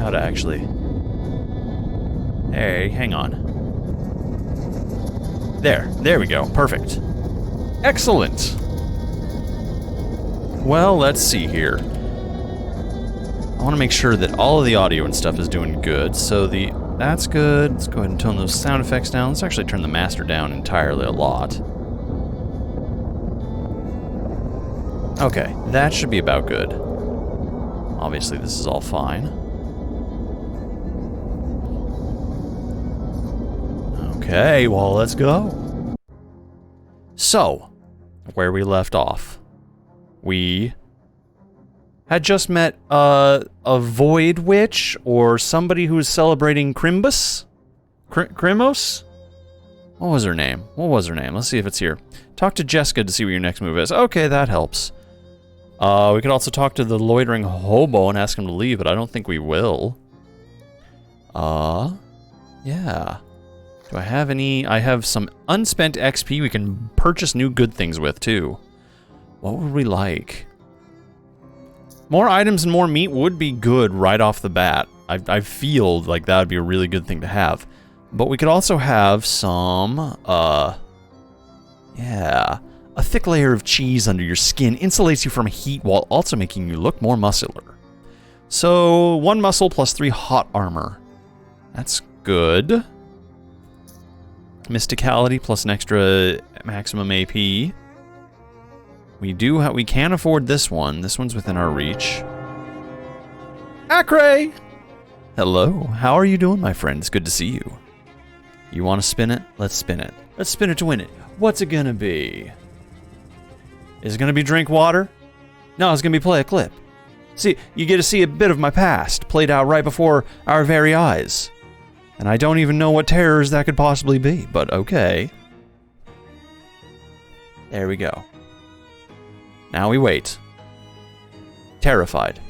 how to actually... Hey, hang on. There we go. Perfect. Excellent. Well, let's see here. I want to make sure that all of the audio and stuff is doing good. So that's good. Let's go ahead and tone those sound effects down. Let's actually turn the master down entirely a lot. Okay, that should be about good. Obviously, this is all fine. Okay, well, let's go. So, where we left off. We had just met a Void Witch, or somebody who was celebrating Crimbus? Crimos? What was her name? Let's see if it's here. Talk to Jessica to see what your next move is. Okay, that helps. We could also talk to the loitering hobo and ask him to leave, but I don't think we will. Yeah. Do I have any? I have some unspent XP we can purchase new good things with, too. What would we like? More items and more meat would be good right off the bat. I feel like that would be a really good thing to have. But we could also have some, yeah. A thick layer of cheese under your skin insulates you from heat while also making you look more muscular. So, 1 muscle plus 3 hot armor. That's good. Mysticality plus an extra maximum AP. We can afford this one. This one's within our reach. Acre! Hello, how are you doing, my friend? It's good to see you. You want to spin it? Let's spin it. Let's spin it to win it. What's it gonna be? Is it gonna be drink water? No, it's gonna be play a clip. See, you get to see a bit of my past, played out right before our very eyes. And I don't even know what terrors that could possibly be, but okay. There we go. Now we wait. Terrified.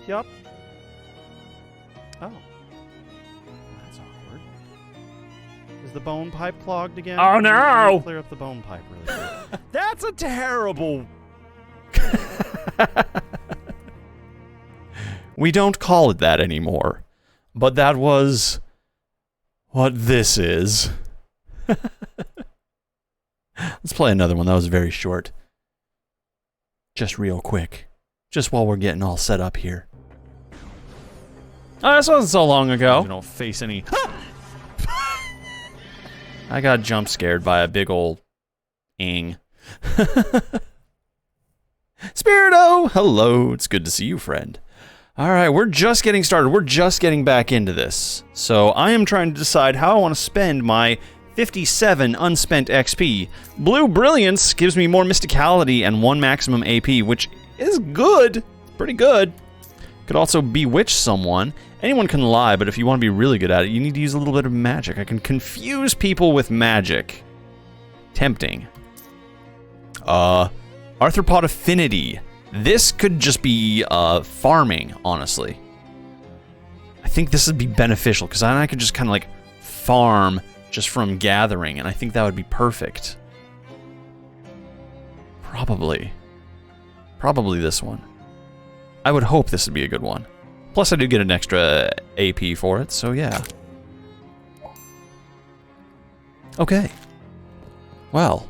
Yup. Oh. That's awkward. Is the bone pipe clogged again? Oh no! Clear up the bone pipe really quick. That's a terrible... We don't call it that anymore. But that was... what this is. Let's play another one. That was very short. Just real quick. Just while we're getting all set up here. Oh, this wasn't so long ago. You don't face any... I got jump scared by a big old... ing. Spirito! Hello, it's good to see you, friend. Alright, we're just getting started. We're just getting back into this. So I am trying to decide how I want to spend my 57 unspent XP. Blue Brilliance gives me more Mysticality and 1 maximum AP, which is good. Pretty good. Could also bewitch someone. Anyone can lie, but if you want to be really good at it, you need to use a little bit of magic. I can confuse people with magic. Tempting. Arthropod Affinity. This could just be farming, honestly. I think this would be beneficial, because I could just kind of like farm just from gathering, and I think that would be perfect. Probably this one. I would hope this would be a good one. Plus I do get an extra AP for it, so yeah. Okay. Well.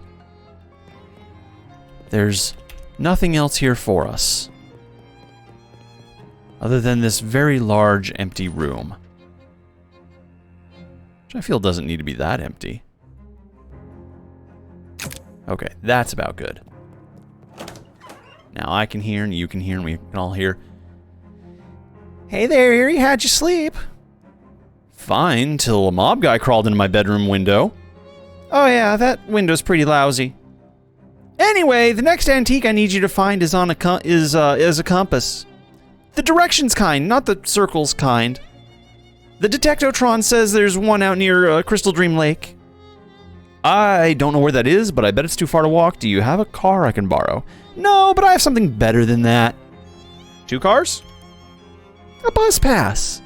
There's nothing else here for us. Other than this very large empty room. Which I feel doesn't need to be that empty. Okay, that's about good. Now I can hear, and you can hear, and we can all hear. Hey there, Erie, how'd you sleep? Fine, till a mob guy crawled into my bedroom window. Oh yeah, that window's pretty lousy. Anyway, the next antique I need you to find is on a compass. The directions kind, not the circles kind. The Detectotron says there's one out near Crystal Dream Lake. I don't know where that is, but I bet it's too far to walk. Do you have a car I can borrow? No, but I have something better than that. 2 cars? A bus pass.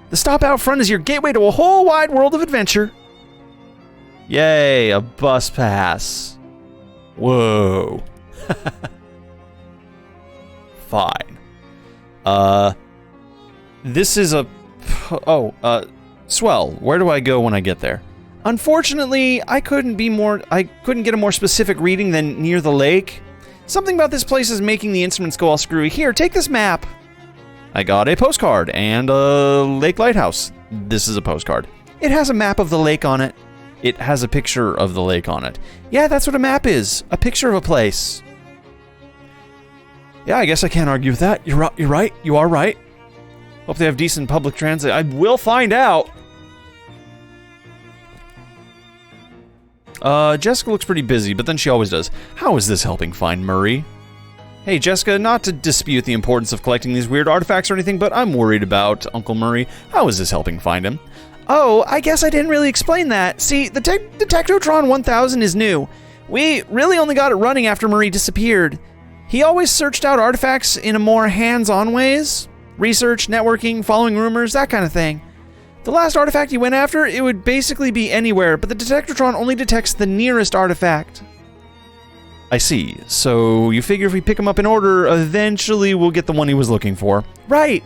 The stop out front is your gateway to a whole wide world of adventure. Yay, a bus pass. Whoa. Fine. This is a... Oh, swell. Where do I go when I get there? Unfortunately, I couldn't get a more specific reading than near the lake. Something about this place is making the instruments go all screwy. Here, take this map. I got a postcard and a lake lighthouse. This is a postcard. It has a map of the lake on it. It has a picture of the lake on it. Yeah, that's what a map is. A picture of a place. Yeah, I guess I can't argue with that. You're right. You are right. Hope they have decent public transit. I will find out. Jessica looks pretty busy, but then she always does. How is this helping find Murray? Hey, Jessica, not to dispute the importance of collecting these weird artifacts or anything, but I'm worried about Uncle Murray. How is this helping find him? Oh, I guess I didn't really explain that. See, the Detectotron 1000 is new. We really only got it running after Murray disappeared. He always searched out artifacts in a more hands-on ways. Research, networking, following rumors, that kind of thing. The last artifact he went after, it would basically be anywhere, but the Detectotron only detects the nearest artifact. I see. So you figure if we pick him up in order, eventually we'll get the one he was looking for. Right.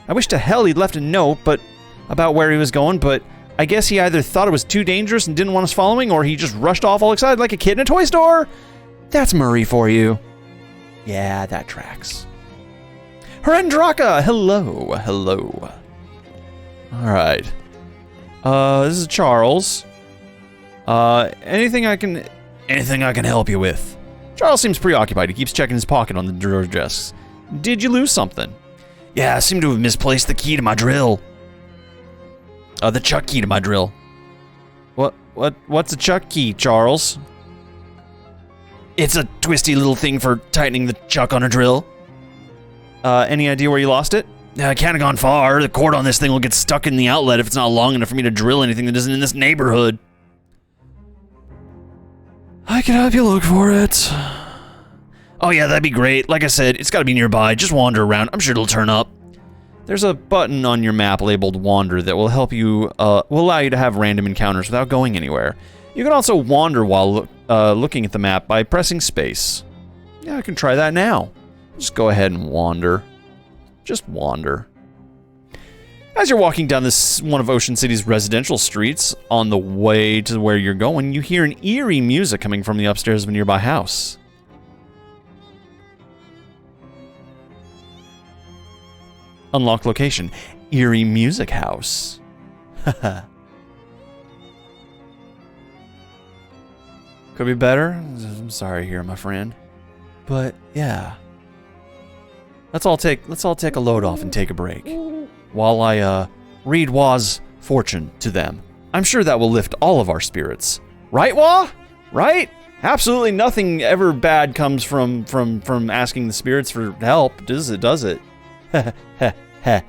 I wish to hell he'd left a note about where he was going, but I guess he either thought it was too dangerous and didn't want us following, or he just rushed off all excited like a kid in a toy store. That's Murray for you. Yeah, that tracks. Herendraka! Hello. Hello. Alright. This is Charles. Anything I can help you with? Charles seems preoccupied. He keeps checking his pocket on the drawer desks. Did you lose something? Yeah, I seem to have misplaced the key to my drill. The chuck key to my drill. What's a chuck key, Charles? It's a twisty little thing for tightening the chuck on a drill. Any idea where you lost it? I can't have gone far. The cord on this thing will get stuck in the outlet if it's not long enough for me to drill anything that isn't in this neighborhood. I can help you look for it. Oh yeah, that'd be great. Like I said, it's gotta be nearby. Just wander around. I'm sure it'll turn up. There's a button on your map labeled Wander that will help you, will allow you to have random encounters without going anywhere. You can also wander while looking at the map by pressing space. Yeah, I can try that now. Just go ahead and wander. Just wander. As you're walking down this one of Ocean City's residential streets, on the way to where you're going, you hear an eerie music coming from the upstairs of a nearby house. Unlocked location, Eerie Music House. Haha. Could be better. I'm sorry here, my friend. But yeah. Let's all take a load off and take a break. While I read Wa's fortune to them. I'm sure that will lift all of our spirits. Right, Wa? Right? Absolutely nothing ever bad comes from asking the spirits for help, does it? Hey,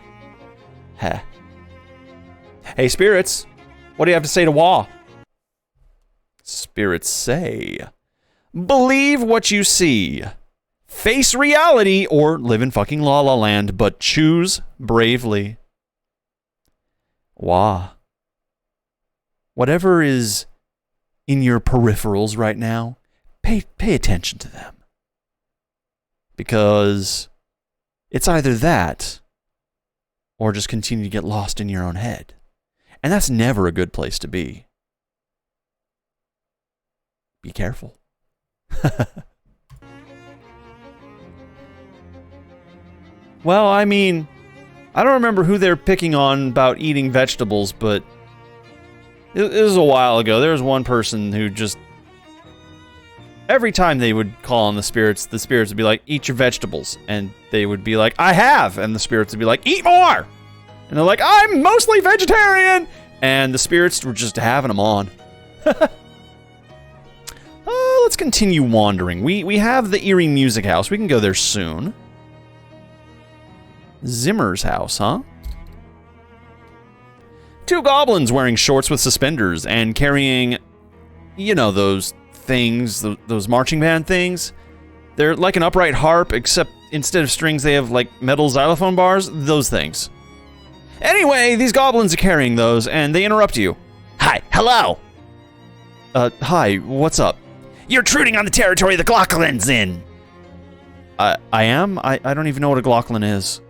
spirits. What do you have to say to Wa? Spirits say, believe what you see. Face reality or live in fucking La La Land, but choose bravely. Wah. Whatever is in your peripherals right now, pay attention to them. Because it's either that or just continue to get lost in your own head. And that's never a good place to be. Be careful. Well, I mean, I don't remember who they're picking on about eating vegetables, but it was a while ago. There was one person who just, every time they would call on the spirits would be like, eat your vegetables. And they would be like, I have. And the spirits would be like, eat more. And they're like, I'm mostly vegetarian. And the spirits were just having them on. Let's continue wandering. We have the Eerie Music House. We can go there soon. Zimmer's house, huh? Two goblins wearing shorts with suspenders and carrying, you know, those things, those marching band things. They're like an upright harp, except instead of strings, they have like metal xylophone bars. Those things. Anyway, these goblins are carrying those, and they interrupt you. Hi, hello. Hi, what's up? You're intruding on the territory of the Glocklan's in. I am? I don't even know what a Glocklin is.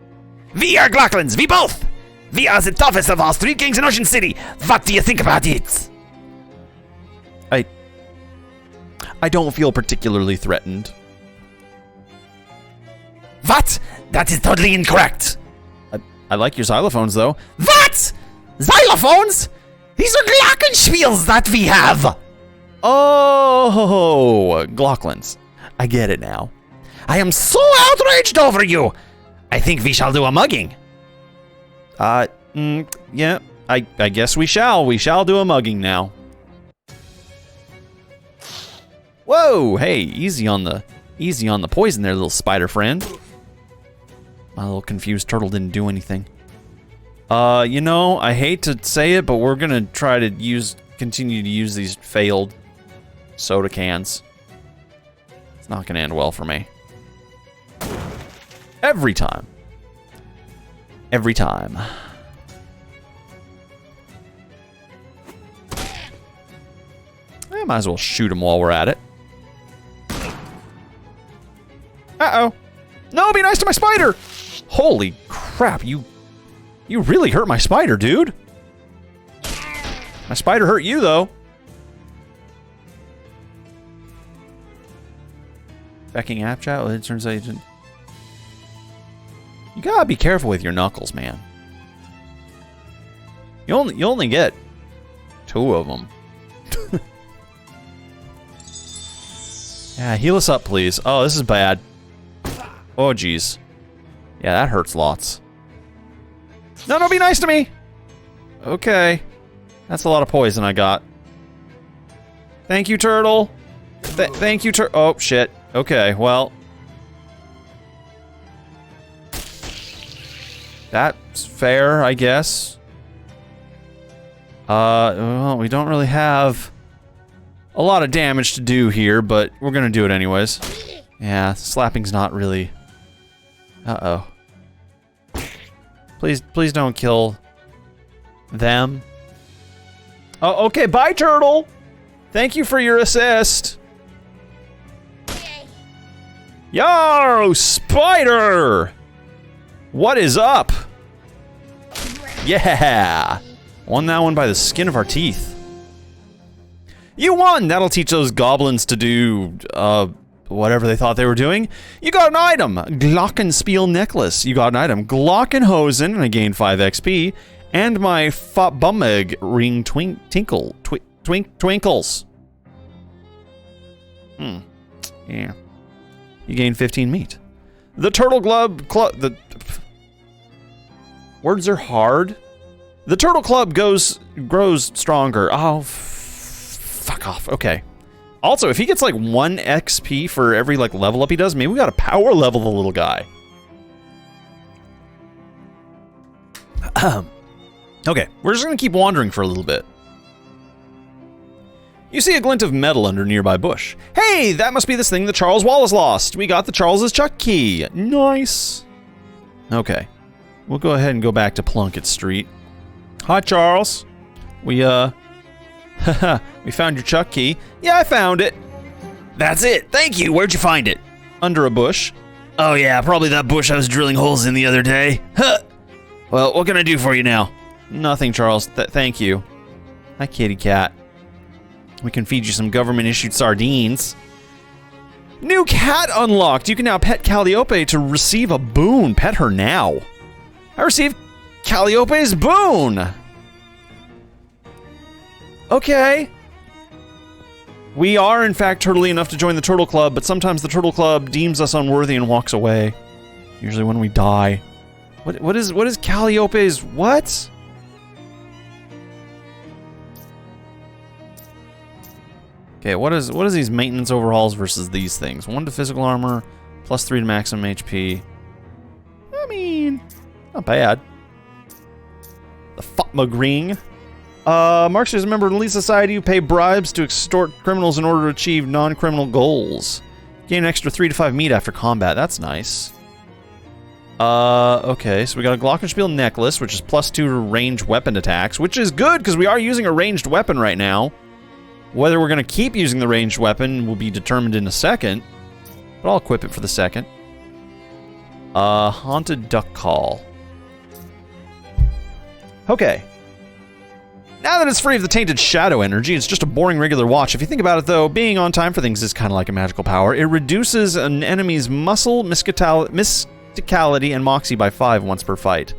We are Glocklins, we both! We are the toughest of all street gangs in Ocean City. What do you think about it? I don't feel particularly threatened. What? That is totally incorrect. I like your xylophones, though. What? Xylophones? These are glockenspiels that we have. Oh, Glocklins. I get it now. I am so outraged over you. I think we shall do a mugging. Yeah, I guess we shall. We shall do a mugging now. Whoa, hey, easy on the poison there, little spider friend. My little confused turtle didn't do anything. You know, I hate to say it, but we're gonna try to continue to use these failed soda cans. It's not gonna end well for me. Every time. Every time. I might as well shoot him while we're at it. Uh-oh. No, be nice to my spider! Holy crap, you really hurt my spider, dude. My spider hurt you, though. Backing app chat? Well, it turns out you didn't. You gotta be careful with your knuckles, man. You only get 2 of them. Yeah, heal us up, please. Oh, this is bad. Oh, jeez. Yeah, that hurts lots. No, be nice to me! Okay. That's a lot of poison I got. Thank you, turtle. Thank you, oh, shit. Okay, well. That's fair, I guess. Well, we don't really have a lot of damage to do here, but we're gonna do it anyways. Yeah, slapping's not really... Uh-oh. Please don't kill them. Oh, okay, bye, turtle! Thank you for your assist. Yo, spider! What is up? Yeah! Won that one by the skin of our teeth. You won! That'll teach those goblins to do, whatever they thought they were doing. You got an item! Glockenspiel necklace. You got an item. Glockenhosen, and I gained 5 XP. And my Bummeg ring twinkles. Yeah. You gain 15 meat. The turtle the words are hard. The turtle club grows stronger. Oh, fuck off. Okay. Also, if he gets like 1 XP for every like level up he does, maybe we gotta power level the little guy. Okay, we're just gonna keep wandering for a little bit. You see a glint of metal under a nearby bush. Hey, that must be this thing that Charles Wallace lost. We got the Charles's Chuck key. Nice. Okay, we'll go ahead and go back to Plunkett Street. Hi, Charles. We we found your Chuck key. Yeah, I found it. That's it. Thank you. Where'd you find it? Under a bush. Oh yeah, probably that bush I was drilling holes in the other day. Huh. Well, what can I do for you now? Nothing, Charles. Thank you. Hi, kitty cat. We can feed you some government-issued sardines. New cat unlocked. You can now pet Calliope to receive a boon. Pet her now. I received Calliope's boon. Okay. We are, in fact, turtly enough to join the Turtle Club, but sometimes the Turtle Club deems us unworthy and walks away. Usually when we die. What is Calliope's what? Okay, what is these maintenance overhauls versus these things? 1 to physical armor, +3 to maximum HP. I mean, not bad. The Fatmug ring. Marks is a member of the Elite Society who pay bribes to extort criminals in order to achieve non-criminal goals. Gain an extra 3 to 5 meat after combat. That's nice. Okay, so we got a Glockenspiel necklace, which is +2 to ranged weapon attacks, which is good because we are using a ranged weapon right now. Whether we're going to keep using the ranged weapon will be determined in a second, but I'll equip it for the second. Haunted Duck Call. Okay. Now that it's free of the tainted shadow energy, it's just a boring regular watch. If you think about it, though, being on time for things is kind of like a magical power. It reduces an enemy's muscle, mysticality, and moxie by 5 once per fight.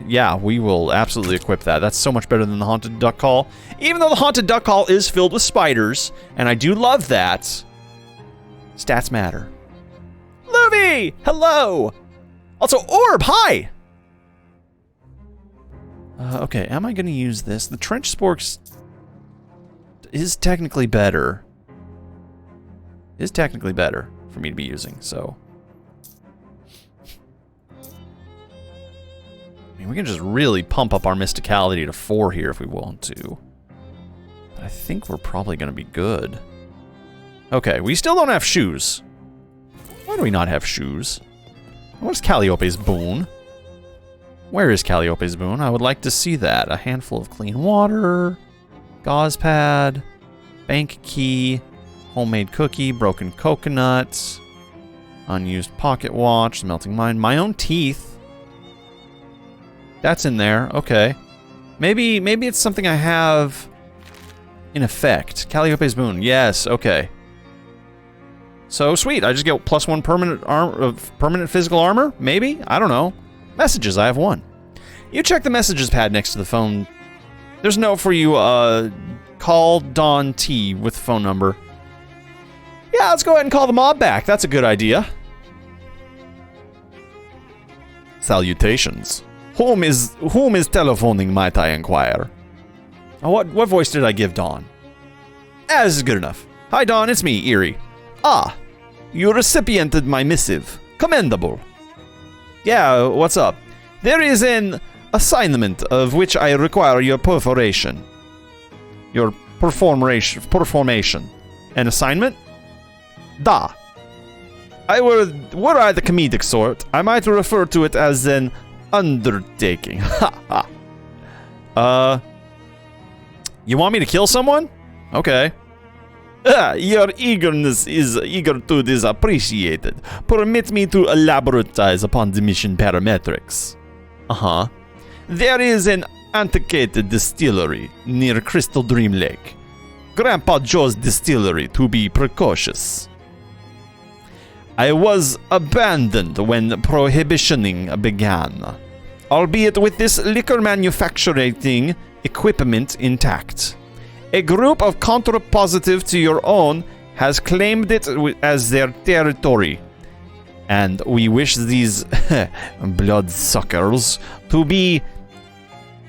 Yeah, we will absolutely equip that. That's so much better than the Haunted Duck Call. Even though the Haunted Duck Call is filled with spiders, and I do love that, stats matter. Luby! Hello! Also, Orb, hi! Okay, am I going to use this? The Trench Sporks is technically better. Is technically better for me to be using, so... I mean, we can just really pump up our mysticality to 4 here if we want to. But I think we're probably going to be good. Okay, we still don't have shoes. Why do we not have shoes? What is Calliope's boon? Where is Calliope's boon? I would like to see that. A handful of clean water, gauze pad, bank key, homemade cookie, broken coconut, unused pocket watch, melting mine, my own teeth. That's in there. Okay. Maybe it's something I have in effect. Calliope's boon. Yes. Okay. So sweet. I just get +1 permanent physical armor. Maybe. I don't know. Messages. I have 1. You check the messages pad next to the phone. There's a note for you. Call Don T with the phone number. Yeah, let's go ahead and call the mob back. That's a good idea. Salutations. Whom is telephoning, might I inquire? Oh, what voice did I give Dawn? This is good enough. Hi, Dawn, it's me, Eerie. Ah, you recipiented my missive. Commendable. Yeah, what's up? There is an assignment of which I require your perforation. Your performation. An assignment? Da. Were I the comedic sort, I might refer to it as an undertaking. Ha ha. You want me to kill someone? Okay. Your eagerness is appreciated. Permit me to elaboratize upon the mission parametrics. Uh-huh. There is an antiquated distillery near Crystal Dream Lake. Grandpa Joe's distillery, to be precautious. I was abandoned when prohibitioning began, albeit with this liquor manufacturing equipment intact. A group of contrapositive to your own has claimed it as their territory, and we wish these bloodsuckers to be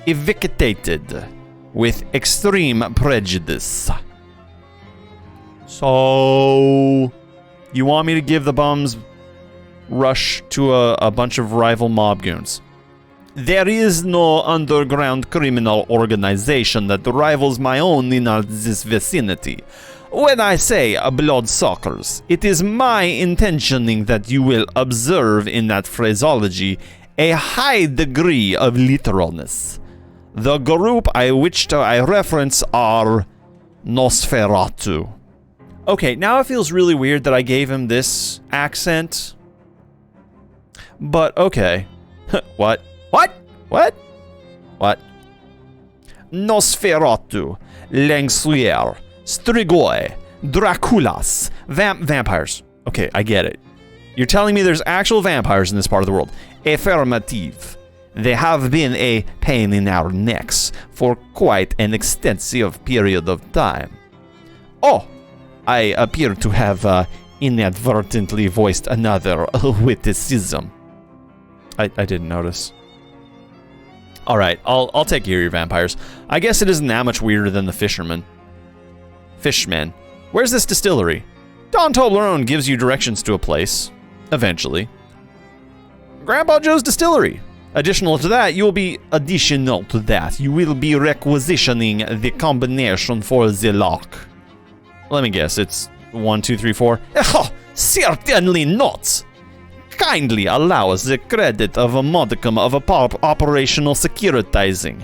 evicted with extreme prejudice. So, you want me to give the bums rush to a bunch of rival mob goons? There is no underground criminal organization that rivals my own in this vicinity. When I say bloodsuckers, it is my intentioning that you will observe in that phraseology a high degree of literalness. The group I reference are Nosferatu. Okay, now it feels really weird that I gave him this accent. But okay. What? What? Nosferatu, Langsuer, Strigoi, Draculas, vampires. Okay, I get it. You're telling me there's actual vampires in this part of the world. Affirmative. They have been a pain in our necks for quite an extensive period of time. Oh, I appear to have inadvertently voiced another witticism. I didn't notice. Alright, I'll take care of your vampires. I guess it isn't that much weirder than the fishermen. Fishmen. Where's this distillery? Don Toblerone gives you directions to a place. Eventually. Grandpa Joe's distillery. Additional to that, you will be requisitioning the combination for the lock. Let me guess, it's 1, 2, 3, 4. Oh, certainly not! Kindly allow us the credit of a modicum of operational securitizing.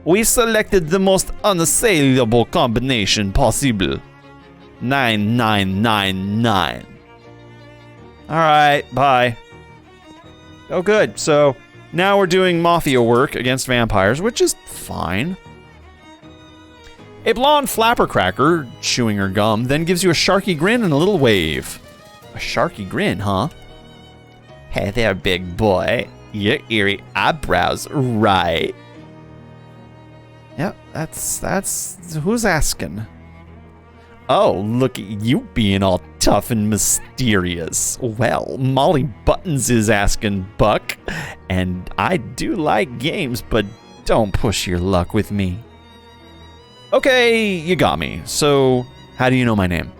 We selected the most unassailable combination possible. 9999. Alright, bye. Oh good, so Now we're doing mafia work against vampires, which is fine. A blonde flapper cracker, chewing her gum, then gives you a sharky grin and a little wave. A sharky grin, huh? Hey there, big boy. Your eerie eyebrows, right? Yep, that's who's asking. Oh, look at you being all tough and mysterious. Well, Molly Buttons is asking, Buck. And I do like games, but don't push your luck with me. Okay, you got me. So, how do you know my name?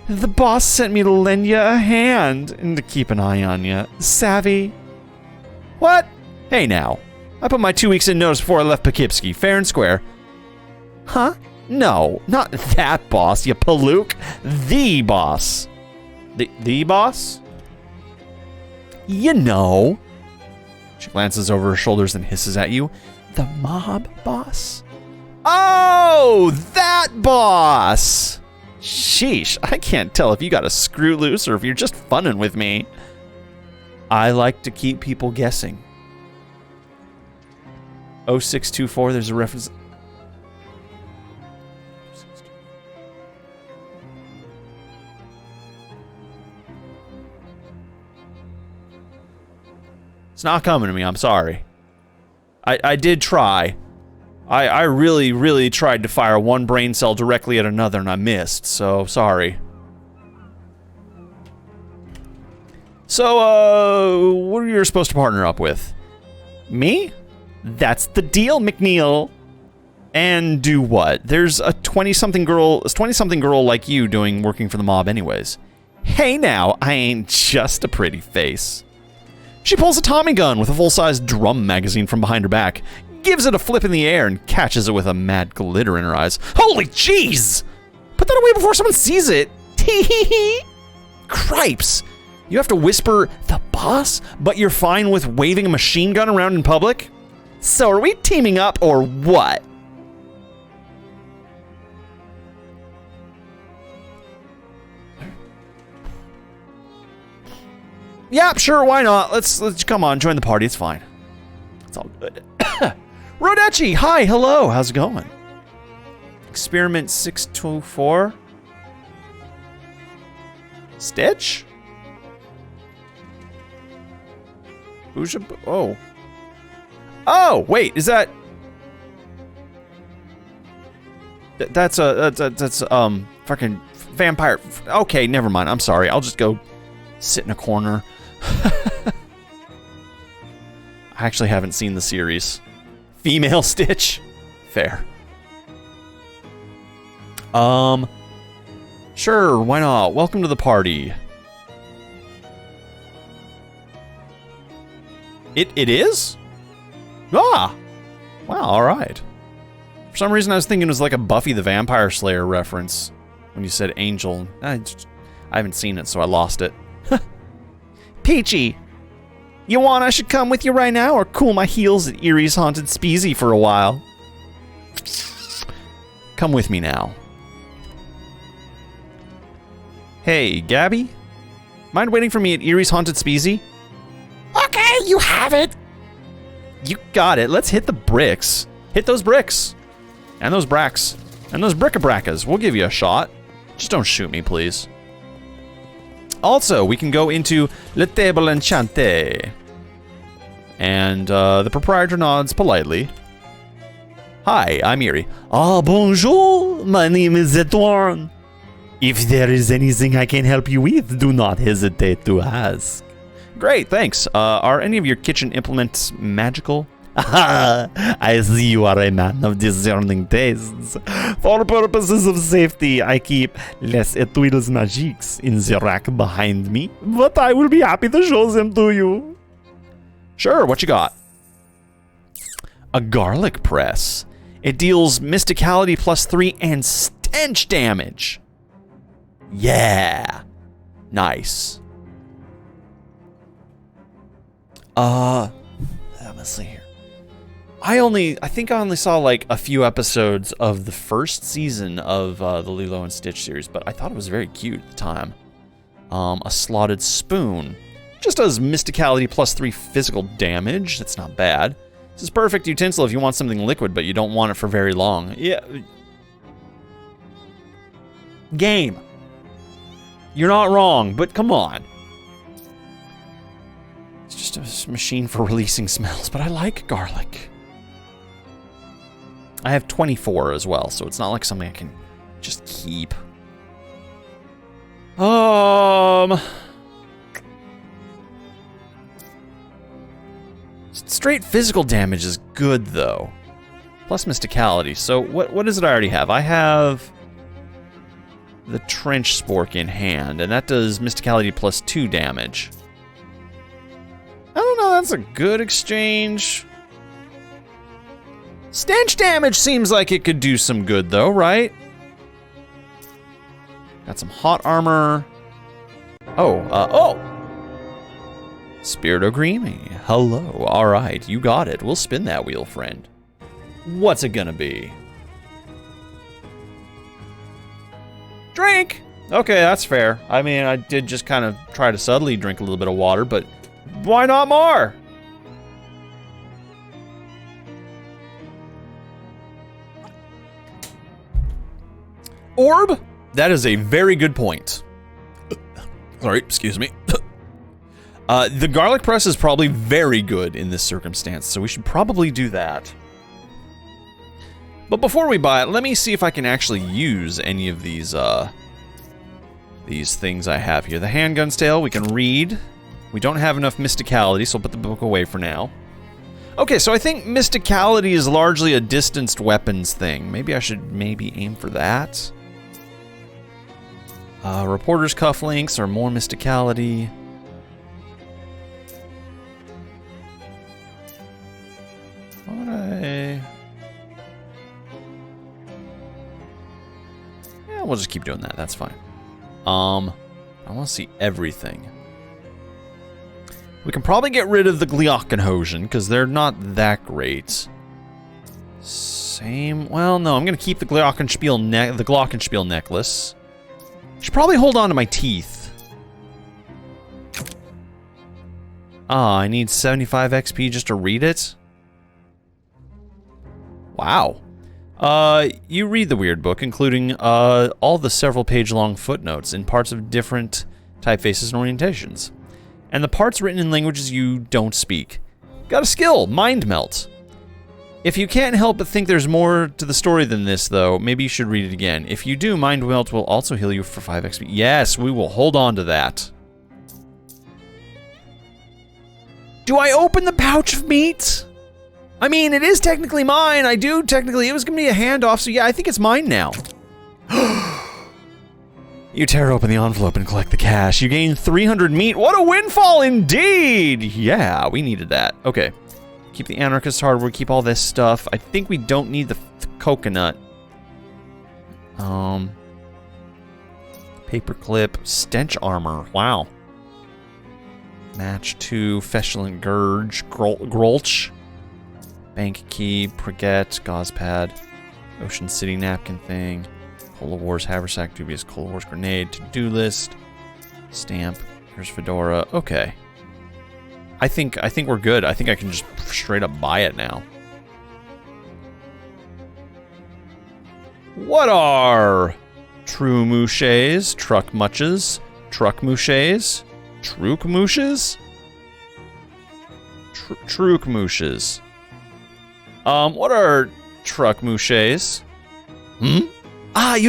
The boss sent me to lend you a hand and to keep an eye on you. Savvy? What? Hey now. I put my 2 weeks in notice before I left Poughkeepsie, fair and square. Huh? No, not that boss, you palook. The boss. The boss? You know. She glances over her shoulders and hisses at you. The mob boss? Oh, that boss! Sheesh, I can't tell if you got a screw loose or if you're just funning with me. I like to keep people guessing. 0624, there's a reference. It's not coming to me, I'm sorry. I did try. I really, really tried to fire one brain cell directly at another and I missed, so sorry. So, what are you supposed to partner up with? Me? That's the deal, McNeil. And do what? There's a 20-something girl like you working for the mob anyways. Hey now, I ain't just a pretty face. She pulls a Tommy gun with a full-size drum magazine from behind her back, gives it a flip in the air, and catches it with a mad glitter in her eyes. Holy jeez! Put that away before someone sees it. Tee-hee-hee. Cripes. You have to whisper, the boss, but you're fine with waving a machine gun around in public? So are we teaming up or what? Yep, sure, why not? Let's come on, join the party, it's fine. It's all good. Rodechi, hi, hello, how's it going? Experiment 624. Stitch? Oh. Oh, wait, is that... That's fucking vampire. Okay, never mind, I'm sorry, I'll just go sit in a corner. I actually haven't seen the series. Female Stitch? Fair. Sure, why not? Welcome to the party. It is? Ah! Wow, alright. For some reason I was thinking it was like a Buffy the Vampire Slayer reference when you said angel. I haven't seen it, so I lost it. Peachy! You want I should come with you right now or cool my heels at Erie's Haunted Speezy for a while? Come with me now. Hey, Gabby? Mind waiting for me at Erie's Haunted Speezy? Okay, you have it! You got it. Let's hit the bricks. Hit those bricks. And those bracks. And those bric-a-bracas. We'll give you a shot. Just don't shoot me, please. Also, we can go into Le Table Enchanté. And the proprietor nods politely. Hi, I'm Erie. Ah, bonjour. My name is Edouard. If there is anything I can help you with, do not hesitate to ask. Great, thanks. Are any of your kitchen implements magical? I see you are a man of discerning tastes. For purposes of safety, I keep les étoiles magiques in the rack behind me, but I will be happy to show them to you. Sure, what you got? A garlic press. It deals mysticality +3 and stench damage. Yeah. Nice. Let me see here. I think I only saw like a few episodes of the first season of the Lilo and Stitch series, but I thought it was very cute at the time. A slotted spoon. Just does mysticality plus 3 physical damage. That's not bad. This is perfect utensil if you want something liquid, but you don't want it for very long. Yeah. Game. You're not wrong, but come on. It's just a machine for releasing smells, but I like garlic. I have 24 as well, so it's not like something I can just keep. Straight physical damage is good, though. Plus mysticality. So what is it I already have? I have the trench spork in hand, and that does mysticality plus 2 damage. I don't know, that's a good exchange. Stench damage seems like it could do some good, though, right? Got some hot armor. Oh. Spirito Creamy. Hello. All right, you got it. We'll spin that wheel, friend. What's it gonna be? Drink! Okay, that's fair. I mean, I did just kind of try to subtly drink a little bit of water, but why not more? Orb? That is a very good point. Sorry, excuse me. The garlic press is probably very good in this circumstance, so we should probably do that. But before we buy it, let me see if I can actually use any of these things I have here. The handgun's tail, we can read. We don't have enough mysticality, so I'll put the book away for now. Okay, so I think mysticality is largely a distanced weapons thing. Maybe I should aim for that. Reporter's cufflinks are more mysticality. Yeah, we'll just keep doing that. That's fine. I want to see everything. We can probably get rid of the Glockenhosen because they're not that great. Well, no, I'm gonna keep the Glockenspiel necklace. Should probably hold on to my teeth. I need 75 XP just to read it. Wow. You read the weird book, including all the several page-long footnotes in parts of different typefaces and orientations. And the parts written in languages you don't speak. Got a skill, Mind Melt. If you can't help but think there's more to the story than this, though, maybe you should read it again. If you do, Mind Melt will also heal you for 5 XP. Yes, we will hold on to that. Do I open the pouch of meat? I mean, it is technically mine. It was gonna be a handoff, so yeah, I think it's mine now. You tear open the envelope and collect the cash. You gain 300 meat. What a windfall indeed! Yeah, we needed that. Okay. Keep the anarchist hardware, keep all this stuff. I think we don't need the coconut. Paperclip, stench armor. Wow. Match 2, Fesculent Gurge, Grolch. Bank key, Praget, gauze pad, Ocean City napkin thing, Cola Wars haversack, dubious Cola Wars grenade, to-do list, stamp, here's fedora. Okay. I think we're good. I think I can just straight up buy it now. What are true mouches, truck muches, truck mouches, truke mouches? Truke mouches. What are truck mouches? You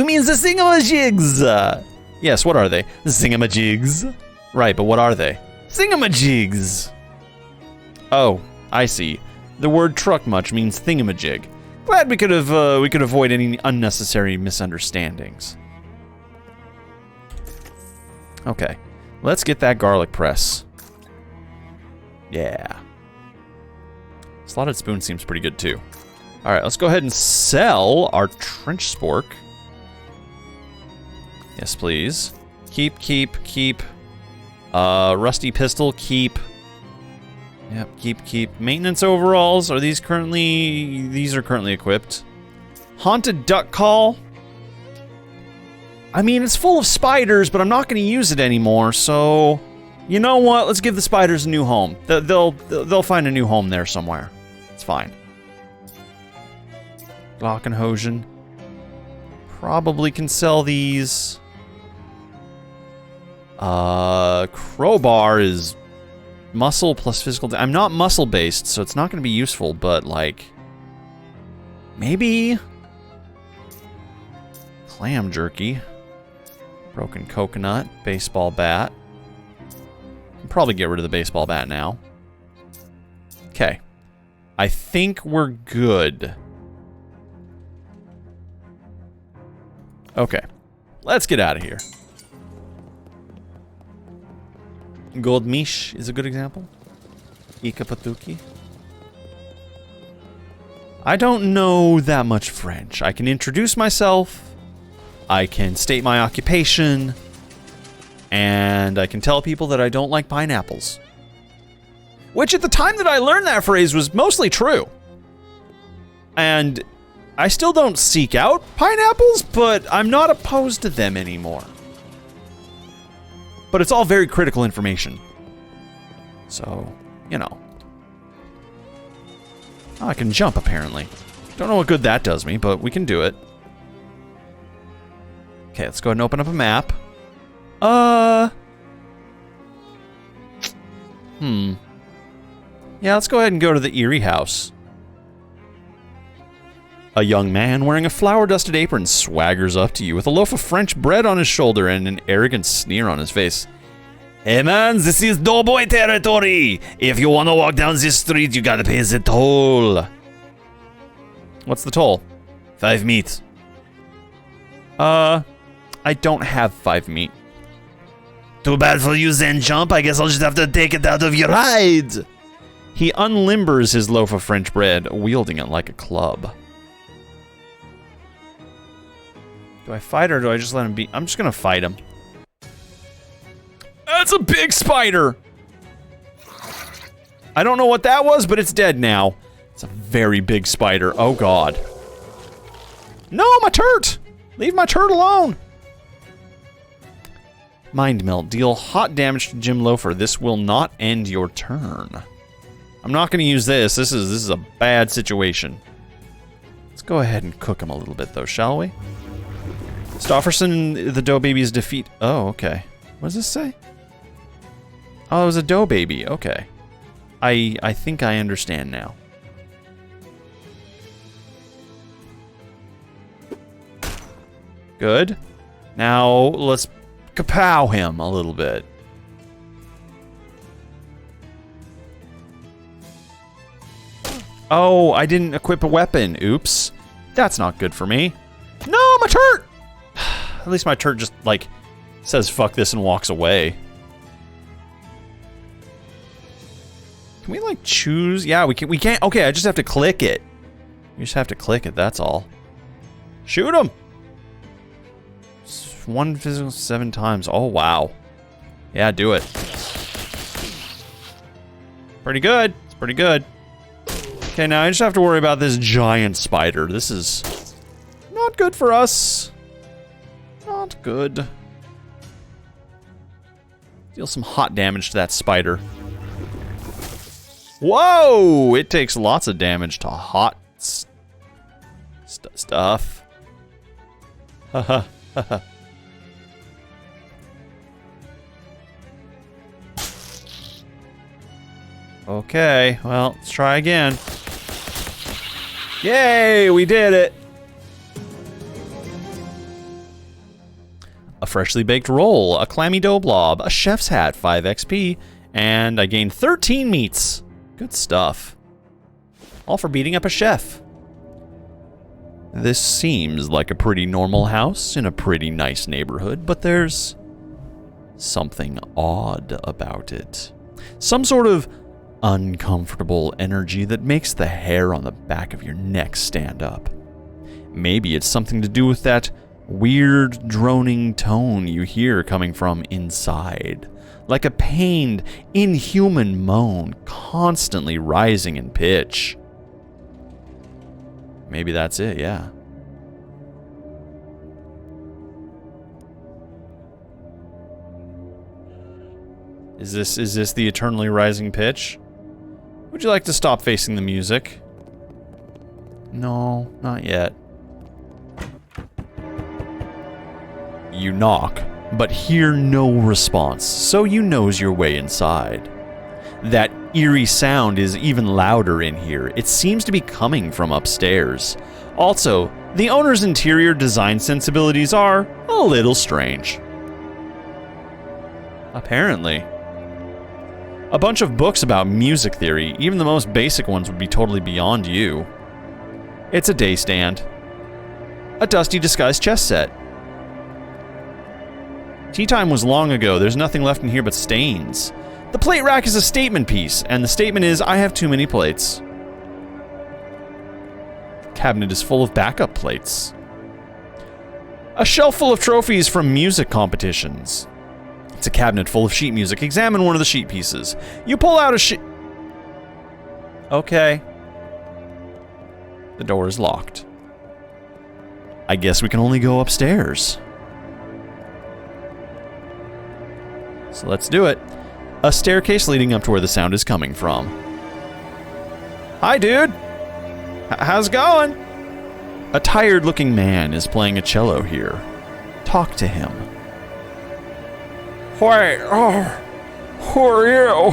mean the thingamajigs! Yes, what are they? Thingamajigs. Right, but what are they? Thingamajigs! Oh, I see. The word truck much means thingamajig. Glad we could avoid any unnecessary misunderstandings. Okay, let's get that garlic press. Yeah. Slotted spoon seems pretty good too. All right, let's go ahead and sell our trench spork. Yes, please. Keep. Rusty pistol, keep. Yep, keep. Maintenance overalls, these are currently equipped. Haunted duck call. I mean, it's full of spiders, but I'm not going to use it anymore, so You know what? Let's give the spiders a new home. They'll find a new home there somewhere. It's fine. Glockenhosen. Probably can sell these. Crowbar is muscle plus physical. I'm not muscle based, so it's not going to be useful, but like maybe clam jerky, broken coconut, baseball bat. I'll probably get rid of the baseball bat now. Okay. I think we're good. Okay. Let's get out of here. Goldmish is a good example. Ika Patuki. I don't know that much French. I can introduce myself. I can state my occupation. And I can tell people that I don't like pineapples. Which at the time that I learned that phrase was mostly true. And I still don't seek out pineapples, but I'm not opposed to them anymore. But it's all very critical information. So, you know. Oh, I can jump, apparently. Don't know what good that does me, but we can do it. Okay, let's go ahead and open up a map. Yeah, let's go ahead and go to the Eerie house. A young man wearing a flour-dusted apron swaggers up to you with a loaf of French bread on his shoulder and an arrogant sneer on his face. Hey man, this is doughboy territory. If you wanna walk down this street, you gotta pay the toll. What's the toll? 5 meat. I don't have 5 meat. Too bad for you, then, chump. I guess I'll just have to take it out of your hide. He unlimbers his loaf of French bread, wielding it like a club. Do I fight or do I just let him be? I'm just gonna fight him. That's a big spider! I don't know what that was, but it's dead now. It's a very big spider. Oh god. No, my turret! Leave my turret alone! Mind Melt. Deal hot damage to Jim Loafer. This will not end your turn. I'm not going to use this. This is a bad situation. Let's go ahead and cook him a little bit, though, shall we? Stofferson, the dough baby's defeat. Oh, okay. What does this say? Oh, it was a dough baby. Okay. I think I understand now. Good. Now, let's kapow him a little bit. Oh, I didn't equip a weapon. Oops. That's not good for me. No, my turret! At least my turret just, like, says fuck this and walks away. Can we, like, choose? Yeah, we can't. Okay, I just have to click it. You just have to click it, that's all. Shoot him! 1 physical 7 times. Oh, wow. Yeah, do it. Pretty good. It's pretty good. Okay, now I just have to worry about this giant spider. This is not good for us. Not good. Deal some hot damage to that spider. Whoa! It takes lots of damage to hot stuff. Haha. Haha. Okay, well, let's try again. Yay, we did it! A freshly baked roll, a clammy dough blob, a chef's hat, 5 XP, and I gained 13 meats. Good stuff. All for beating up a chef. This seems like a pretty normal house in a pretty nice neighborhood, but there's something odd about it. Some sort of uncomfortable energy that makes the hair on the back of your neck stand up. Maybe it's something to do with that weird droning tone you hear coming from inside, like a pained, inhuman moan constantly rising in pitch. Maybe that's it, yeah. Is this the eternally rising pitch? Would you like to stop facing the music? No, not yet. You knock, but hear no response, so you nose your way inside. That eerie sound is even louder in here. It seems to be coming from upstairs. Also, the owner's interior design sensibilities are a little strange. Apparently. A bunch of books about music theory, even the most basic ones, would be totally beyond you. It's a day stand. A dusty disguised chess set. Tea time was long ago. There's nothing left in here but stains. The plate rack is a statement piece, and the statement is, I have too many plates. Cabinet is full of backup plates. A shelf full of trophies from music competitions. It's a cabinet full of sheet music. Examine one of the sheet pieces. You pull out a sheet... Okay. The door is locked. I guess we can only go upstairs. So let's do it. A staircase leading up to where the sound is coming from. Hi, dude. How's it going? A tired-looking man is playing a cello here. Talk to him. Wait, who are you?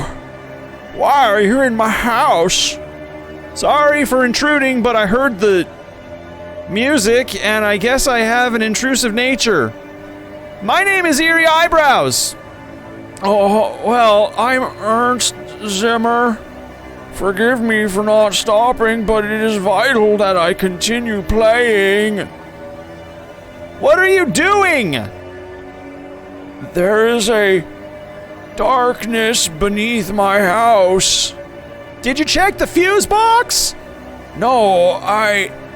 Why are you in my house? Sorry for intruding, but I heard the music, and I guess I have an intrusive nature. My name is Eerie Eyebrows. Oh, well, I'm Ernst Zimmer. Forgive me for not stopping, but it is vital that I continue playing. What are you doing? There is a darkness beneath my house. Did you check the fuse box? No,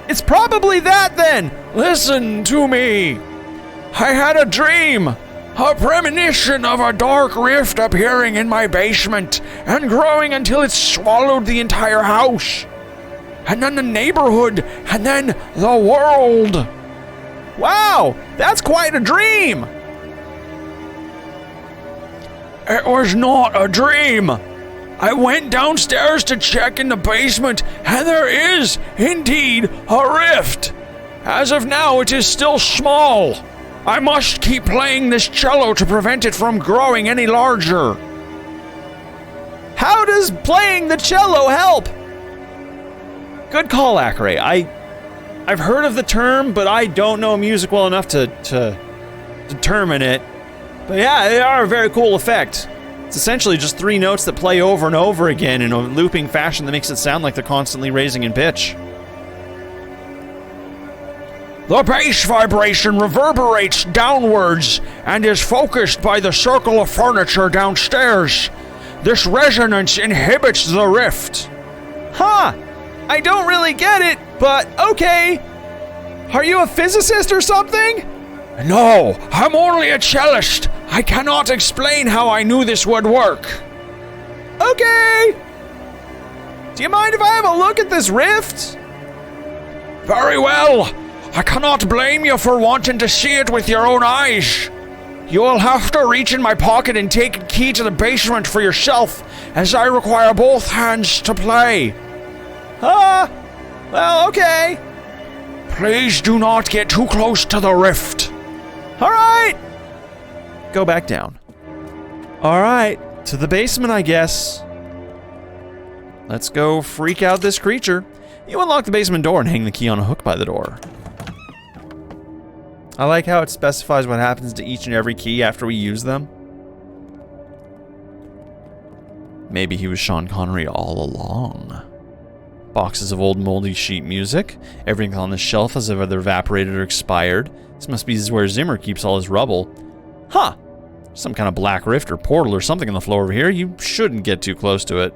It's probably that then! Listen to me. I had a dream. A premonition of a dark rift appearing in my basement and growing until it swallowed the entire house. And then the neighborhood, and then the world. Wow, that's quite a dream! It was not a dream. I went downstairs to check in the basement, and there is, indeed, a rift. As of now, it is still small. I must keep playing this cello to prevent it from growing any larger. How does playing the cello help? Good call, Acre. I've heard of the term, but I don't know music well enough to determine it. But yeah, they are a very cool effect. It's essentially just 3 notes that play over and over again in a looping fashion that makes it sound like they're constantly raising in pitch. The bass vibration reverberates downwards and is focused by the circle of furniture downstairs. This resonance inhibits the rift. Huh! I don't really get it, but okay. Are you a physicist or something? No, I'm only a cellist. I cannot explain how I knew this would work. Okay! Do you mind if I have a look at this rift? Very well. I cannot blame you for wanting to see it with your own eyes. You will have to reach in my pocket and take a key to the basement for yourself, as I require both hands to play. Well, okay. Please do not get too close to the rift. Alright! Go back down. Alright, to the basement, I guess. Let's go freak out this creature. You unlock the basement door and hang the key on a hook by the door. I like how it specifies what happens to each and every key after we use them. Maybe he was Sean Connery all along. Boxes of old moldy sheet music. Everything on the shelf has either evaporated or expired. This must be where Zimmer keeps all his rubble. Huh! Some kind of black rift or portal or something on the floor over here. You shouldn't get too close to it.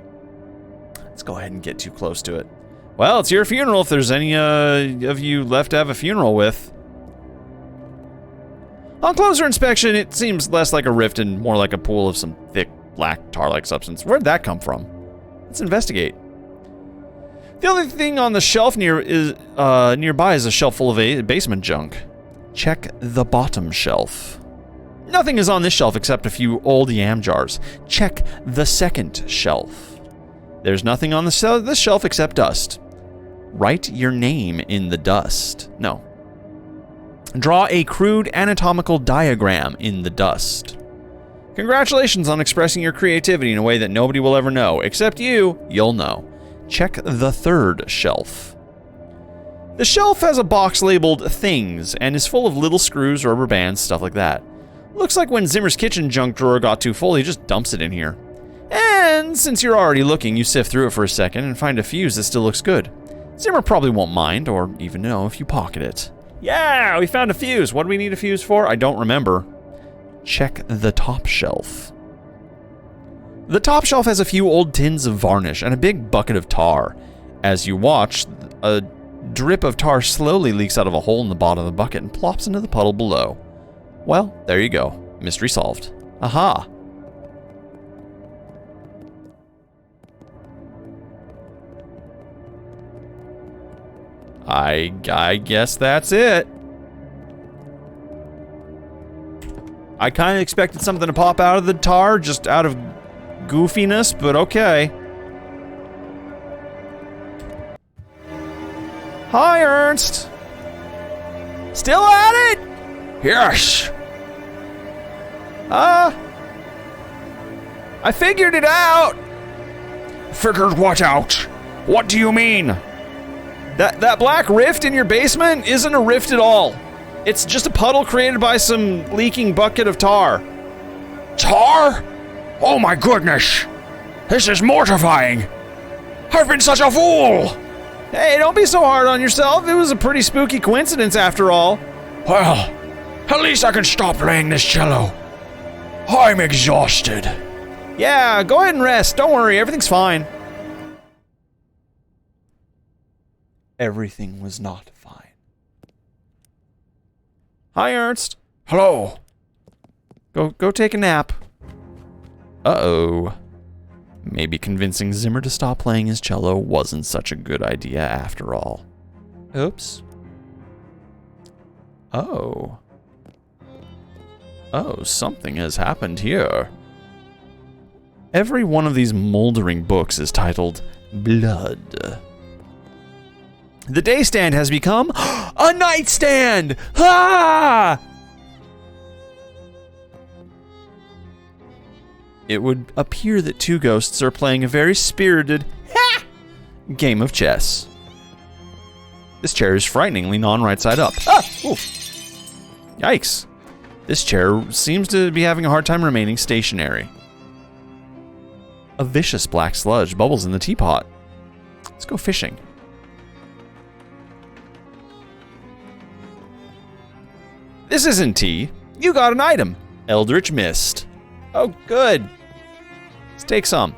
Let's go ahead and get too close to it. Well, it's your funeral if there's any of you left to have a funeral with. On closer inspection, it seems less like a rift and more like a pool of some thick, black, tar-like substance. Where'd that come from? Let's investigate. The only thing on the shelf nearby is a shelf full of basement junk. Check the bottom shelf. Nothing is on this shelf except a few old yam jars. Check the second shelf. There's nothing on this shelf except dust. Write your name in the dust. No. Draw a crude anatomical diagram in the dust. Congratulations on expressing your creativity in a way that nobody will ever know. Except you'll know. Check the third shelf. The shelf has a box labeled Things and is full of little screws, rubber bands, stuff like that. Looks like when Zimmer's kitchen junk drawer got too full, he just dumps it in here. And since you're already looking, you sift through it for a second and find a fuse that still looks good. Zimmer probably won't mind, or even know if you pocket it. Yeah, we found a fuse. What do we need a fuse for? I don't remember. Check the top shelf. The top shelf has a few old tins of varnish and a big bucket of tar. As you watch, a drip of tar slowly leaks out of a hole in the bottom of the bucket and plops into the puddle below. Well, there you go. Mystery solved. Aha! I guess that's it. I kind of expected something to pop out of the tar, just out of goofiness, but okay. Hi, Ernst. Still at it? Yes. I figured it out. Figured what out? What do you mean? That black rift in your basement isn't a rift at all. It's just a puddle created by some leaking bucket of tar. Tar? Oh my goodness. This is mortifying. I've been such a fool. Hey, don't be so hard on yourself. It was a pretty spooky coincidence after all. Well, at least I can stop playing this cello. I'm exhausted. Yeah, go ahead and rest. Don't worry, everything's fine. Everything was not fine. Hi, Ernst. Hello. Go take a nap. Uh-oh. Maybe convincing Zimmer to stop playing his cello wasn't such a good idea after all. Oops. Oh. Oh, something has happened here. Every one of these moldering books is titled Blood. The day stand has become a nightstand! Ah! It would appear that two ghosts are playing a very spirited game of chess. This chair is frighteningly non-right side up. Ah! Ooh. Yikes. This chair seems to be having a hard time remaining stationary. A vicious black sludge bubbles in the teapot. Let's go fishing. This isn't tea. You got an item. Eldritch Mist. Oh, good. Let's take some.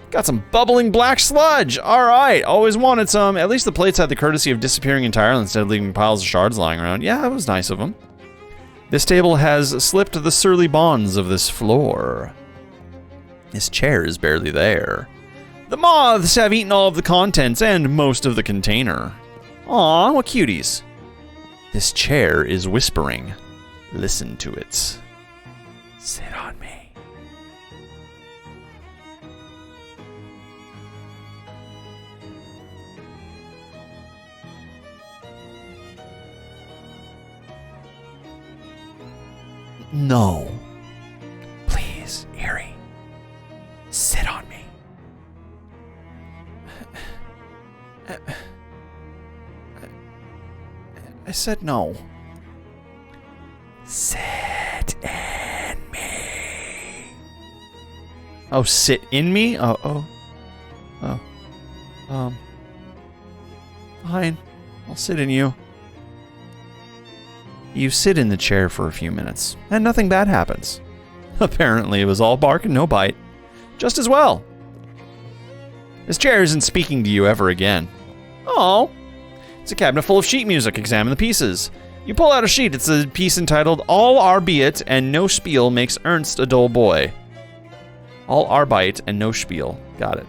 Got some bubbling black sludge. All right, always wanted some. At least the plates had the courtesy of disappearing entirely instead of leaving piles of shards lying around. Yeah, that was nice of them. This table has slipped the surly bonds of this floor. This chair is barely there. The moths have eaten all of the contents and most of the container. Aw, what cuties. This chair is whispering. Listen to it. Sit on me. No. Please, Eerie. Sit on me. I said no. Sit in me. Oh, sit in me? Oh. Fine. I'll sit in you. You sit in the chair for a few minutes, and nothing bad happens. Apparently, it was all bark and no bite. Just as well. This chair isn't speaking to you ever again. Oh. It's a cabinet full of sheet music. Examine the pieces. You pull out a sheet. It's a piece entitled All Arbeit and No Spiel Makes Ernst a Dull Boy. All Arbeit and No Spiel. Got it.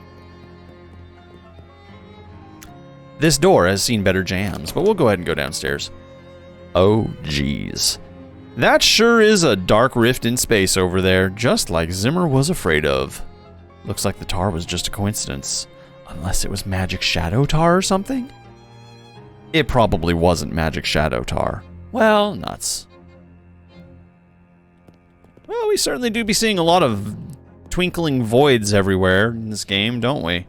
This door has seen better jams, but we'll go ahead and go downstairs. Oh, geez. That sure is a dark rift in space over there, just like Zimmer was afraid of. Looks like the tar was just a coincidence. Unless it was magic shadow tar or something? It probably wasn't magic shadow tar. Well, nuts. Well, we certainly do be seeing a lot of twinkling voids everywhere in this game, don't we?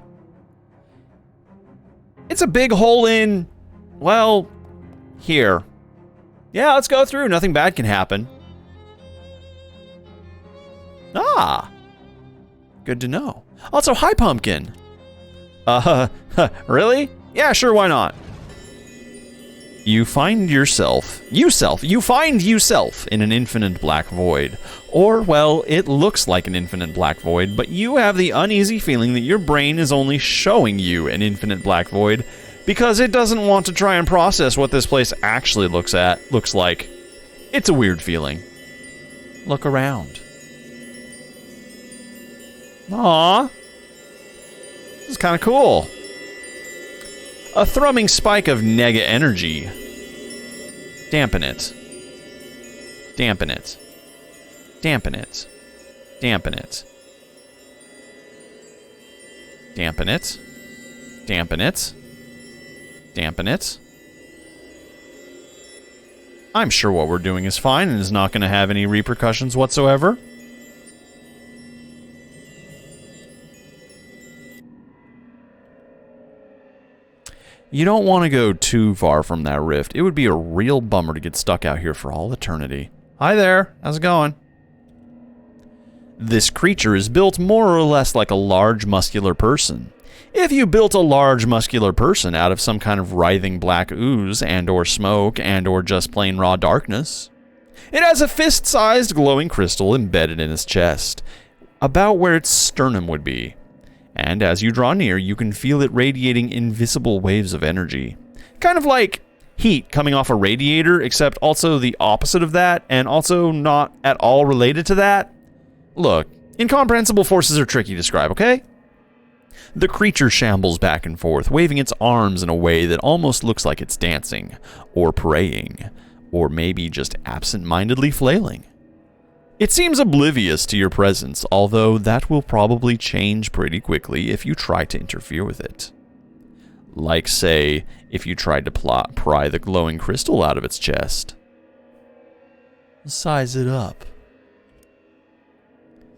It's a big hole in... well, here. Yeah, let's go through. Nothing bad can happen. Ah. Good to know. Also, hi, Pumpkin. Really? Yeah, sure, why not? You find yourself in an infinite black void. Or, well, it looks like an infinite black void, but you have the uneasy feeling that your brain is only showing you an infinite black void because it doesn't want to try and process what this place actually looks like. It's a weird feeling. Look around. Aww. This is kind of cool. A thrumming spike of nega energy. Dampen it. Dampen it. Dampen it. Dampen it. Dampen it. Dampen it. Dampen it. I'm sure what we're doing is fine and is not going to have any repercussions whatsoever. You don't want to go too far from that rift. It would be a real bummer to get stuck out here for all eternity. Hi there. How's it going? This creature is built more or less like a large muscular person. If you built a large muscular person out of some kind of writhing black ooze and or smoke and or just plain raw darkness, it has a fist-sized glowing crystal embedded in its chest, about where its sternum would be. And as you draw near, you can feel it radiating invisible waves of energy. Kind of like heat coming off a radiator, except also the opposite of that, and also not at all related to that. Look, incomprehensible forces are tricky to describe, okay? The creature shambles back and forth, waving its arms in a way that almost looks like it's dancing, or praying, or maybe just absent-mindedly flailing. It seems oblivious to your presence, although that will probably change pretty quickly if you try to interfere with it. Like, say, if you tried to pry the glowing crystal out of its chest. Size it up.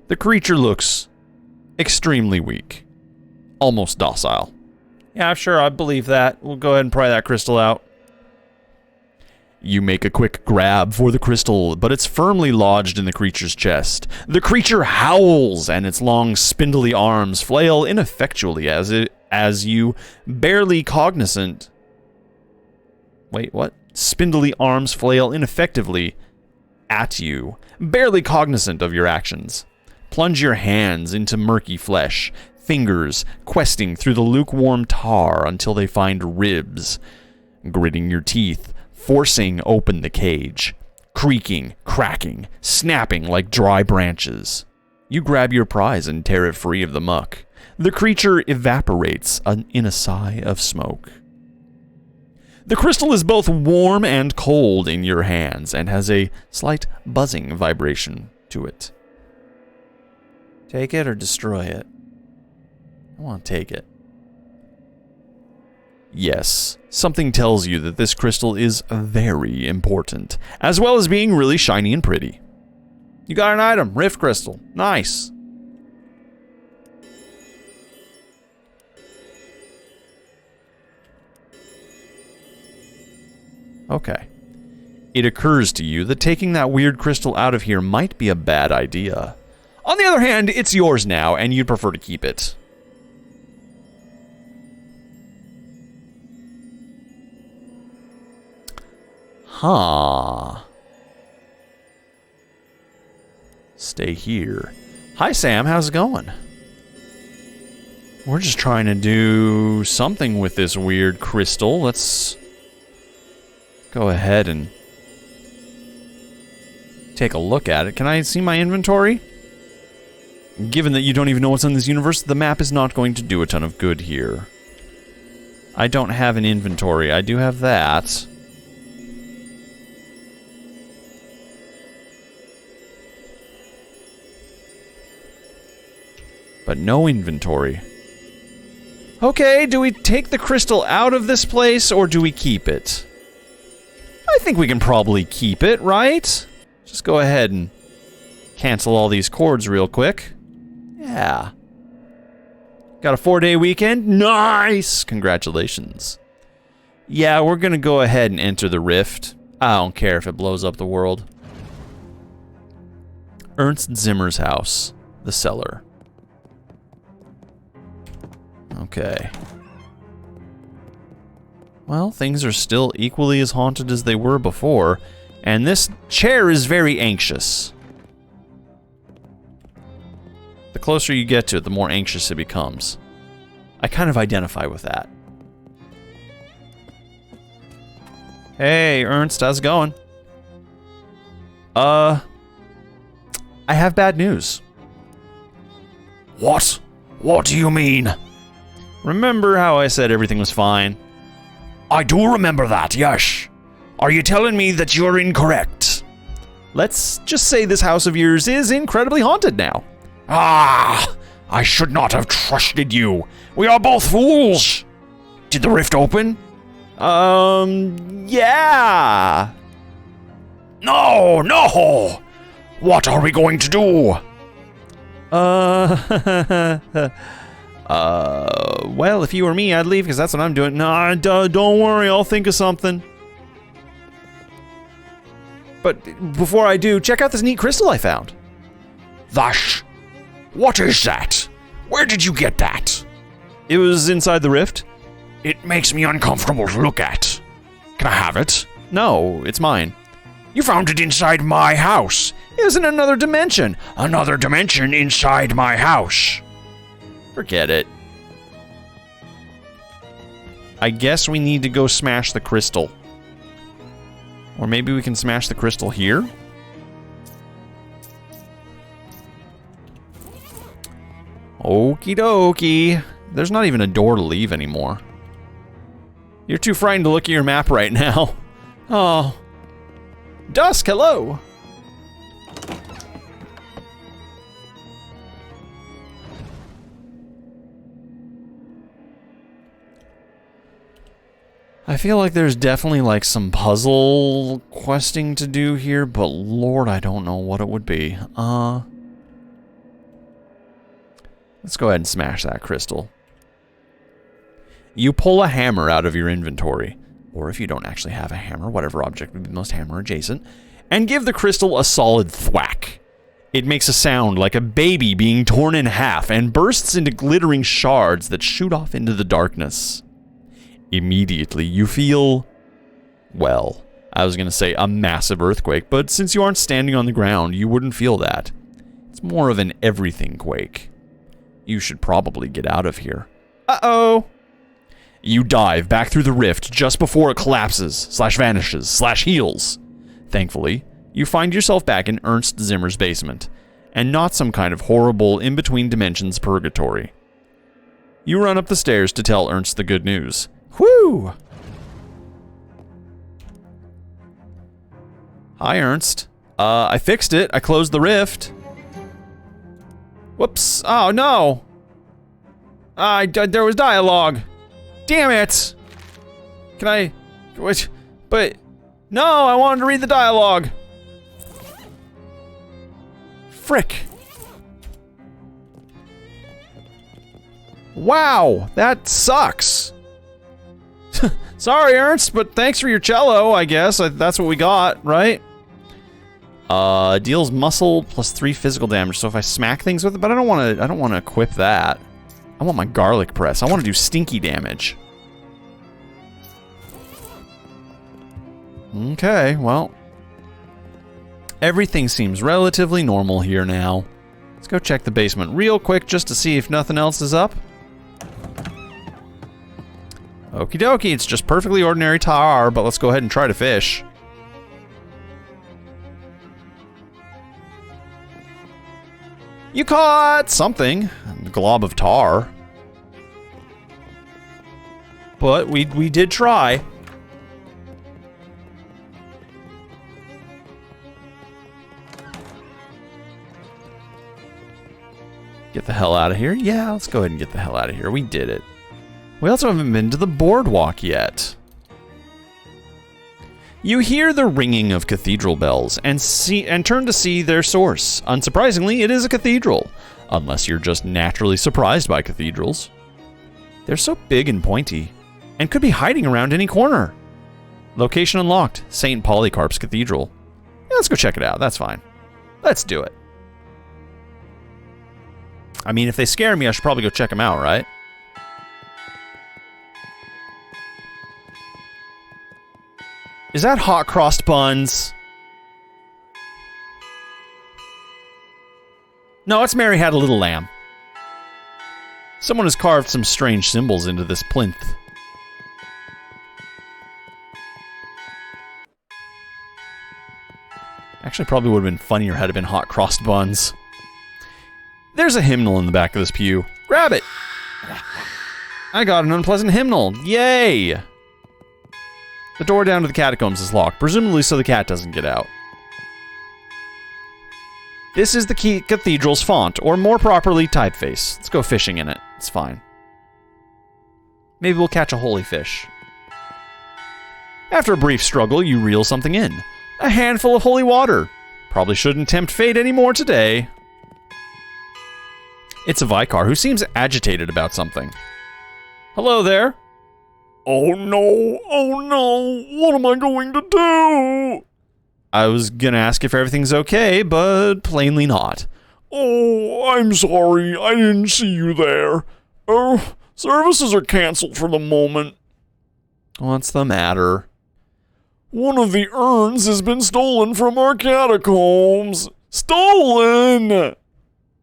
The creature looks extremely weak. Almost docile. Yeah, sure, I believe that. We'll go ahead and pry that crystal out. You make a quick grab for the crystal, but it's firmly lodged in the creature's chest. The creature howls, and its long, spindly arms flail ineffectually as you, barely cognizant... Wait, what? Spindly arms flail ineffectively at you, barely cognizant of your actions. Plunge your hands into murky flesh, fingers questing through the lukewarm tar until they find ribs, gritting your teeth, forcing open the cage, creaking, cracking, snapping like dry branches. You grab your prize and tear it free of the muck. The creature evaporates in a sigh of smoke. The crystal is both warm and cold in your hands and has a slight buzzing vibration to it. Take it or destroy it? I want to take it. Yes, something tells you that this crystal is very important, as well as being really shiny and pretty. You got an item, Rift Crystal. Nice. Okay. It occurs to you that taking that weird crystal out of here might be a bad idea. On the other hand, it's yours now, and you'd prefer to keep it. Huh. Stay here. Hi, Sam. How's it going? We're just trying to do something with this weird crystal. Let's go ahead and take a look at it. Can I see my inventory? Given that you don't even know what's in this universe, the map is not going to do a ton of good here. I don't have an inventory. I do have that. but no inventory. Okay, do we take the crystal out of this place, or do we keep it? I think we can probably keep it, right? Just go ahead and cancel all these cords real quick. Yeah. Got a 4-day weekend? Nice! Congratulations. Yeah, we're gonna go ahead and enter the rift. I don't care if it blows up the world. Ernst Zimmer's house. The cellar. Okay. Well, things are still equally as haunted as they were before, and this chair is very anxious. The closer you get to it, the more anxious it becomes. I kind of identify with that. Hey, Ernst, how's it going? I have bad news. What? What do you mean? Remember how I said everything was fine? I do remember that, yes. Are you telling me that you're incorrect? Let's just say this house of yours is incredibly haunted now. Ah! I should not have trusted you. We are both fools. Did the rift open? Yeah. No, no! What are we going to do? Well, if you were me, I'd leave, because that's what I'm doing. Nah, don't worry, I'll think of something. But before I do, check out this neat crystal I found. Vash, what is that? Where did you get that? It was inside the rift. It makes me uncomfortable to look at. Can I have it? No, it's mine. You found it inside my house. It was in another dimension. Another dimension inside my house. Forget it. I guess we need to go smash the crystal. Or maybe we can smash the crystal here? Okie dokie. There's not even a door to leave anymore. You're too frightened to look at your map right now. Oh. Dusk, hello! I feel like there's definitely like some puzzle questing to do here, but Lord, I don't know what it would be. Let's go ahead and smash that crystal. You pull a hammer out of your inventory, or if you don't actually have a hammer, whatever object would be most hammer adjacent, and give the crystal a solid thwack. It makes a sound like a baby being torn in half and bursts into glittering shards that shoot off into the darkness. Immediately, you feel, well, I was going to say a massive earthquake, but since you aren't standing on the ground, you wouldn't feel that. It's more of an everything quake. You should probably get out of here. Uh-oh! You dive back through the rift just before it collapses, /vanishes, /heals. Thankfully, you find yourself back in Ernst Zimmer's basement, and not some kind of horrible in-between dimensions purgatory. You run up the stairs to tell Ernst the good news. Whew! Hi, Ernst. I fixed it. I closed the rift. Whoops. Oh, no. There was dialogue. Damn it. Can I... What? But... No, I wanted to read the dialogue. Frick. Wow, that sucks. Sorry, Ernst, but thanks for your cello, I guess. That's what we got, right? Deals muscle plus 3 physical damage. So if I smack things with it, but I don't want to equip that. I want my garlic press. I want to do stinky damage. Okay, well. Everything seems relatively normal here now. Let's go check the basement real quick just to see if nothing else is up. Okie dokie, it's just perfectly ordinary tar, but let's go ahead and try to fish. You caught something. A glob of tar. But we did try. Get the hell out of here. Yeah, let's go ahead and get the hell out of here. We did it. We also haven't been to the boardwalk yet. You hear the ringing of cathedral bells and turn to see their source. Unsurprisingly, it is a cathedral, unless you're just naturally surprised by cathedrals. They're so big and pointy, and could be hiding around any corner. Location unlocked, St. Polycarp's Cathedral. Yeah, let's go check it out, that's fine. Let's do it. I mean, if they scare me, I should probably go check them out, right? Is that hot crossed buns? No, it's Mary Had a Little Lamb. Someone has carved some strange symbols into this plinth. Actually, probably would have been funnier had it been hot crossed buns. There's a hymnal in the back of this pew. Grab it! I got an unpleasant hymnal. Yay! The door down to the catacombs is locked, presumably so the cat doesn't get out. This is the cathedral's font, or more properly, typeface. Let's go fishing in it. It's fine. Maybe we'll catch a holy fish. After a brief struggle, you reel something in. A handful of holy water. Probably shouldn't tempt fate anymore today. It's a Vicar who seems agitated about something. Hello there. Oh no, what am I going to do? I was gonna ask if everything's okay, but plainly not. Oh, I'm sorry, I didn't see you there. Services are canceled for the moment. What's the matter? One of the urns has been stolen from our catacombs. Stolen!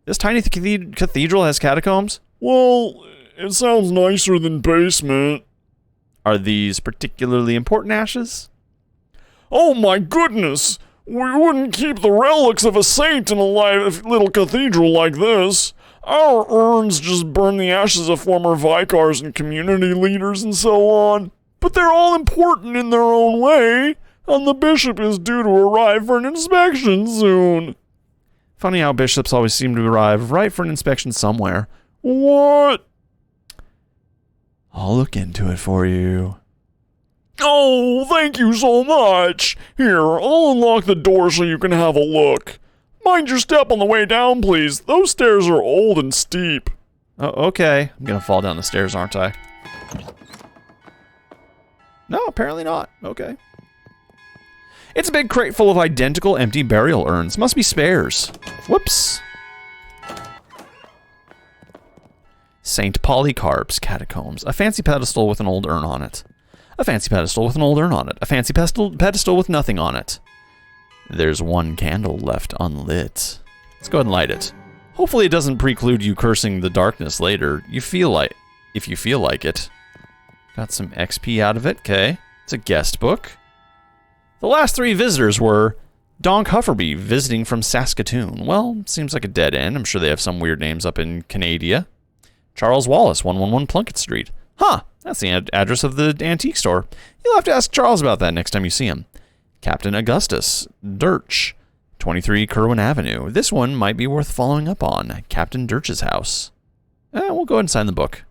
This tiny cathedral has catacombs? Well, it sounds nicer than basement. Are these particularly important ashes? Oh my goodness! We wouldn't keep the relics of a saint in a little cathedral like this. Our urns just burn the ashes of former vicars and community leaders and so on. But they're all important in their own way, and the bishop is due to arrive for an inspection soon. Funny how bishops always seem to arrive right for an inspection somewhere. What? I'll look into it for you. Oh, thank you so much. Here, I'll unlock the door so you can have a look. Mind your step on the way down, please. Those stairs are old and steep. Oh, okay. I'm gonna fall down the stairs, aren't I? No, apparently not. Okay. It's a big crate full of identical empty burial urns. Must be spares. Whoops. St. Polycarp's Catacombs. A fancy pedestal with an old urn on it. A fancy pedestal with an old urn on it. A fancy pedestal with nothing on it. There's one candle left unlit. Let's go ahead and light it. Hopefully it doesn't preclude you cursing the darkness later. If you feel like it. Got some XP out of it, okay. It's a guest book. The last three visitors were Donk Hufferby, visiting from Saskatoon. Well, seems like a dead end. I'm sure they have some weird names up in Canada. Charles Wallace, 111 Plunkett Street. Huh, that's the address of the antique store. You'll have to ask Charles about that next time you see him. Captain Augustus Dirch, 23 Kerwin Avenue. This one might be worth following up on. Captain Dirch's house. We'll go ahead and sign the book.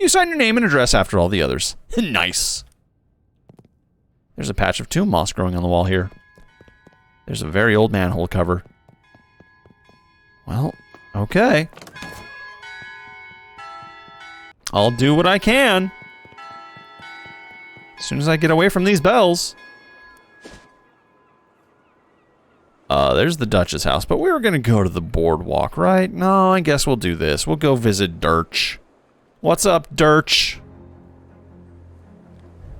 You sign your name and address after all the others. Nice. There's a patch of tomb moss growing on the wall here. There's a very old manhole cover. Well, okay. I'll do what I can. As soon as I get away from these bells. There's the Dutch's house, but we were gonna go to the boardwalk, right? No, I guess we'll do this. We'll go visit Dirch. What's up, Dirch?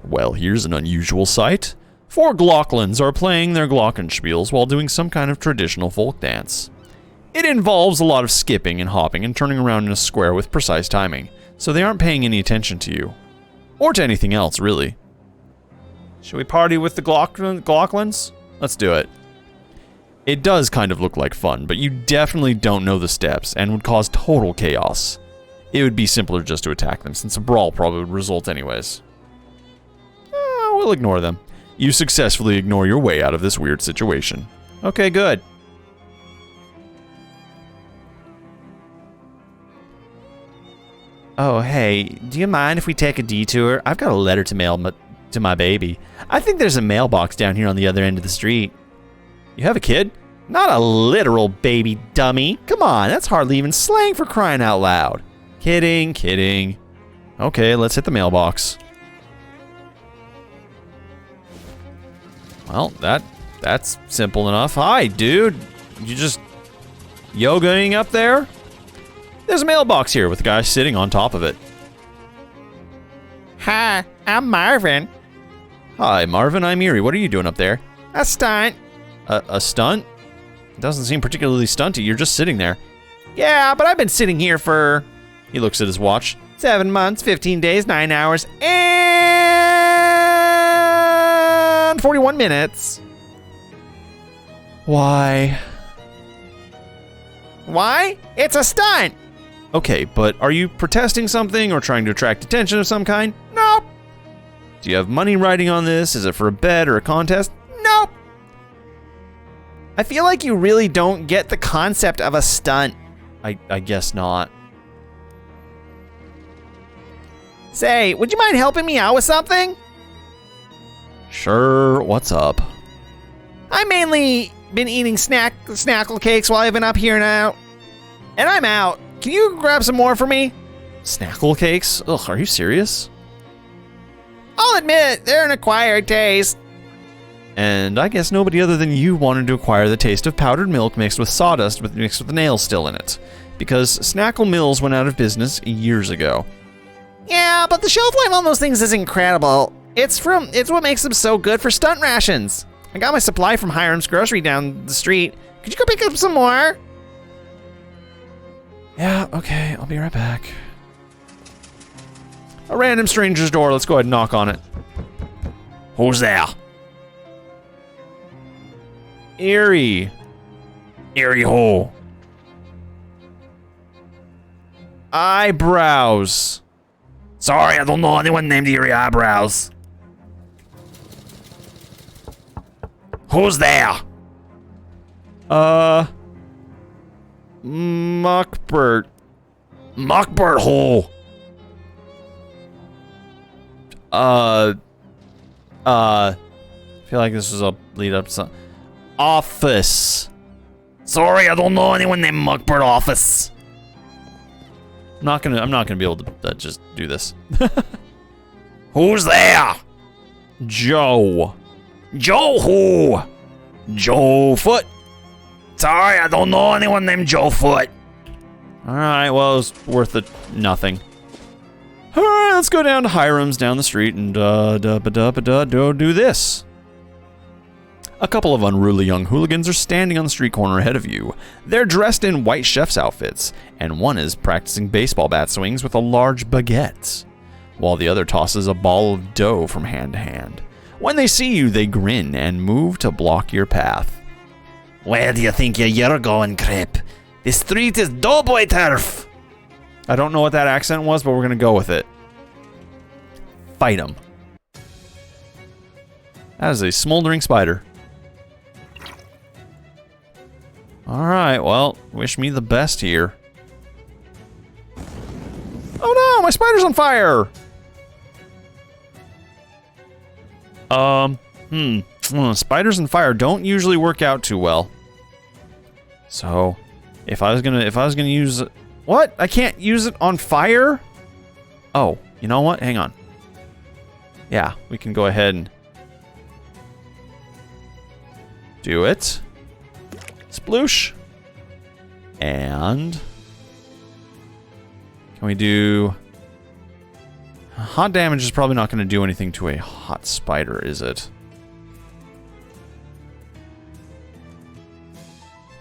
Well, here's an unusual sight. 4 Glocklins are playing their glockenspiels while doing some kind of traditional folk dance. It involves a lot of skipping and hopping and turning around in a square with precise timing, so they aren't paying any attention to you. Or to anything else, really. Should we party with the Glocklins? Let's do it. It does kind of look like fun, but you definitely don't know the steps and would cause total chaos. It would be simpler just to attack them, since a brawl probably would result anyways. We'll ignore them. You successfully ignore your way out of this weird situation. Okay, good. Oh, hey, do you mind if we take a detour? I've got a letter to mail to my baby. I think there's a mailbox down here on the other end of the street. You have a kid? Not a literal baby, dummy. Come on, that's hardly even slang for crying out loud. Kidding, kidding. Okay, let's hit the mailbox. Well, that's simple enough. Hi, dude. You just yogaing up there? There's a mailbox here with a guy sitting on top of it. Hi, I'm Marvin. Hi, Marvin. I'm Erie. What are you doing up there? A stunt. A stunt? It doesn't seem particularly stunty. You're just sitting there. Yeah, but I've been sitting here for He looks at his watch. 7 months, 15 days, 9 hours, and 41 minutes. Why? Why? It's a stunt. Okay, but are you protesting something or trying to attract attention of some kind? Nope. Do you have money riding on this? Is it for a bet or a contest? Nope. I feel like you really don't get the concept of a stunt. I guess not. Say, would you mind helping me out with something? Sure, what's up? I mainly been eating snackle cakes while I've been up here now. And I'm out. Can you grab some more for me? Snackle cakes? Ugh, are you serious? I'll admit, they're an acquired taste. And I guess nobody other than you wanted to acquire the taste of powdered milk mixed with sawdust mixed with nails still in it. Because Snackle Mills went out of business years ago. Yeah, but the shelf life on those things is incredible. It's what makes them so good for stunt rations. I got my supply from Hiram's Grocery down the street. Could you go pick up some more? Yeah, okay, I'll be right back. A random stranger's door, let's go ahead and knock on it. Who's there? Erie. Erie who? Eyebrows. Sorry, I don't know anyone named Erie Eyebrows. Who's there? Muckbert. Muckbert who? I feel like this was a lead up to something. Office. Sorry, I don't know anyone named Muckbert Office. I'm not gonna be able to just do this. Who's there? Joe. Joe who? Joe Foot. Sorry, I don't know anyone named Joe Foot. Alright, well, it was worth it nothing. Alright, let's go down to Hiram's down the street and do this. A couple of unruly young hooligans are standing on the street corner ahead of you. They're dressed in white chef's outfits, and one is practicing baseball bat swings with a large baguette, while the other tosses a ball of dough from hand to hand. When they see you, they grin and move to block your path. Where do you think you're going, Crip? The street is doughboy turf. I don't know what that accent was, but we're gonna go with it. Fight him. That is a smoldering spider. Alright, well, wish me the best here. Oh no, my spider's on fire! Spiders and fire don't usually work out too well. So, if I was gonna use... What? I can't use it on fire? Oh, you know what? Hang on. Yeah, we can go ahead and do it. Sploosh. And can we do... Hot damage is probably not going to do anything to a hot spider, is it?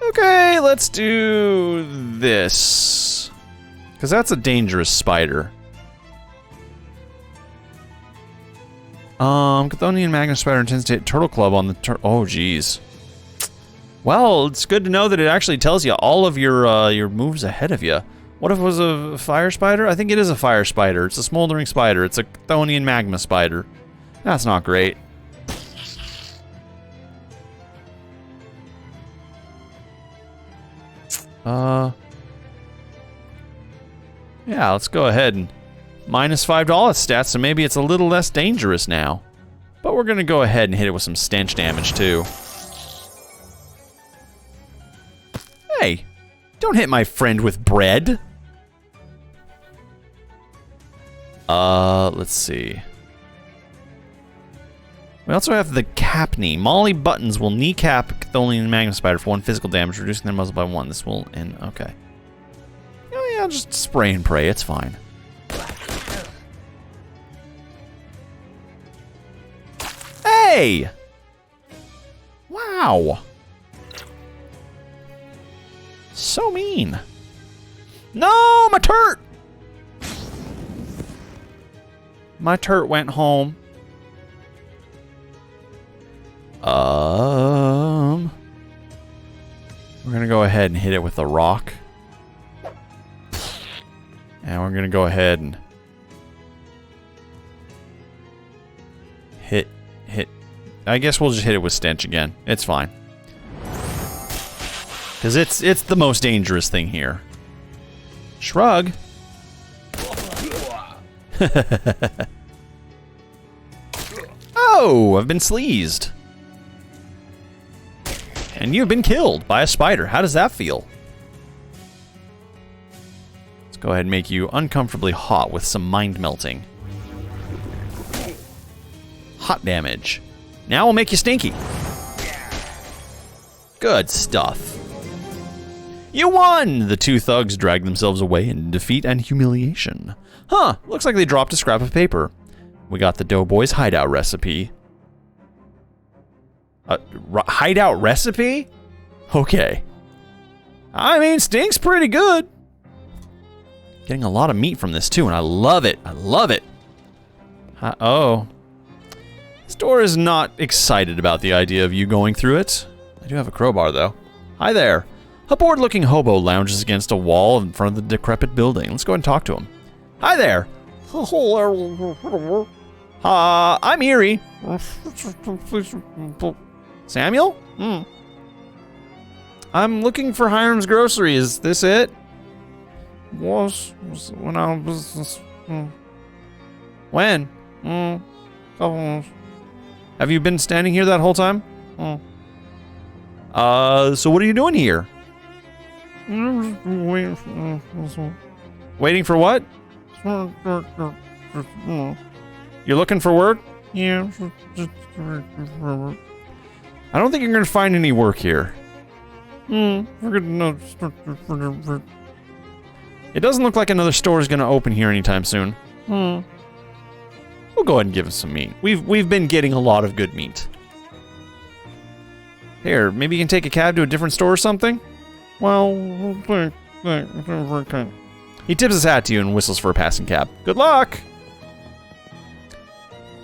Okay, let's do this. Because that's a dangerous spider. Chthonian Magna Spider intends to hit Turtle Club on the oh, geez. Well, it's good to know that it actually tells you all of your moves ahead of you. What if it was a fire spider? I think it is a fire spider. It's a smoldering spider. It's a Chthonian magma spider. That's not great. Yeah, let's go ahead and minus $5 stats, so maybe it's a little less dangerous now. But we're gonna go ahead and hit it with some stench damage too. Hey, don't hit my friend with bread. Let's see. We also have the Capney. Molly buttons will kneecap Chthonian Magnum Spider for 1 physical damage, reducing their muzzle by 1. This will end. Okay. Oh yeah, just spray and pray. It's fine. Hey! Wow. So mean. No, my turret! My turret went home. We're gonna go ahead and hit it with a rock. And we're gonna go ahead and hit. I guess we'll just hit it with stench again. It's fine. Because it's the most dangerous thing here. Shrug. Oh, I've been sleazed. And you've been killed by a spider. How does that feel? Let's go ahead and make you uncomfortably hot with some mind melting. Hot damage. Now we'll make you stinky. Good stuff. You won! The two thugs dragged themselves away in defeat and humiliation. Huh, looks like they dropped a scrap of paper. We got the Doughboy's hideout recipe. Hideout recipe? Okay. I mean, stink's pretty good. Getting a lot of meat from this too, and I love it. I love it. Oh. Store is not excited about the idea of you going through it. I do have a crowbar though. Hi there. A bored-looking hobo lounges against a wall in front of the decrepit building. Let's go ahead and talk to him. Hi there. I'm Erie. Samuel? I'm looking for Hiram's Grocery. Is this it? Was when I was... When? Have you been standing here that whole time? So what are you doing here? Waiting for what? You're looking for work? Yeah. I don't think you're gonna find any work here. It doesn't look like another store is gonna open here anytime soon. We'll go ahead and give us some meat. We've been getting a lot of good meat. Here, maybe you can take a cab to a different store or something? Well, he tips his hat to you and whistles for a passing cab. Good luck!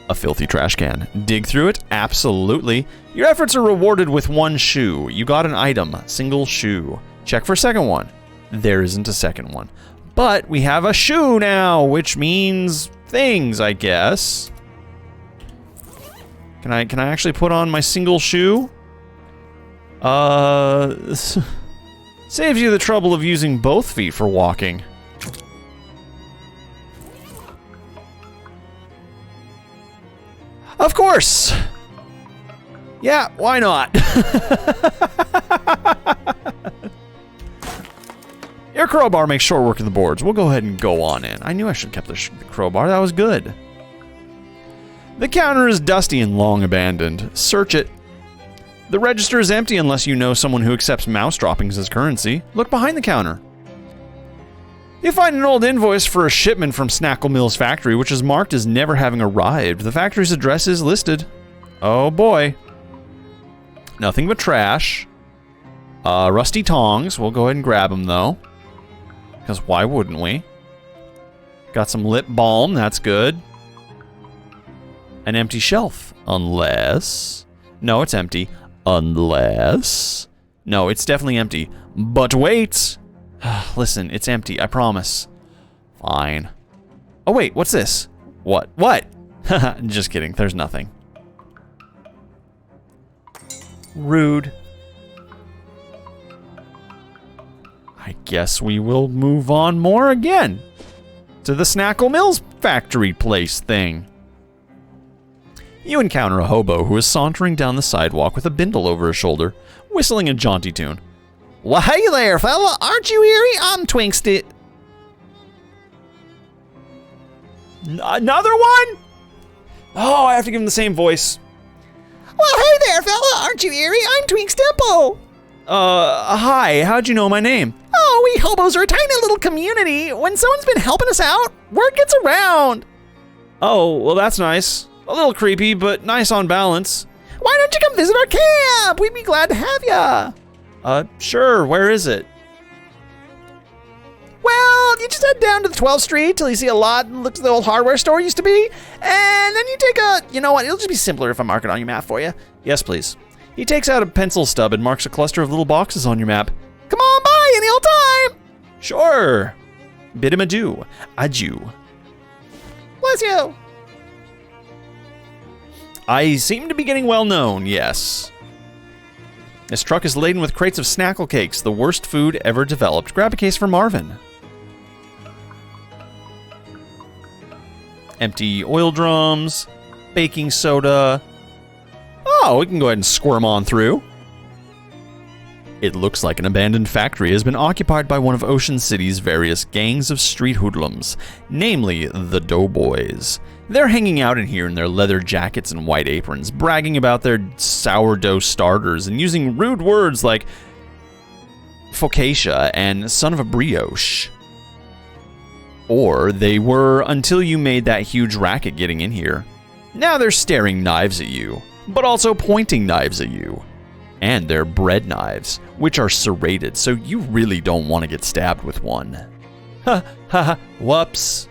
A filthy trash can. Dig through it? Absolutely. Your efforts are rewarded with 1 shoe. You got an item. Single shoe. Check for a second one. There isn't a second one. But we have a shoe now, which means things, I guess. Can I actually put on my single shoe? Saves you the trouble of using both feet for walking. Of course! Yeah, why not? Your crowbar makes short work of the boards. We'll go ahead and go on in. I knew I should have kept the crowbar. That was good. The counter is dusty and long abandoned. Search it. The register is empty unless you know someone who accepts mouse droppings as currency. Look behind the counter. You find an old invoice for a shipment from Snackle Mill's factory, which is marked as never having arrived. The factory's address is listed. Oh boy. Nothing but trash. Rusty tongs. We'll go ahead and grab them though. Because why wouldn't we? Got some lip balm. That's good. An empty shelf. Unless... No, it's empty. Unless... No, it's definitely empty. But wait! Listen, it's empty, I promise. Fine. Oh wait, what's this? What? What? Just kidding, there's nothing. Rude. I guess we will move on more again. to the Snackle Mills factory place thing. You encounter a hobo who is sauntering down the sidewalk with a bindle over his shoulder, whistling a jaunty tune. Well, hey there, fella. Aren't you eerie? I'm Twinkstick. Another one? Oh, I have to give him the same voice. Well, hey there, fella. Aren't you eerie? I'm Twink Stimple. Hi, how'd you know my name? Oh, we hobos are a tiny little community. When someone's been helping us out, word gets around. Oh, well, that's nice. A little creepy, but nice on balance. Why don't you come visit our camp? We'd be glad to have ya. Sure, where is it? Well, you just head down to the 12th Street till you see a lot that looks like the old hardware store used to be, and then you take a, you know what, it'll just be simpler if I mark it on your map for you. Yes, please. He takes out a pencil stub and marks a cluster of little boxes on your map. Come on by any old time. Sure. Bid him adieu. Adieu. Bless you. I seem to be getting well known, yes. This truck is laden with crates of Snackle cakes, the worst food ever developed. Grab a case for Marvin. Empty oil drums, baking soda. Oh, we can go ahead and squirm on through. It looks like an abandoned factory has been occupied by one of Ocean City's various gangs of street hoodlums, namely the Doughboys. They're hanging out in here in their leather jackets and white aprons, bragging about their sourdough starters and using rude words like focaccia and son of a brioche. Or they were until you made that huge racket getting in here. Now they're staring knives at you, but also pointing knives at you. And they're bread knives, which are serrated, so you really don't want to get stabbed with one. Ha ha ha, whoops.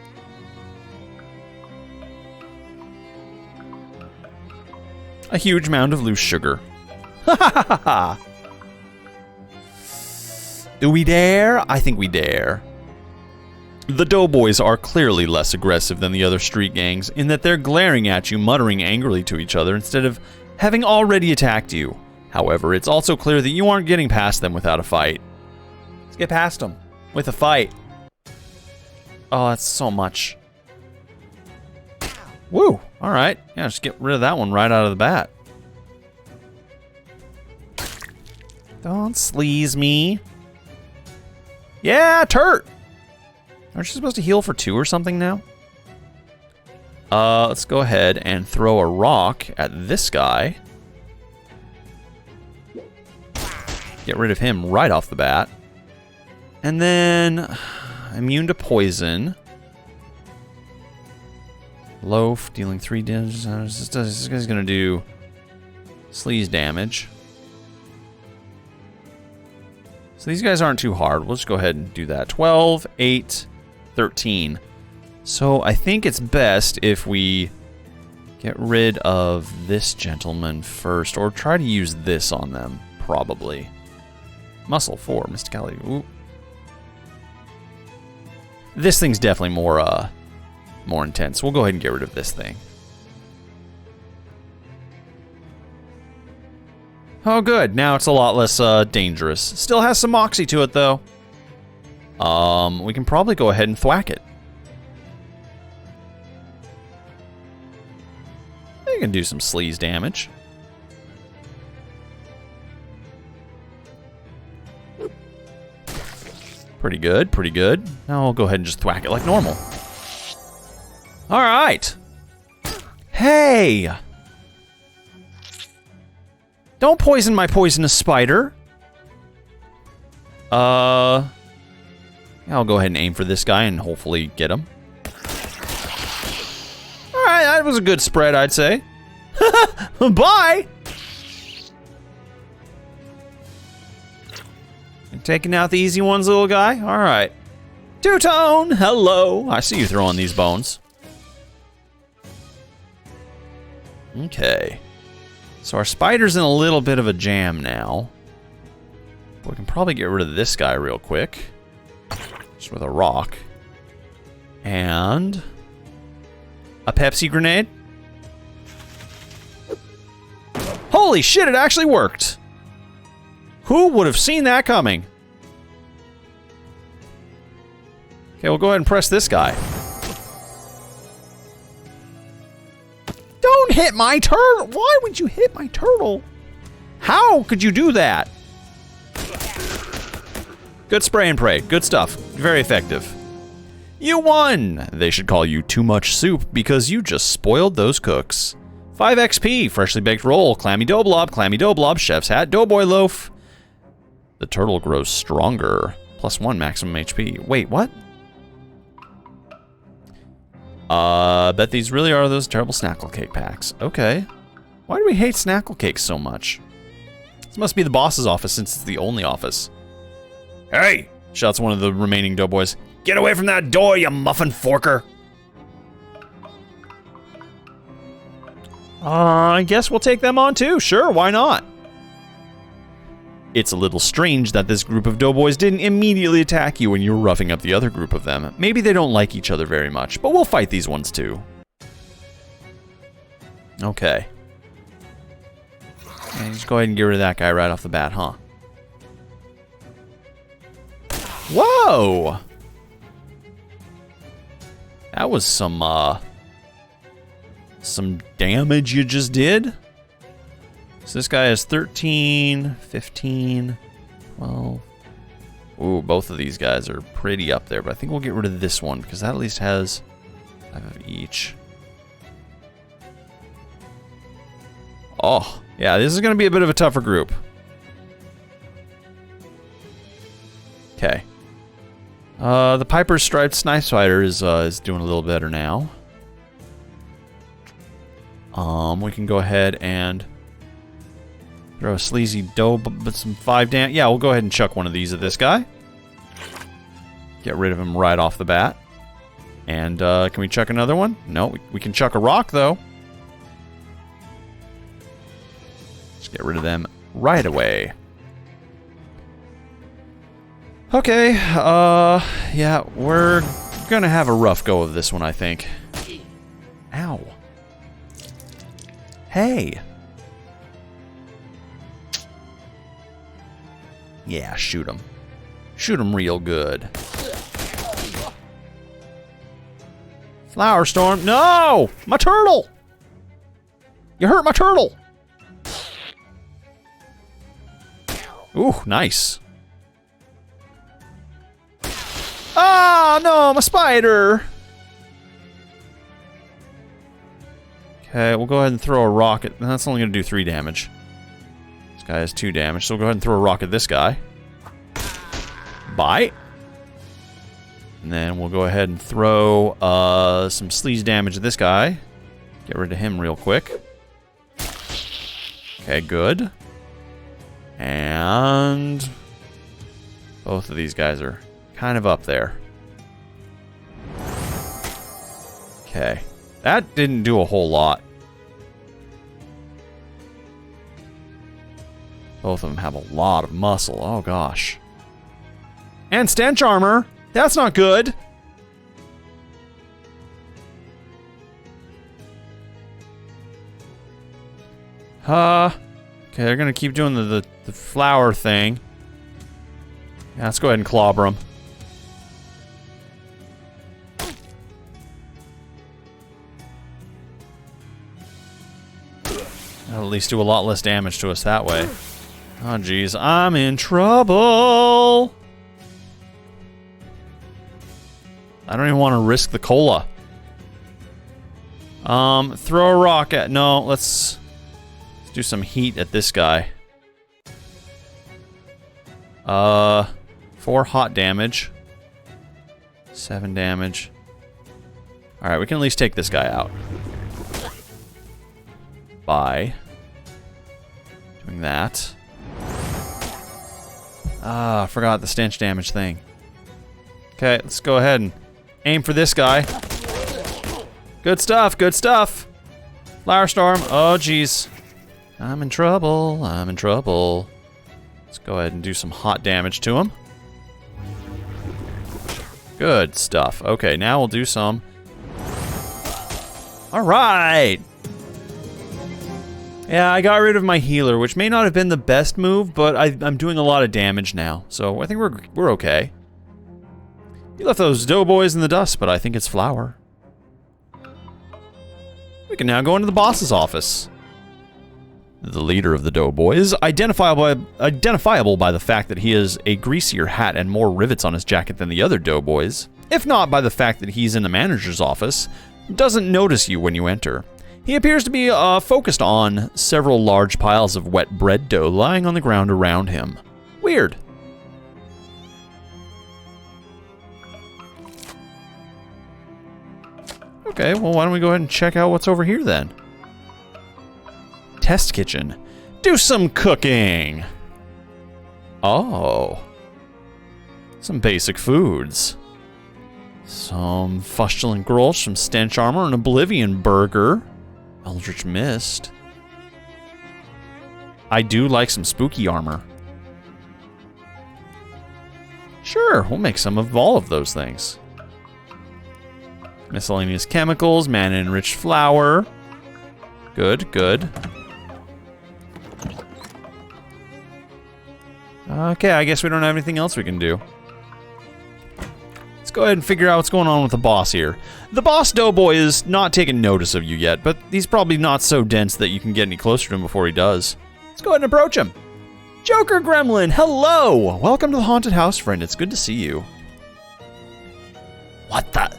A huge mound of loose sugar. Ha ha ha ha. Do we dare? I think we dare. The Doughboys are clearly less aggressive than the other street gangs in that they're glaring at you, muttering angrily to each other instead of having already attacked you. However, it's also clear that you aren't getting past them without a fight. Let's get past them with a fight. Oh, that's so much. Woo! Alright. Yeah, just get rid of that one right out of the bat. Don't sleaze me. Yeah, Turt! Aren't you supposed to heal for 2 or something now? Let's go ahead and throw a rock at this guy. Get rid of him right off the bat. And then, immune to poison. Loaf, dealing 3 damage. This guy's gonna do sleaze damage. So these guys aren't too hard. We'll just go ahead and do that. 12, 8, 13. So I think it's best if we get rid of this gentleman first, or try to use this on them, probably. Muscle 4, Mysticality. Ooh. This thing's definitely more intense. We'll go ahead and get rid of this thing. Oh, good. Now it's a lot less dangerous. Still has some moxie to it, though. We can probably go ahead and thwack it. You can do some sleaze damage. Pretty good, pretty good. Now I'll go ahead and just thwack it like normal. All right. Hey! Don't poison my poisonous spider. I'll go ahead and aim for this guy and hopefully get him. Alright, that was a good spread, I'd say. Bye! You're taking out the easy ones, little guy? Alright. Two-tone, hello. I see you throwing these bones. Okay. So our spider's in a little bit of a jam now. We can probably get rid of this guy real quick. Just with a rock. And a Pepsi grenade. Holy shit, it actually worked. Who would have seen that coming? Okay, we'll go ahead and press this guy. hit my turtle? Why would you hit my turtle? How could you do that? Good spray and pray. Good stuff. Very effective. You won! They should call you Too Much Soup because you just spoiled those cooks. 5 XP, freshly baked roll, clammy dough blob, chef's hat, doughboy loaf. The turtle grows stronger. +1 maximum HP. Wait, what? Bet these really are those terrible Snackle Cake packs. Okay. Why do we hate Snackle Cakes so much? This must be the boss's office since it's the only office. Hey! Shouts one of the remaining doughboys. Get away from that door, you muffin forker! I guess we'll take them on too. Sure, why not? It's a little strange that this group of doughboys didn't immediately attack you when you were roughing up the other group of them. Maybe they don't like each other very much, but we'll fight these ones too. Okay. And just go ahead and get rid of that guy right off the bat, huh? Whoa! That was some damage you just did. So this guy has 13, 15, 12. Ooh, both of these guys are pretty up there, but I think we'll get rid of this one because that at least has 5 of each. Oh, yeah, this is going to be a bit of a tougher group. Okay. The Piper's Striped Snipe Spider is doing a little better now. We can go ahead and throw a sleazy dough, but some 5 damage. Yeah, we'll go ahead and chuck one of these at this guy. Get rid of him right off the bat. And can we chuck another one? No, we can chuck a rock though. Just get rid of them right away. Okay, yeah, we're gonna have a rough go of this one, I think. Ow. Hey. Yeah, shoot him. Shoot him real good. Flower Storm. No! My turtle! You hurt my turtle! Ooh, nice. Ah, no, my spider! Okay, we'll go ahead and throw a rocket. That's only going to do 3 damage. This guy has 2 damage, so we'll go ahead and throw a rock at this guy. Bye. And then we'll go ahead and throw some sleaze damage at this guy. Get rid of him real quick. Okay, good. And both of these guys are kind of up there. Okay. That didn't do a whole lot. Both of them have a lot of muscle. Oh, gosh. And stench armor. That's not good. Okay, they're going to keep doing the flower thing. Yeah, let's go ahead and clobber them. That'll at least do a lot less damage to us that way. Oh, geez. I'm in trouble. I don't even want to risk the cola. Throw a rock at... No, let's do some heat at this guy. 4 hot damage. 7 damage. Alright, we can at least take this guy out. By doing that. Ah, I forgot the stench damage thing. Okay, let's go ahead and aim for this guy. Good stuff, good stuff. Flower Storm. Oh, jeez. I'm in trouble. I'm in trouble. Let's go ahead and do some hot damage to him. Good stuff. Okay, now we'll do some. All right. Yeah, I got rid of my healer, which may not have been the best move, but I'm doing a lot of damage now, so I think we're okay. You left those doughboys in the dust, but I think it's flour. We can now go into the boss's office. The leader of the doughboy is identifiable by the fact that he has a greasier hat and more rivets on his jacket than the other doughboys, if not by the fact that he's in the manager's office, doesn't notice you when you enter. He appears to be focused on several large piles of wet bread dough lying on the ground around him. Weird. Okay, well, why don't we go ahead and check out what's over here then? Test kitchen. Do some cooking. Oh. Some basic foods. Some Fustulent Grulch, some Stench Armor, an Oblivion Burger. Eldritch Mist. I do like some spooky armor. Sure, we'll make some of all of those things. Miscellaneous chemicals, mana-enriched flour. Good, good. Okay, I guess we don't have anything else we can do. Let's go ahead and figure out what's going on with the boss here. The boss doughboy is not taking notice of you yet, but he's probably not so dense that you can get any closer to him before he does. Let's go ahead and approach him. Joker Gremlin, hello! Welcome to the haunted house, friend. It's good to see you. What the?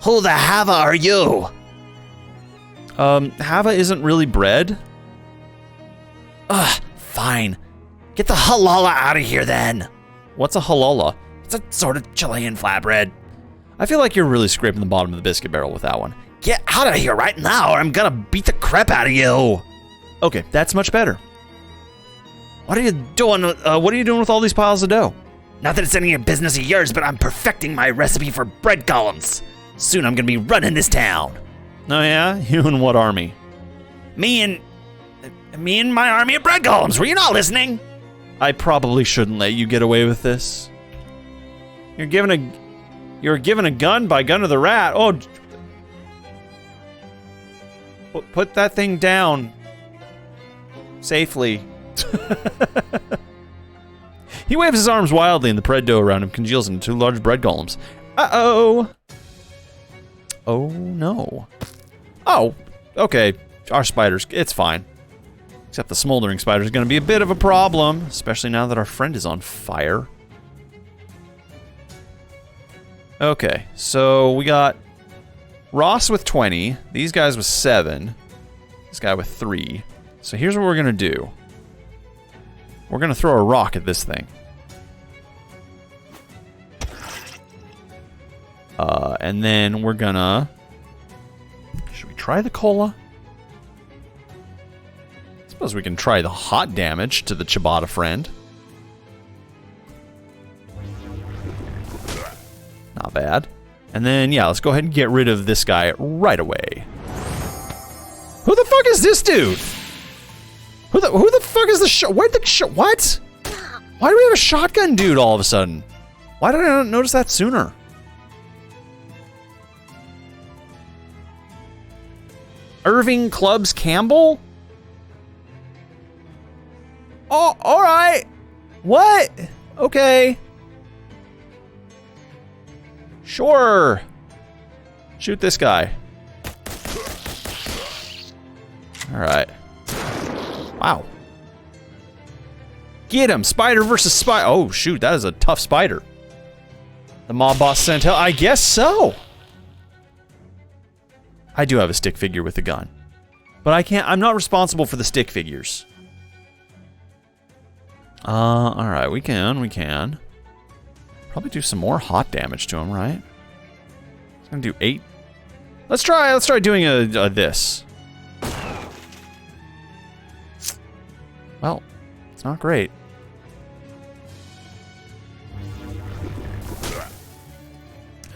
Who the hava are you? Hava isn't really bread. Ugh, fine. Get the halala out of here then. What's a halala? It's a sort of Chilean flatbread. I feel like you're really scraping the bottom of the biscuit barrel with that one. Get out of here right now or I'm gonna beat the crap out of you. Okay, that's much better. What are you doing? What are you doing with all these piles of dough? Not that it's any business of yours, but I'm perfecting my recipe for bread columns. Soon I'm gonna be running this town. Oh yeah? You and what army? Me and my army of bread columns. Were you not listening? I probably shouldn't let you get away with this. You're given a gun by Gun of the Rat. Oh, put that thing down safely. He waves his arms wildly, and the bread dough around him congeals into two large bread columns. Uh-oh. Oh, no. Oh, okay. Our spiders, it's fine. Except the smoldering spider is going to be a bit of a problem, especially now that our friend is on fire. Okay, so we got Ross with 20, these guys with 7, this guy with 3. So here's what we're going to do. We're going to throw a rock at this thing. And then we're going to... Should we try the cola? I suppose we can try the hot damage to the ciabatta friend. Not bad. And then, yeah, let's go ahead and get rid of this guy right away. Who the fuck is this dude? Who the fuck is the what? Why do we have a shotgun dude all of a sudden? Why did I not notice that sooner? Irving Clubs Campbell? Oh, alright. What? Okay. Sure. Shoot this guy. Alright. Wow. Get him! Spider versus spider. Oh, shoot, that is a tough spider. The mob boss sent help. I guess so. I do have a stick figure with a gun. But I'm not responsible for the stick figures. Alright, we can. Probably do some more hot damage to him, right? It's gonna do 8. Let's try doing a this. Well, it's not great.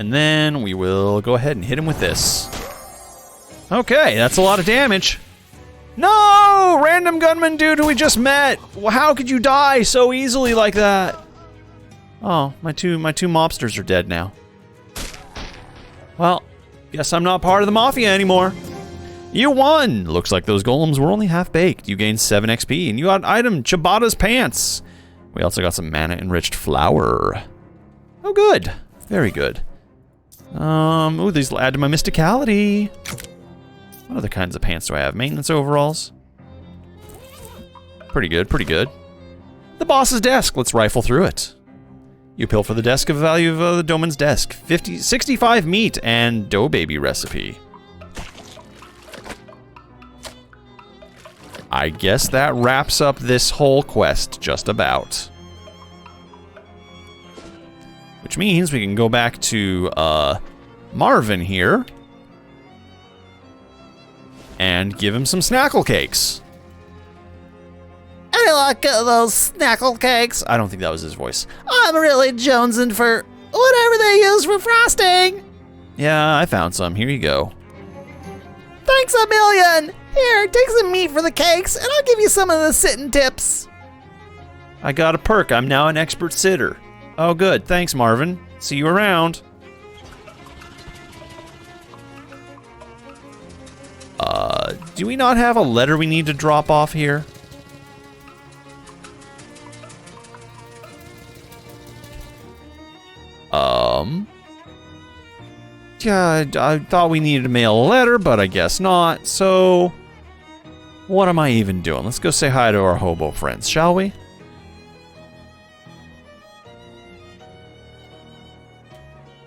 And then we will go ahead and hit him with this. Okay, that's a lot of damage. No! Random gunman dude who we just met! How could you die so easily like that? Oh, my two mobsters are dead now. Well, guess I'm not part of the mafia anymore. You won! Looks like those golems were only half-baked. You gained 7 XP, and you got an item, Ciabatta's Pants. We also got some mana-enriched flour. Oh, good. Very good. Ooh, these add to my mysticality. What other kinds of pants do I have? Maintenance overalls? Pretty good, pretty good. The boss's desk. Let's rifle through it. You pilfer the desk of value of the Doman's desk. 65 meat and dough baby recipe. I guess that wraps up this whole quest just about. Which means we can go back to Marvin here and give him some snackle cakes. Any luck at those snackle cakes? I don't think that was his voice. I'm really jonesing for whatever they use for frosting. Yeah, I found some. Here you go. Thanks a million. Here, take some meat for the cakes, and I'll give you some of the sitting tips. I got a perk. I'm now an expert sitter. Oh, good. Thanks, Marvin. See you around. Do we not have a letter we need to drop off here? Yeah, I thought we needed to mail a letter, but I guess not. So, what am I even doing? Let's go say hi to our hobo friends, shall we?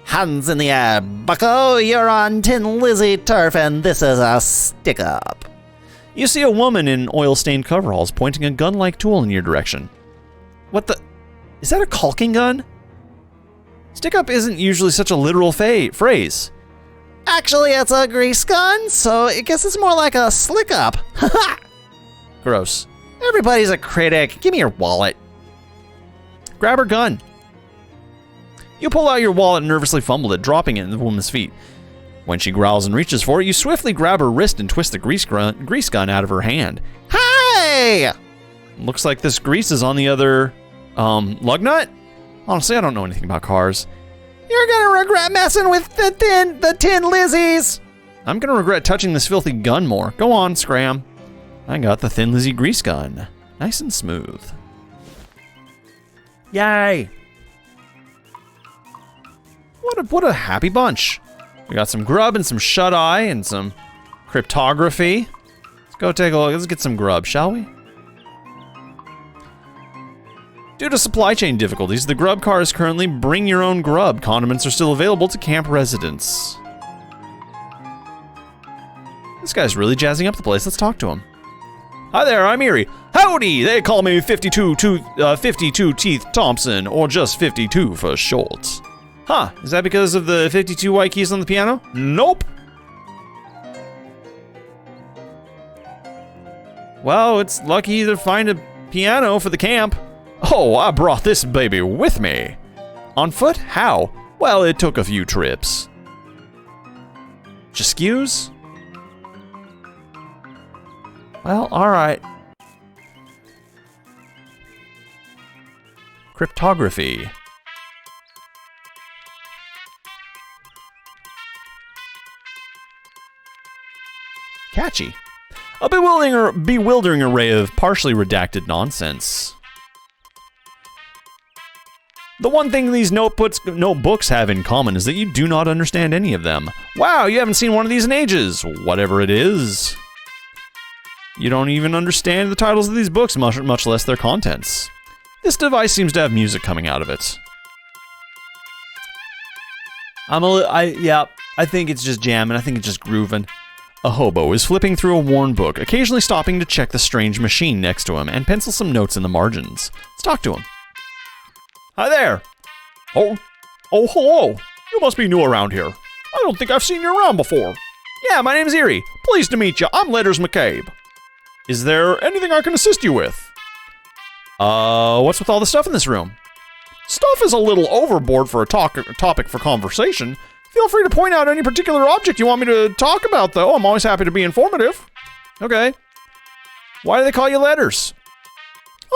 Hands in the air, bucko. You're on Tin Lizzie turf, and this is a stick-up. You see a woman in oil-stained coveralls pointing a gun-like tool in your direction. What the? Is that a caulking gun? Stick-up isn't usually such a literal phrase. Actually, it's a grease gun, so I guess it's more like a slick-up. Haha! Gross. Everybody's a critic. Give me your wallet. Grab her gun. You pull out your wallet and nervously fumble it, dropping it in the woman's feet. When she growls and reaches for it, you swiftly grab her wrist and twist the grease gun out of her hand. Hey! Looks like this grease is on the other, lug nut? Honestly, I don't know anything about cars. You're gonna regret messing with the Tin Lizzies. I'm gonna regret touching this filthy gun more. Go on, Scram. I got the Thin Lizzy grease gun. Nice and smooth. Yay! What a happy bunch. We got some grub and some shut-eye and some cryptography. Let's go take a look. Let's get some grub, shall we? Due to supply chain difficulties, the grub car is currently bring your own grub. Condiments are still available to camp residents. This guy's really jazzing up the place. Let's talk to him. Hi there, I'm Erie. Howdy! They call me 52 Teeth Thompson, or just 52 for short. Huh, is that because of the 52 white keys on the piano? Nope. Well, it's lucky to find a piano for the camp. Oh, I brought this baby with me. On foot? How? Well, it took a few trips. Excuse? Well, alright. Cryptography. Catchy. A bewildering array of partially redacted nonsense. The one thing these notebooks have in common is that you do not understand any of them. Wow, you haven't seen one of these in ages. Whatever it is. You don't even understand the titles of these books, much less their contents. This device seems to have music coming out of it. I think it's just jamming. I think it's just grooving. A hobo is flipping through a worn book, occasionally stopping to check the strange machine next to him and pencil some notes in the margins. Let's talk to him. Hi there. Oh, hello. You must be new around here. I don't think I've seen you around before. Yeah, my name's Erie. Pleased to meet you. I'm Letters McCabe. Is there anything I can assist you with? What's with all the stuff in this room? Stuff is a little overboard for a topic for conversation. Feel free to point out any particular object you want me to talk about, though. I'm always happy to be informative. Okay. Why do they call you Letters?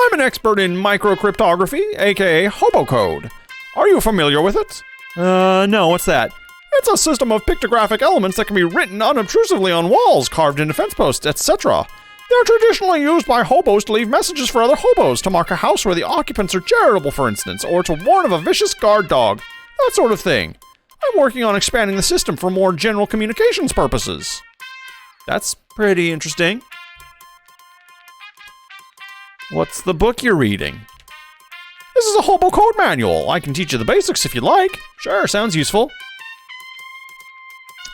I'm an expert in microcryptography, aka hobo code. Are you familiar with it? No, what's that? It's a system of pictographic elements that can be written unobtrusively on walls, carved into fence posts, etc. They're traditionally used by hobos to leave messages for other hobos, to mark a house where the occupants are charitable, for instance, or to warn of a vicious guard dog. That sort of thing. I'm working on expanding the system for more general communications purposes. That's pretty interesting. What's the book you're reading? This is a hobo code manual. I can teach you the basics if you'd like. Sure, sounds useful.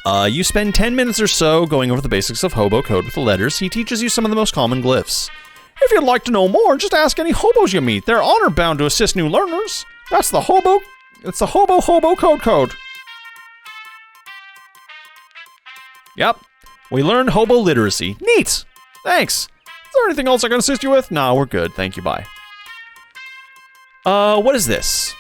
You spend 10 minutes or so going over the basics of hobo code with the letters. He teaches you some of the most common glyphs. If you'd like to know more, just ask any hobos you meet. They're honor bound to assist new learners. It's the hobo code. Yep. We learned hobo literacy. Neat. Thanks. Is there anything else I can assist you with? No, we're good. Thank you. Bye. What is this?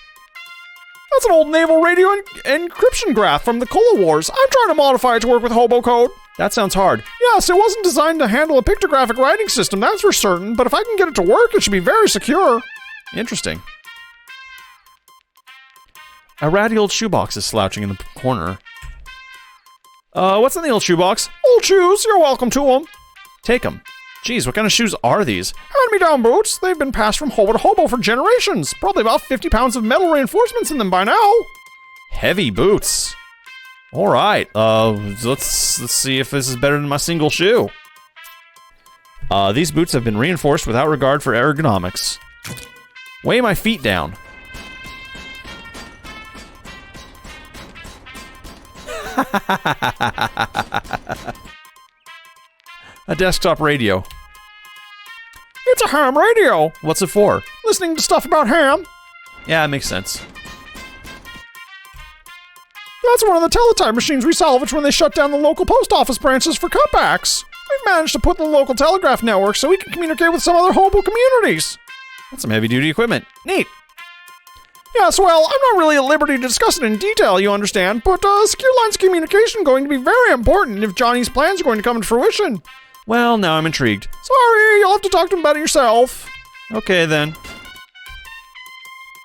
That's an old naval radio encryption graph from the Cola Wars. I'm trying to modify it to work with hobo code. That sounds hard. Yes, it wasn't designed to handle a pictographic writing system, that's for certain, but if I can get it to work, it should be very secure. Interesting. A ratty old shoebox is slouching in the corner. What's in the old shoebox? Old shoes, you're welcome to them. Take them. Geez, what kind of shoes are these? Hand-me-down boots. They've been passed from hobo to hobo for generations. Probably about 50 pounds of metal reinforcements in them by now. Heavy boots. All right. Let's see if this is better than my single shoe. These boots have been reinforced without regard for ergonomics. Weigh my feet down. A desktop radio. It's a ham radio. What's it for? Listening to stuff about ham. Yeah, it makes sense. That's one of the teletype machines we salvaged when they shut down the local post office branches for cutbacks. We've managed to put in the local telegraph network so we can communicate with some other hobo communities. That's some heavy-duty equipment. Neat. Yes, well, I'm not really at liberty to discuss it in detail, you understand, but secure lines of communication are going to be very important if Johnny's plans are going to come to fruition. Well, now I'm intrigued. Sorry, you'll have to talk to him about it yourself. Okay, then.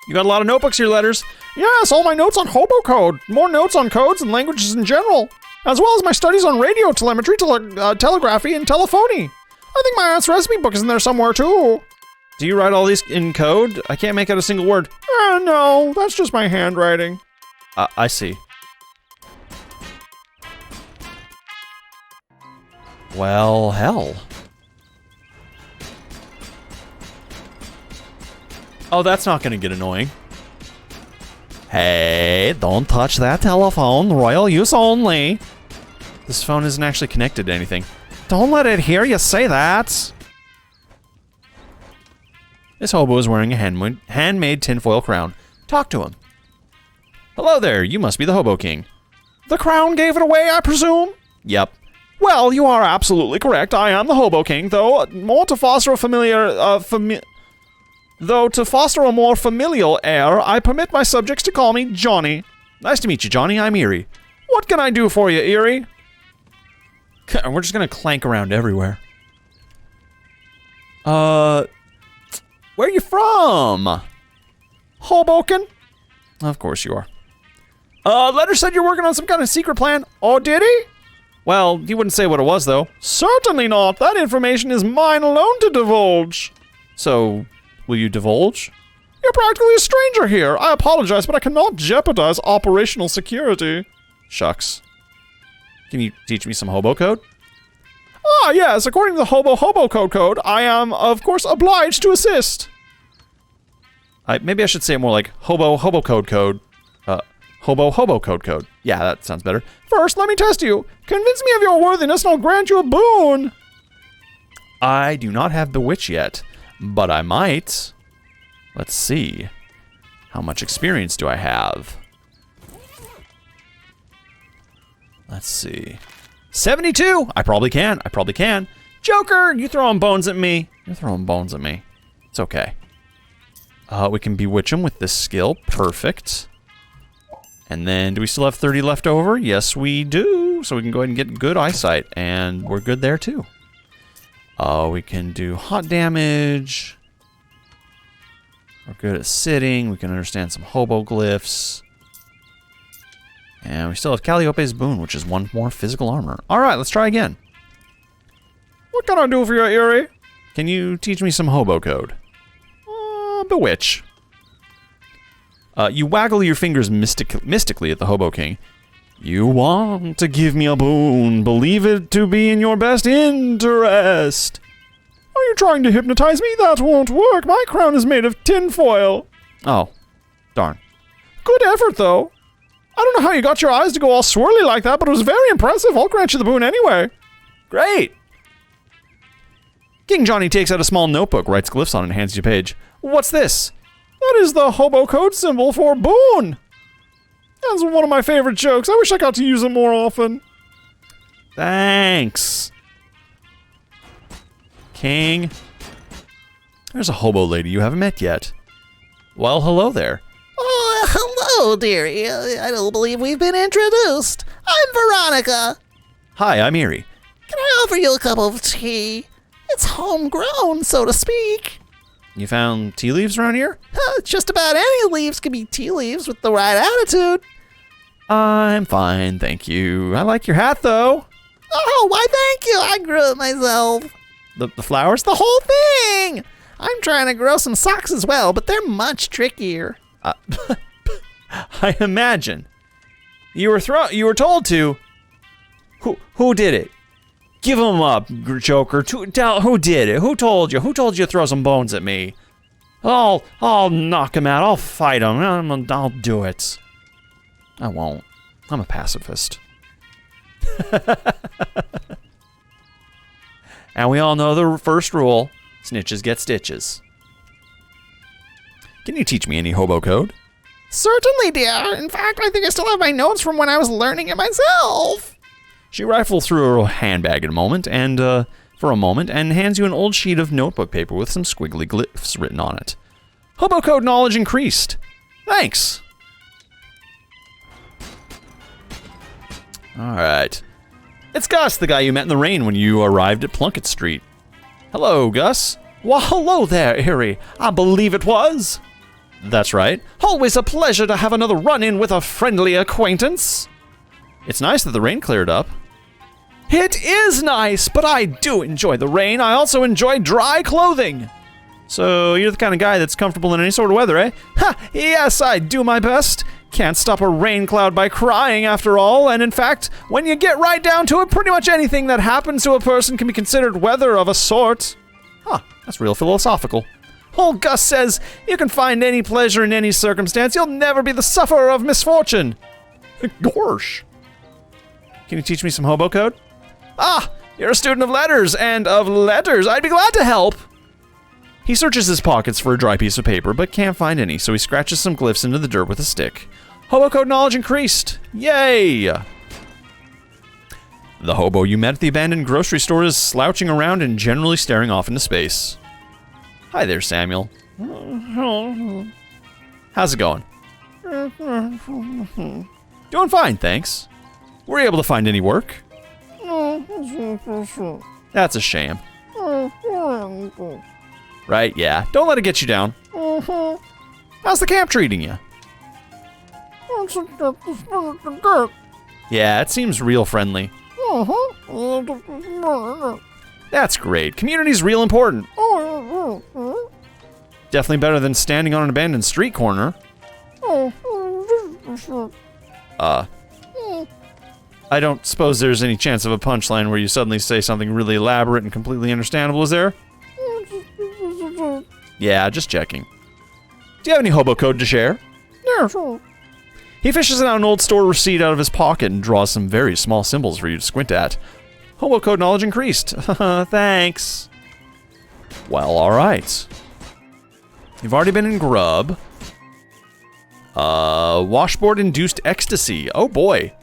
You got a lot of notebooks here, Letters? Yes, all my notes on hobo code. More notes on codes and languages in general. As well as my studies on radio telemetry, telegraphy, and telephony. I think my aunt's recipe book is in there somewhere, too. Do you write all these in code? I can't make out a single word. No, that's just my handwriting. I see. Well, hell. Oh, that's not gonna get annoying. Hey, don't touch that telephone. Royal use only. This phone isn't actually connected to anything. Don't let it hear you say that. This hobo is wearing a handmade tinfoil crown. Talk to him. Hello there, you must be the Hobo King. The crown gave it away, I presume? Yep. Well, you are absolutely correct. I am the Hobo King, though to foster a more familial air, I permit my subjects to call me Johnny. Nice to meet you, Johnny. I'm Eerie. What can I do for you, Eerie? We're just gonna clank around everywhere. Where are you from? Hoboken? Of course you are. Letter said you're working on some kind of secret plan. Oh, did he? Well, he wouldn't say what it was, though. Certainly not. That information is mine alone to divulge. So, will you divulge? You're practically a stranger here. I apologize, but I cannot jeopardize operational security. Shucks. Can you teach me some hobo code? Ah, yes. According to the hobo code, I am, of course, obliged to assist. Maybe I should say it more like hobo code. Hobo code. Yeah, that sounds better. First, let me test you. Convince me of your worthiness and I'll grant you a boon. I do not have Bewitch yet, but I might. Let's see. How much experience do I have? Let's see. 72! I probably can. Joker, you throwing bones at me. You're throwing bones at me. It's okay. We can bewitch him with this skill. Perfect. And then, do we still have 30 left over? Yes, we do. So we can go ahead and get good eyesight. And we're good there, too. We can do hot damage. We're good at sitting. We can understand some hobo glyphs. And we still have Calliope's Boon, which is one more physical armor. Alright, let's try again. What can I do for you, Eerie? Can you teach me some hobo code? Bewitch. You waggle your fingers mystically at the Hobo King. You want to give me a boon, believe it to be in your best interest. Are you trying to hypnotize me? That won't work. My crown is made of tinfoil. Oh, darn. Good effort, though. I don't know how you got your eyes to go all swirly like that, but it was very impressive. I'll grant you the boon anyway. Great. King Johnny takes out a small notebook, writes glyphs on it, and hands you a page. What's this? That is the hobo code symbol for boon. That's one of my favorite jokes. I wish I got to use it more often. Thanks. King. There's a hobo lady you haven't met yet. Well, hello there. Oh, hello, dearie. I don't believe we've been introduced. I'm Veronica. Hi, I'm Erie. Can I offer you a cup of tea? It's homegrown, so to speak. You found tea leaves around here? Just about any leaves can be tea leaves with the right attitude. I'm fine, thank you. I like your hat, though. Oh, why thank you. I grew it myself. The flowers? The whole thing. I'm trying to grow some socks as well, but they're much trickier. I imagine. You were told to. Who did it? Give him up, Joker. Who did it? Who told you? Who told you to throw some bones at me? I'll knock him out. I'll fight him. I'll do it. I won't. I'm a pacifist. And we all know the first rule. Snitches get stitches. Can you teach me any hobo code? Certainly, dear. In fact, I think I still have my notes from when I was learning it myself. She rifles through her handbag for a moment and hands you an old sheet of notebook paper with some squiggly glyphs written on it. Hobo code knowledge increased. Thanks. All right. It's Gus, the guy you met in the rain when you arrived at Plunkett Street. Hello, Gus. Well, hello there, Erie. I believe it was. That's right. Always a pleasure to have another run-in with a friendly acquaintance. It's nice that the rain cleared up. It is nice, but I do enjoy the rain. I also enjoy dry clothing. So you're the kind of guy that's comfortable in any sort of weather, eh? Ha! Yes, I do my best. Can't stop a rain cloud by crying, after all. And in fact, when you get right down to it, pretty much anything that happens to a person can be considered weather of a sort. Huh, that's real philosophical. Old Gus says, you can find any pleasure in any circumstance. You'll never be the sufferer of misfortune. Gorsh. Can you teach me some hobo code? Ah, you're a student of letters, and of letters. I'd be glad to help. He searches his pockets for a dry piece of paper, but can't find any, so he scratches some glyphs into the dirt with a stick. Hobo code knowledge increased. Yay! The hobo you met at the abandoned grocery store is slouching around and generally staring off into space. Hi there, Samuel. How's it going? Doing fine, thanks. Were you able to find any work? That's a shame. Right, yeah. Don't let it get you down. How's the camp treating you? Yeah, it seems real friendly. That's great. Community's real important. Definitely better than standing on an abandoned street corner. I don't suppose there's any chance of a punchline where you suddenly say something really elaborate and completely understandable, is there? Yeah, just checking. Do you have any hobo code to share? Yeah. He fishes out an old store receipt out of his pocket and draws some very small symbols for you to squint at. Hobo code knowledge increased. Thanks. Well, alright. You've already been in grub. Washboard-induced ecstasy. Oh boy.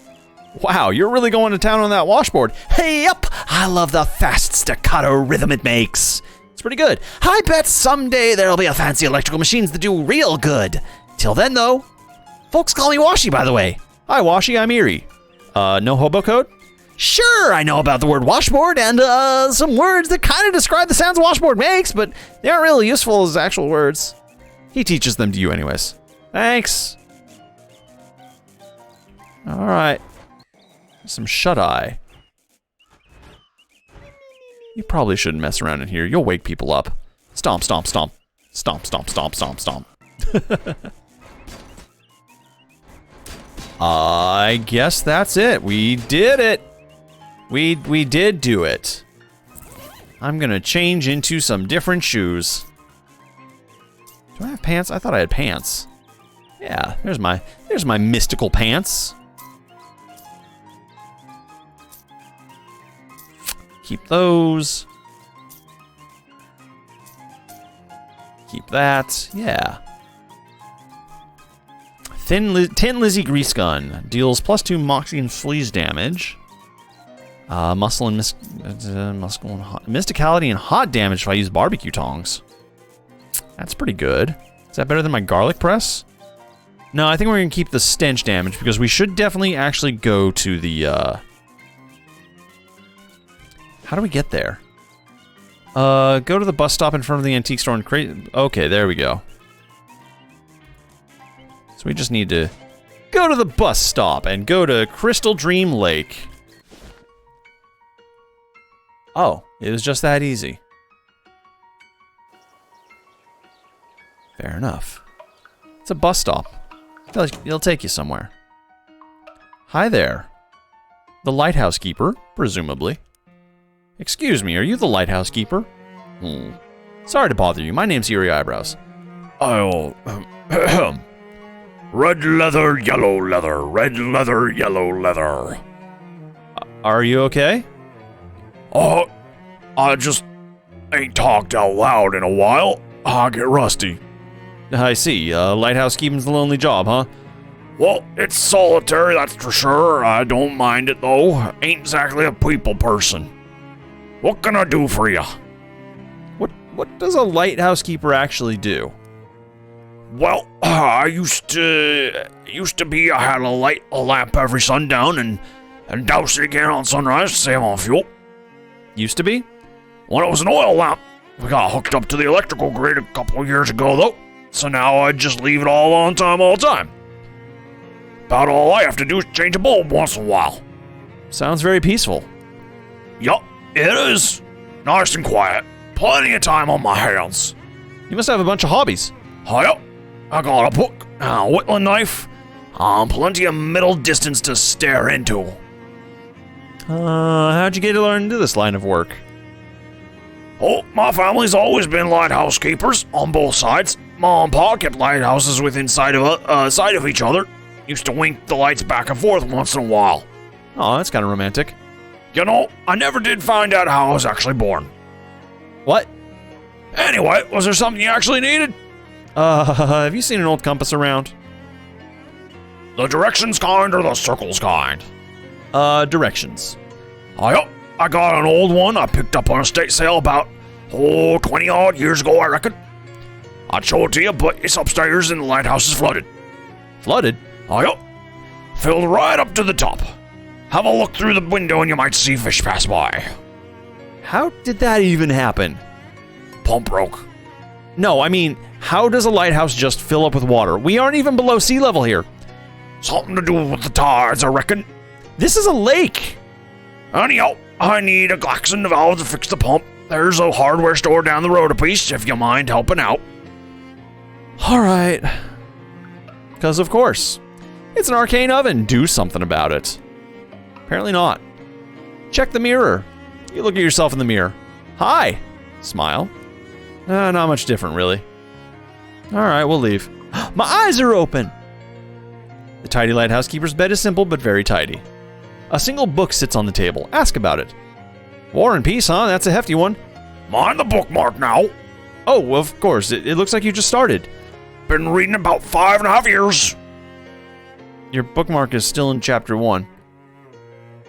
Wow, you're really going to town on that washboard. Hey, yep! I love the fast staccato rhythm it makes. It's pretty good. I bet someday there'll be a fancy electrical machines that do real good. Till then, though, folks call me Washy, by the way. Hi, Washy, I'm Erie. No hobo code? Sure, I know about the word washboard and, some words that kind of describe the sounds a washboard makes, but they aren't really useful as actual words. He teaches them to you anyways. Thanks. Alright. Some shut-eye. You probably shouldn't mess around in here. You'll wake people up. Stomp, stomp, stomp. Stomp, stomp, stomp, stomp, stomp. I guess that's it. We did it. We did do it. I'm gonna change into some different shoes. Do I have pants? I thought I had pants. Yeah, there's my mystical pants. Keep those. Keep that. Yeah. Tin Lizzie Grease Gun. Deals +2 Moxie and Fleas damage. Muscle and Mysticality and Hot damage if I use barbecue tongs. That's pretty good. Is that better than my garlic press? No, I think we're gonna keep the stench damage because we should definitely actually go to the, How do we get there? Go to the bus stop in front of the antique store and create... Okay, there we go. So we just need to go to the bus stop and go to Crystal Dream Lake. Oh, it was just that easy. Fair enough. It's a bus stop. It'll take you somewhere. Hi there. The lighthouse keeper, presumably. Excuse me, are you the lighthouse keeper? Sorry to bother you. My name's Eerie Eyebrows. Oh, red leather, yellow leather, red leather, yellow leather. Are you okay? Oh, I just ain't talked out loud in a while. I get rusty. I see. Lighthouse keeping's a lonely job, huh? Well, it's solitary, that's for sure. I don't mind it, though. Ain't exactly a people person. What can I do for ya? What does a lighthouse keeper actually do? Well, I used to be, I had to light a lamp every sundown and douse it again on sunrise to save on fuel. Used to be? When it was an oil lamp. We got hooked up to the electrical grid a couple of years ago, though. So now I just leave it all on time all the time. About all I have to do is change a bulb once in a while. Sounds very peaceful. Yup, it is. Nice and quiet. Plenty of time on my hands. You must have a bunch of hobbies. Yup, I got a book, a whittling knife, plenty of middle distance to stare into. How'd you get to learn to do this line of work? Oh, my family's always been lighthouse keepers on both sides. Mom and Pa kept lighthouses within sight of each other. Used to wink the lights back and forth once in a while. Oh, that's kind of romantic. You know, I never did find out how I was actually born. What? Anyway, was there something you actually needed? Have you seen an old compass around? The directions kind or the circles kind? Directions. Yup, I got an old one I picked up on a estate sale about, 20 odd years ago, I reckon. I'd show it to you, but it's upstairs and the lighthouse is flooded. Flooded? Yup, filled right up to the top. Have a look through the window and you might see fish pass by. How did that even happen? Pump broke. No, I mean, how does a lighthouse just fill up with water? We aren't even below sea level here. Something to do with the tides, I reckon. This is a lake. Anyhow, I need a Glaxon valve to fix the pump. There's a hardware store down the road a piece, if you mind helping out. All right. Because of course. It's an arcane oven. Do something about it. Apparently not. Check the mirror. You look at yourself in the mirror. Hi. Smile. Not much different, really. All right, we'll leave. My eyes are open. The tidy lighthouse keeper's bed is simple but very tidy. A single book sits on the table. Ask about it. War and Peace, huh? That's a hefty one. Mind the bookmark now. Oh, of course. It looks like you just started. Been reading about 5.5 years. Your bookmark is still in chapter 1.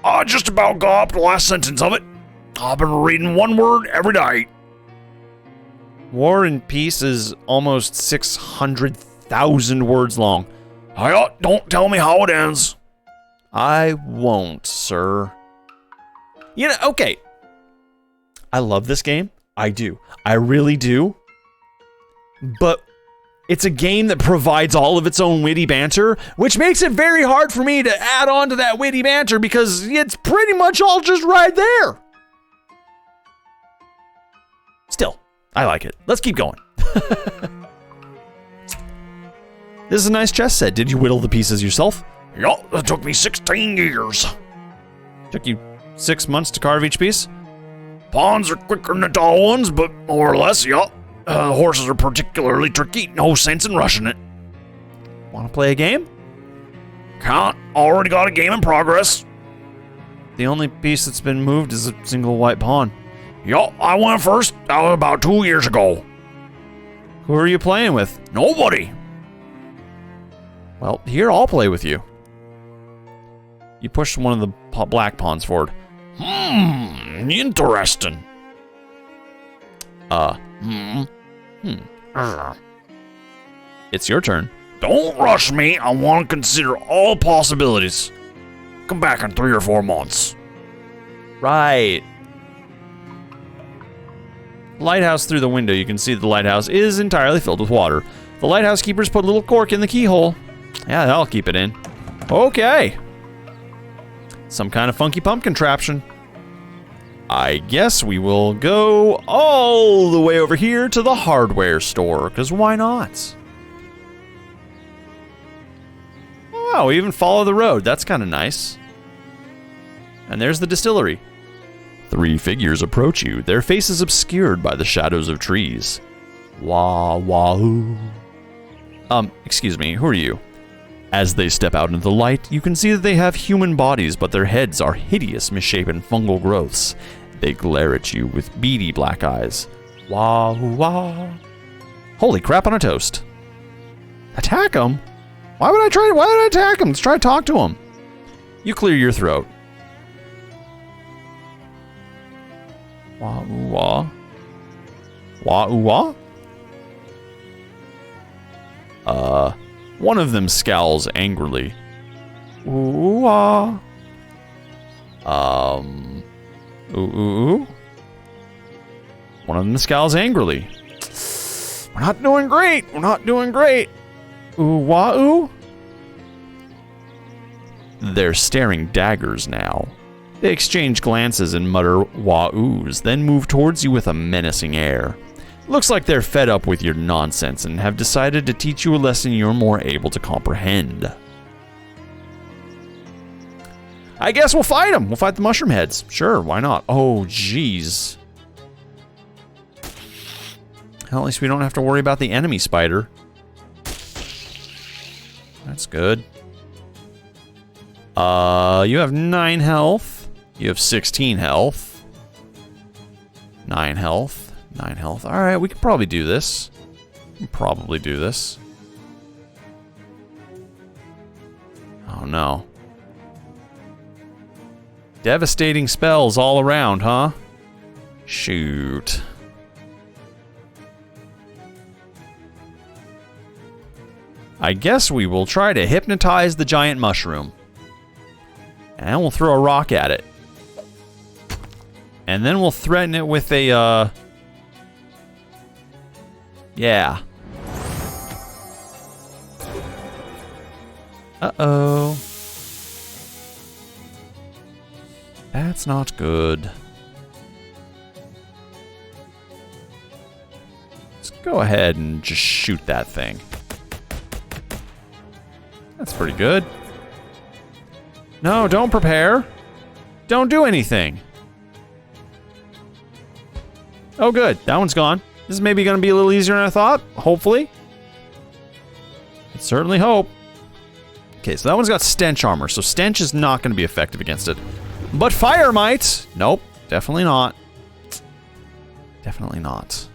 I just about got up the last sentence of it. I've been reading one word every day. War and Peace is almost 600,000 words long. Don't tell me how it ends. I won't, sir. You know, okay. I love this game. I do. I really do. But it's a game that provides all of its own witty banter, which makes it very hard for me to add on to that witty banter because it's pretty much all just right there. Still, I like it. Let's keep going. This is a nice chess set. Did you whittle the pieces yourself? Yup, it took me 16 years. Took you 6 months to carve each piece? Pawns are quicker than the tall ones, but more or less, yup. Horses are particularly tricky. No sense in rushing it. Want to play a game? Can't. Already got a game in progress. The only piece that's been moved is a single white pawn. Yup, I went first about 2 years ago. Who are you playing with? Nobody. Well, here, I'll play with you. You push one of the black pawns forward. Interesting. It's your turn. Don't rush me. I want to consider all possibilities. Come back in 3 or 4 months. Right. Lighthouse through the window. You can see the lighthouse is entirely filled with water. The lighthouse keepers put a little cork in the keyhole. Yeah, that'll keep it in. Okay. Some kind of funky pump contraption. I guess we will go all the way over here to the hardware store, because why not? Oh, we even follow the road. That's kind of nice. And there's the distillery. 3 figures approach you, their faces obscured by the shadows of trees. Wahoo. Excuse me, who are you? As they step out into the light, you can see that they have human bodies, but their heads are hideous, misshapen fungal growths. They glare at you with beady black eyes. Wah. Holy crap on a toast. Attack them? Why would I attack them? Let's try to talk to them. You clear your throat. Wah. Wah. One of them scowls angrily. Ooh-ah. Ooh. One of them scowls angrily. We're not doing great. Ooh-wah-oo. They're staring daggers now. They exchange glances and mutter wah-oos, then move towards you with a menacing air. Looks like they're fed up with your nonsense and have decided to teach you a lesson you're more able to comprehend. I guess we'll fight them. We'll fight the mushroom heads. Sure, why not? Oh, jeez. Well, at least we don't have to worry about the enemy spider. That's good. You have 9 health. You have 16 health. 9 health. 9 health. Alright, we could probably do this. Oh no. Devastating spells all around, huh? Shoot. I guess we will try to hypnotize the giant mushroom. And we'll throw a rock at it. And then we'll threaten it with a, yeah. Uh-oh. That's not good. Let's go ahead and just shoot that thing. That's pretty good. No, don't prepare. Don't do anything. Oh, good. That one's gone. This is maybe going to be a little easier than I thought. Hopefully. I certainly hope. Okay, so that one's got stench armor, so stench is not going to be effective against it. But fire might. Nope, definitely not. Definitely not.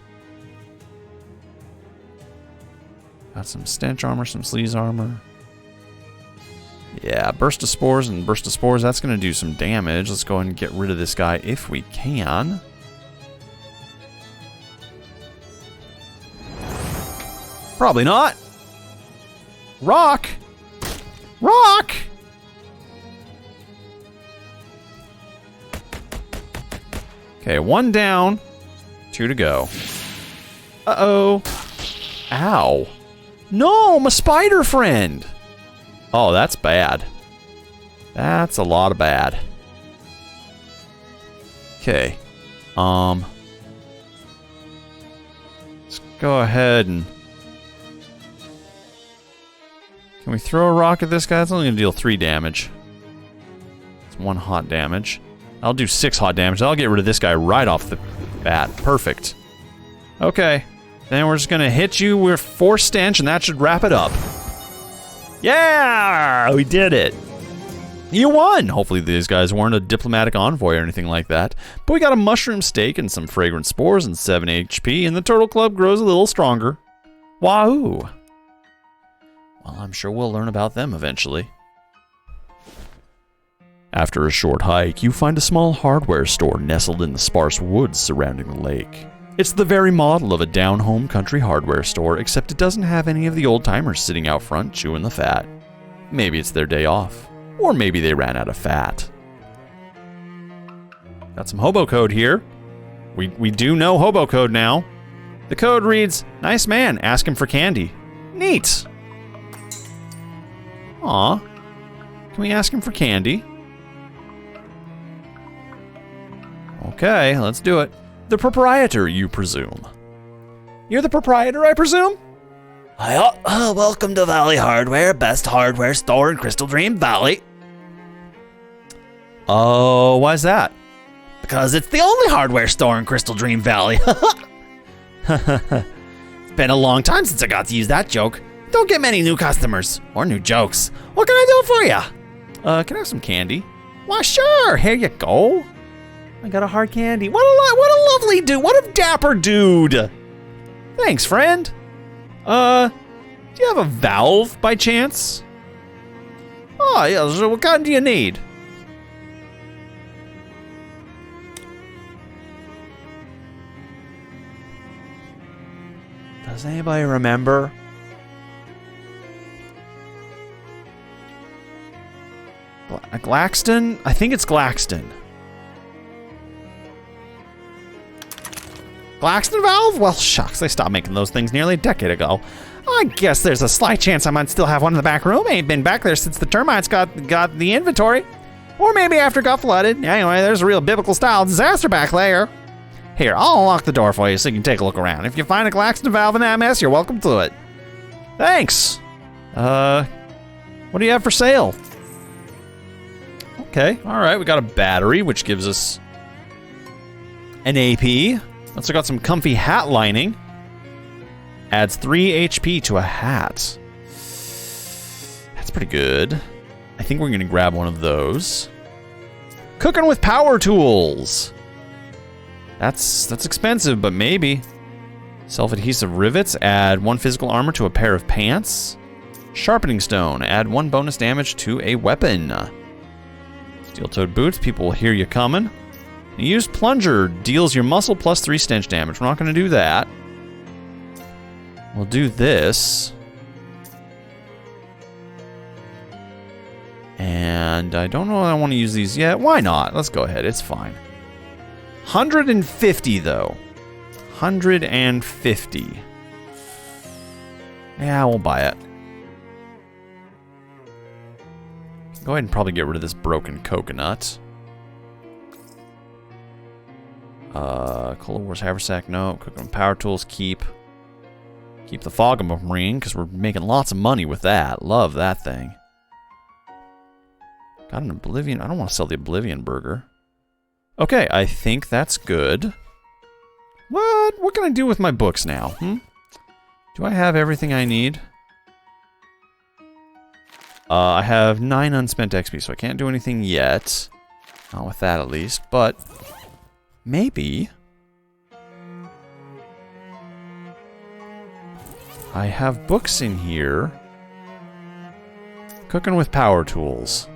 Got some stench armor, some sleaze armor. Yeah, burst of spores and burst of spores. That's going to do some damage. Let's go ahead and get rid of this guy if we can. Probably not. Rock. Rock. Okay, 1 down, 2 to go. Uh-oh. Ow. No, my spider friend. Oh, that's bad. That's a lot of bad. Okay. Let's go ahead and Can we throw a rock at this guy? That's only going to deal 3 damage. It's 1 hot damage. I'll do 6 hot damage. I'll get rid of this guy right off the bat. Perfect. Okay. Then we're just going to hit you with Force Stench, and that should wrap it up. Yeah! We did it. You won! Hopefully these guys weren't a diplomatic envoy or anything like that. But we got a mushroom steak and some fragrant spores and 7 HP, and the Turtle Club grows a little stronger. Wahoo! Well, I'm sure we'll learn about them eventually. After a short hike, you find a small hardware store nestled in the sparse woods surrounding the lake. It's the very model of a down-home country hardware store, except it doesn't have any of the old-timers sitting out front chewing the fat. Maybe it's their day off. Or maybe they ran out of fat. Got some hobo code here. We do know hobo code now. The code reads, "Nice man, ask him for candy." Neat. Aw. Can we ask him for candy? Okay, let's do it. The proprietor, you presume. You're the proprietor, I presume? Welcome to Valley Hardware, best hardware store in Crystal Dream Valley. Oh, why's that? Because it's the only hardware store in Crystal Dream Valley. It's been a long time since I got to use that joke. Don't get many new customers or new jokes. What can I do for you? Can I have some candy? Why, sure. Here you go. I got a hard candy. What a lovely dude. What a dapper dude. Thanks, friend. Do you have a valve by chance? Oh, yeah, so what kind do you need? Does anybody remember? Glaxton? I think it's Glaxton. Glaxton valve? Well, shucks, they stopped making those things nearly a decade ago. I guess there's a slight chance I might still have one in the back room. Ain't been back there since the termites got the inventory. Or maybe after it got flooded. Anyway, there's a real biblical style disaster back there. Here, I'll unlock the door for you so you can take a look around. If you find a Glaxton valve in that mess, you're welcome to it. Thanks. What do you have for sale? Okay, alright, we got a battery, which gives us an AP. Also got some comfy hat lining. Adds 3 HP to a hat. That's pretty good. I think we're gonna grab one of those. Cooking with power tools. That's expensive, but maybe. Self-adhesive rivets. Add 1 physical armor to a pair of pants. Sharpening stone. Add 1 bonus damage to a weapon. Steel-toed boots. People will hear you coming. Used plunger deals your muscle plus 3 stench damage. We're not going to do that. We'll do this. And I don't know if I want to use these yet. Why not? Let's go ahead. It's fine. 150 though. 150. Yeah, we'll buy it. Go ahead and probably get rid of this broken coconut. Cola Wars Haversack, no. Cooking Power Tools, keep. Keep the Fog of Marine, because we're making lots of money with that. Love that thing. Got an Oblivion. I don't want to sell the Oblivion Burger. Okay, I think that's good. What can I do with my books now? Do I have everything I need? I have 9 unspent XP, so I can't do anything yet. Not with that, at least, but maybe. I have books in here. Cooking with power tools.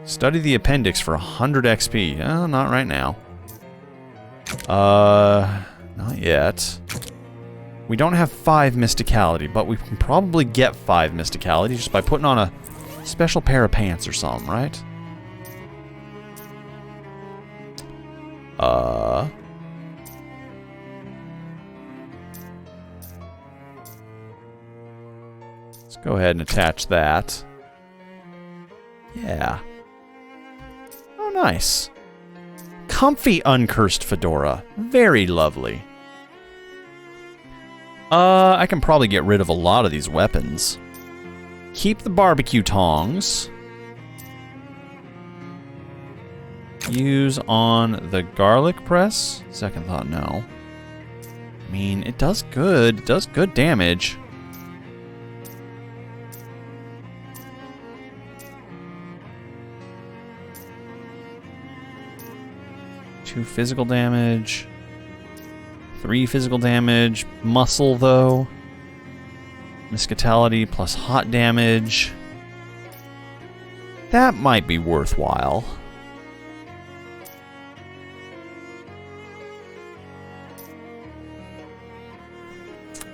Study the appendix for 100 XP. Not right now. Not yet. We don't have 5 Mysticality, but we can probably get 5 Mysticality just by putting on a special pair of pants or something, right? Let's go ahead and attach that. Yeah. Oh, nice. Comfy uncursed fedora. Very lovely. I can probably get rid of a lot of these weapons. Keep the barbecue tongs. Use on the garlic press. Second thought, no. I mean, it does good. It does good damage. Two physical damage. 3 physical damage. Muscle, though. Miscatality plus hot damage. That might be worthwhile.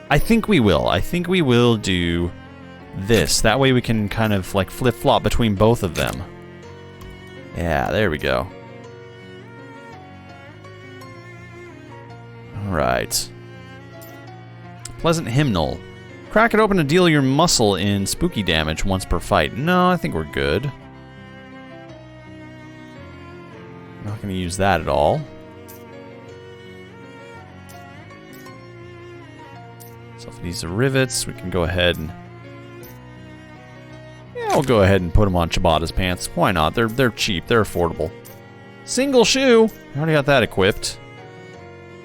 I think we will. I think we will do this. That way we can kind of like flip-flop between both of them. Yeah, there we go. Alright. Pleasant Hymnal. Crack it open to deal your muscle in spooky damage once per fight. No, I think we're good. Not going to use that at all. So if these are rivets, we can go ahead and... Yeah, we'll go ahead and put them on Ciabatta's pants. Why not? They're cheap. They're affordable. Single shoe. I already got that equipped.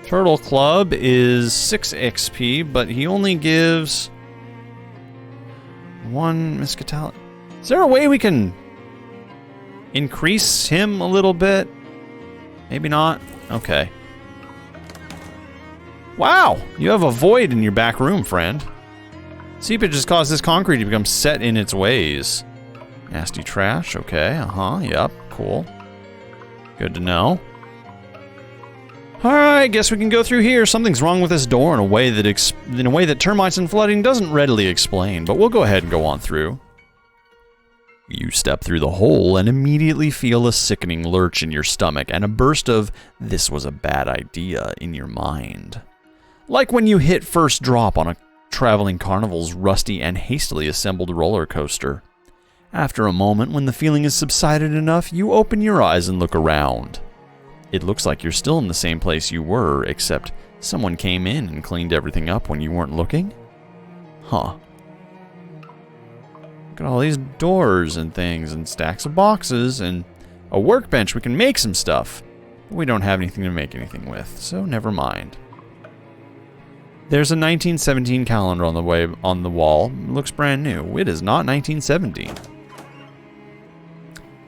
Turtle Club is 6 XP, but he only gives 1 Miscatality. Is there a way we can increase him a little bit? Maybe not? Okay. Wow! You have a void in your back room, friend. Seepage has caused this concrete to become set in its ways. Nasty trash, okay, yep, cool. Good to know. Alright, guess we can go through here. Something's wrong with this door in a way that termites and flooding doesn't readily explain, but we'll go ahead and go on through. You step through the hole and immediately feel a sickening lurch in your stomach and a burst of "this was a bad idea" in your mind. Like when you hit first drop on a traveling carnival's rusty and hastily assembled roller coaster. After a moment, when the feeling has subsided enough, you open your eyes and look around. It looks like you're still in the same place you were, except someone came in and cleaned everything up when you weren't looking? Huh. Look at all these doors and things and stacks of boxes and a workbench. We can make some stuff. But we don't have anything to make anything with, so never mind. There's a 1917 calendar on the wall. It looks brand new. It is not 1917.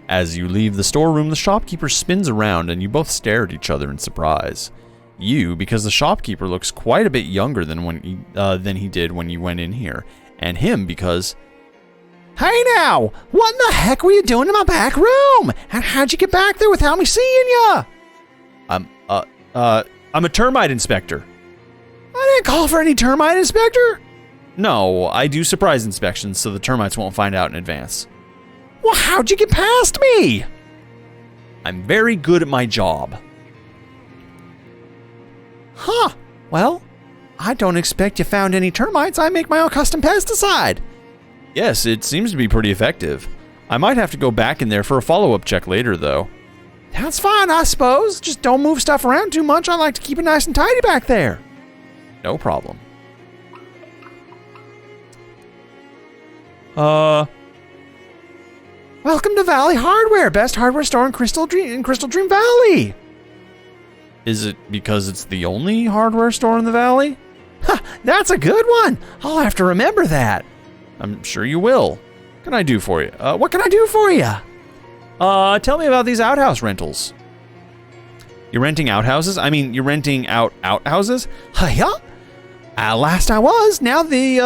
As you leave the storeroom, the shopkeeper spins around and you both stare at each other in surprise. You, because the shopkeeper looks quite a bit younger than he did when you went in here. And him, because... Hey now! What in the heck were you doing in my back room? And how'd you get back there without me seeing ya? I'm a termite inspector. I didn't call for any termite inspector. No, I do surprise inspections so the termites won't find out in advance. Well, how'd you get past me? I'm very good at my job. Huh. Well, I don't expect you found any termites. I make my own custom pesticide. Yes, it seems to be pretty effective. I might have to go back in there for a follow-up check later, though. That's fine, I suppose. Just don't move stuff around too much. I like to keep it nice and tidy back there. No problem. Welcome to Valley Hardware, best hardware store in Crystal Dream Valley. Is it because it's the only hardware store in the valley? Ha, that's a good one. I'll have to remember that. I'm sure you will. What can I do for you? What can I do for you? Tell me about these outhouse rentals. You're renting outhouses? I mean, you're renting out outhouses? Yeah. Last I was. Now the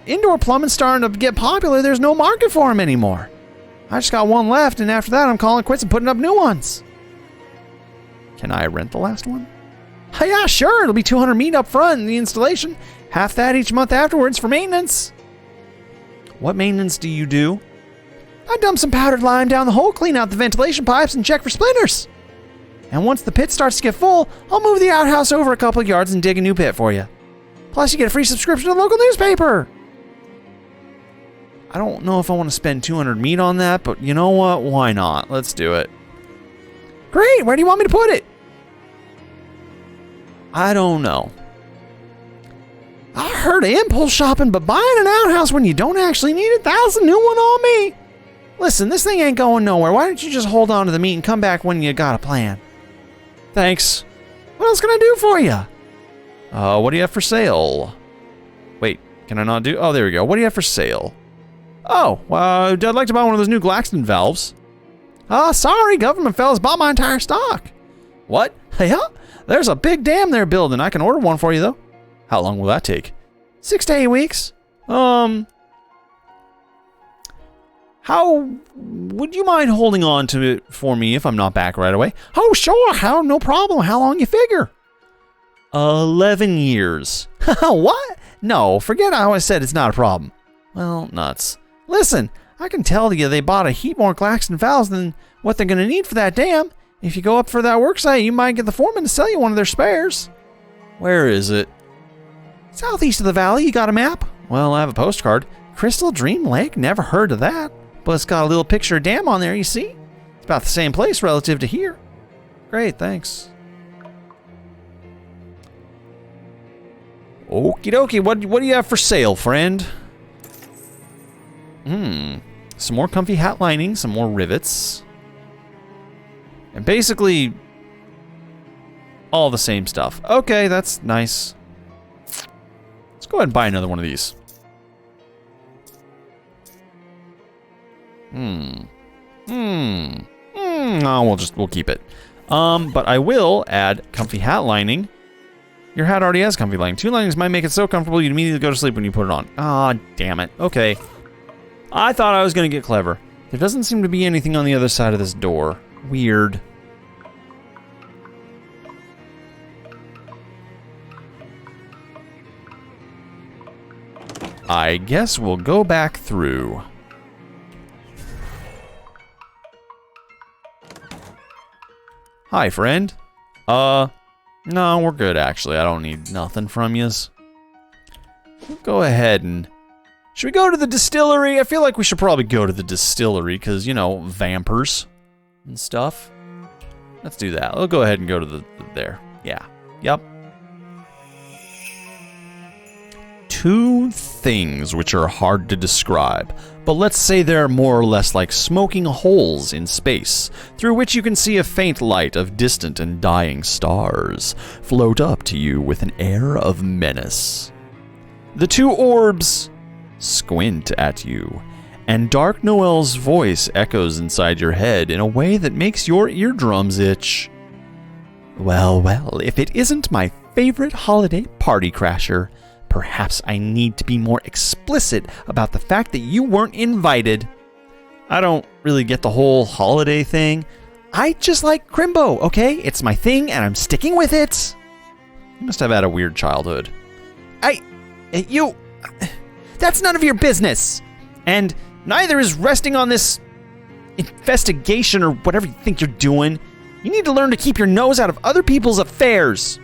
indoor plumbing's starting to get popular. There's no market for them anymore. I just got one left, and after that, I'm calling quits and putting up new ones. Can I rent the last one? Yeah, sure. It'll be $200 meat up front in the installation. Half that each month afterwards for maintenance. What maintenance do you do? I dump some powdered lime down the hole, clean out the ventilation pipes, and check for splinters. And once the pit starts to get full, I'll move the outhouse over a couple of yards and dig a new pit for you. Plus, you get a free subscription to the local newspaper. I don't know if I want to spend 200 meat on that, but you know what? Why not? Let's do it. Great. Where do you want me to put it? I don't know. I heard of impulse shopping, but buying an outhouse when you don't actually need it, that's a new one on me. Listen, this thing ain't going nowhere. Why don't you just hold on to the meat and come back when you got a plan? Thanks. What else can I do for you? What do you have for sale? Wait, can I not do? Oh, there we go. What do you have for sale? Oh, I'd like to buy one of those new Glaxton valves. Sorry, government fellas bought my entire stock. What? Yeah, there's a big dam they're building. I can order one for you, though. How long will that take? 6 to 8 weeks. How would you mind holding on to it for me if I'm not back right away? Oh, sure. No problem. How long you figure? 11 years. What? No, forget how I said it's not a problem. Well, nuts. Listen, I can tell you they bought a heap more Glaxton valves than what they're going to need for that dam. If you go up for that work site, you might get the foreman to sell you one of their spares. Where is it? Southeast of the valley. You got a map? Well, I have a postcard. Crystal Dream Lake? Never heard of that. But it's got a little picture of dam on there, you see? It's about the same place relative to here. Great, thanks. Okie dokie, what do you have for sale, friend? Some more comfy hat lining, some more rivets. And basically, all the same stuff. Okay, that's nice. Let's go ahead and buy another one of these. Oh, we'll keep it. But I will add comfy hat lining. Your hat already has comfy lining. 2 linings might make it so comfortable you'd immediately go to sleep when you put it on. Ah, damn it. Okay. I thought I was gonna get clever. There doesn't seem to be anything on the other side of this door. Weird. I guess we'll go back through. Hi, friend. No, we're good, actually. I don't need nothing from yous. We'll go ahead and... Should we go to the distillery? I feel like we should probably go to the distillery, because, you know, vampers and stuff. Let's do that. We'll go ahead and go to there. Yeah. Yep. 2 things which are hard to describe, but let's say they're more or less like smoking holes in space, through which you can see a faint light of distant and dying stars float up to you with an air of menace. The 2 orbs squint at you, and Dark Noel's voice echoes inside your head in a way that makes your eardrums itch. Well, if it isn't my favorite holiday party crasher, perhaps I need to be more explicit about the fact that you weren't invited. I don't really get the whole holiday thing. I just like Crimbo, okay? It's my thing and I'm sticking with it. You must have had a weird childhood. That's none of your business. And neither is resting on this investigation or whatever you think you're doing. You need to learn to keep your nose out of other people's affairs.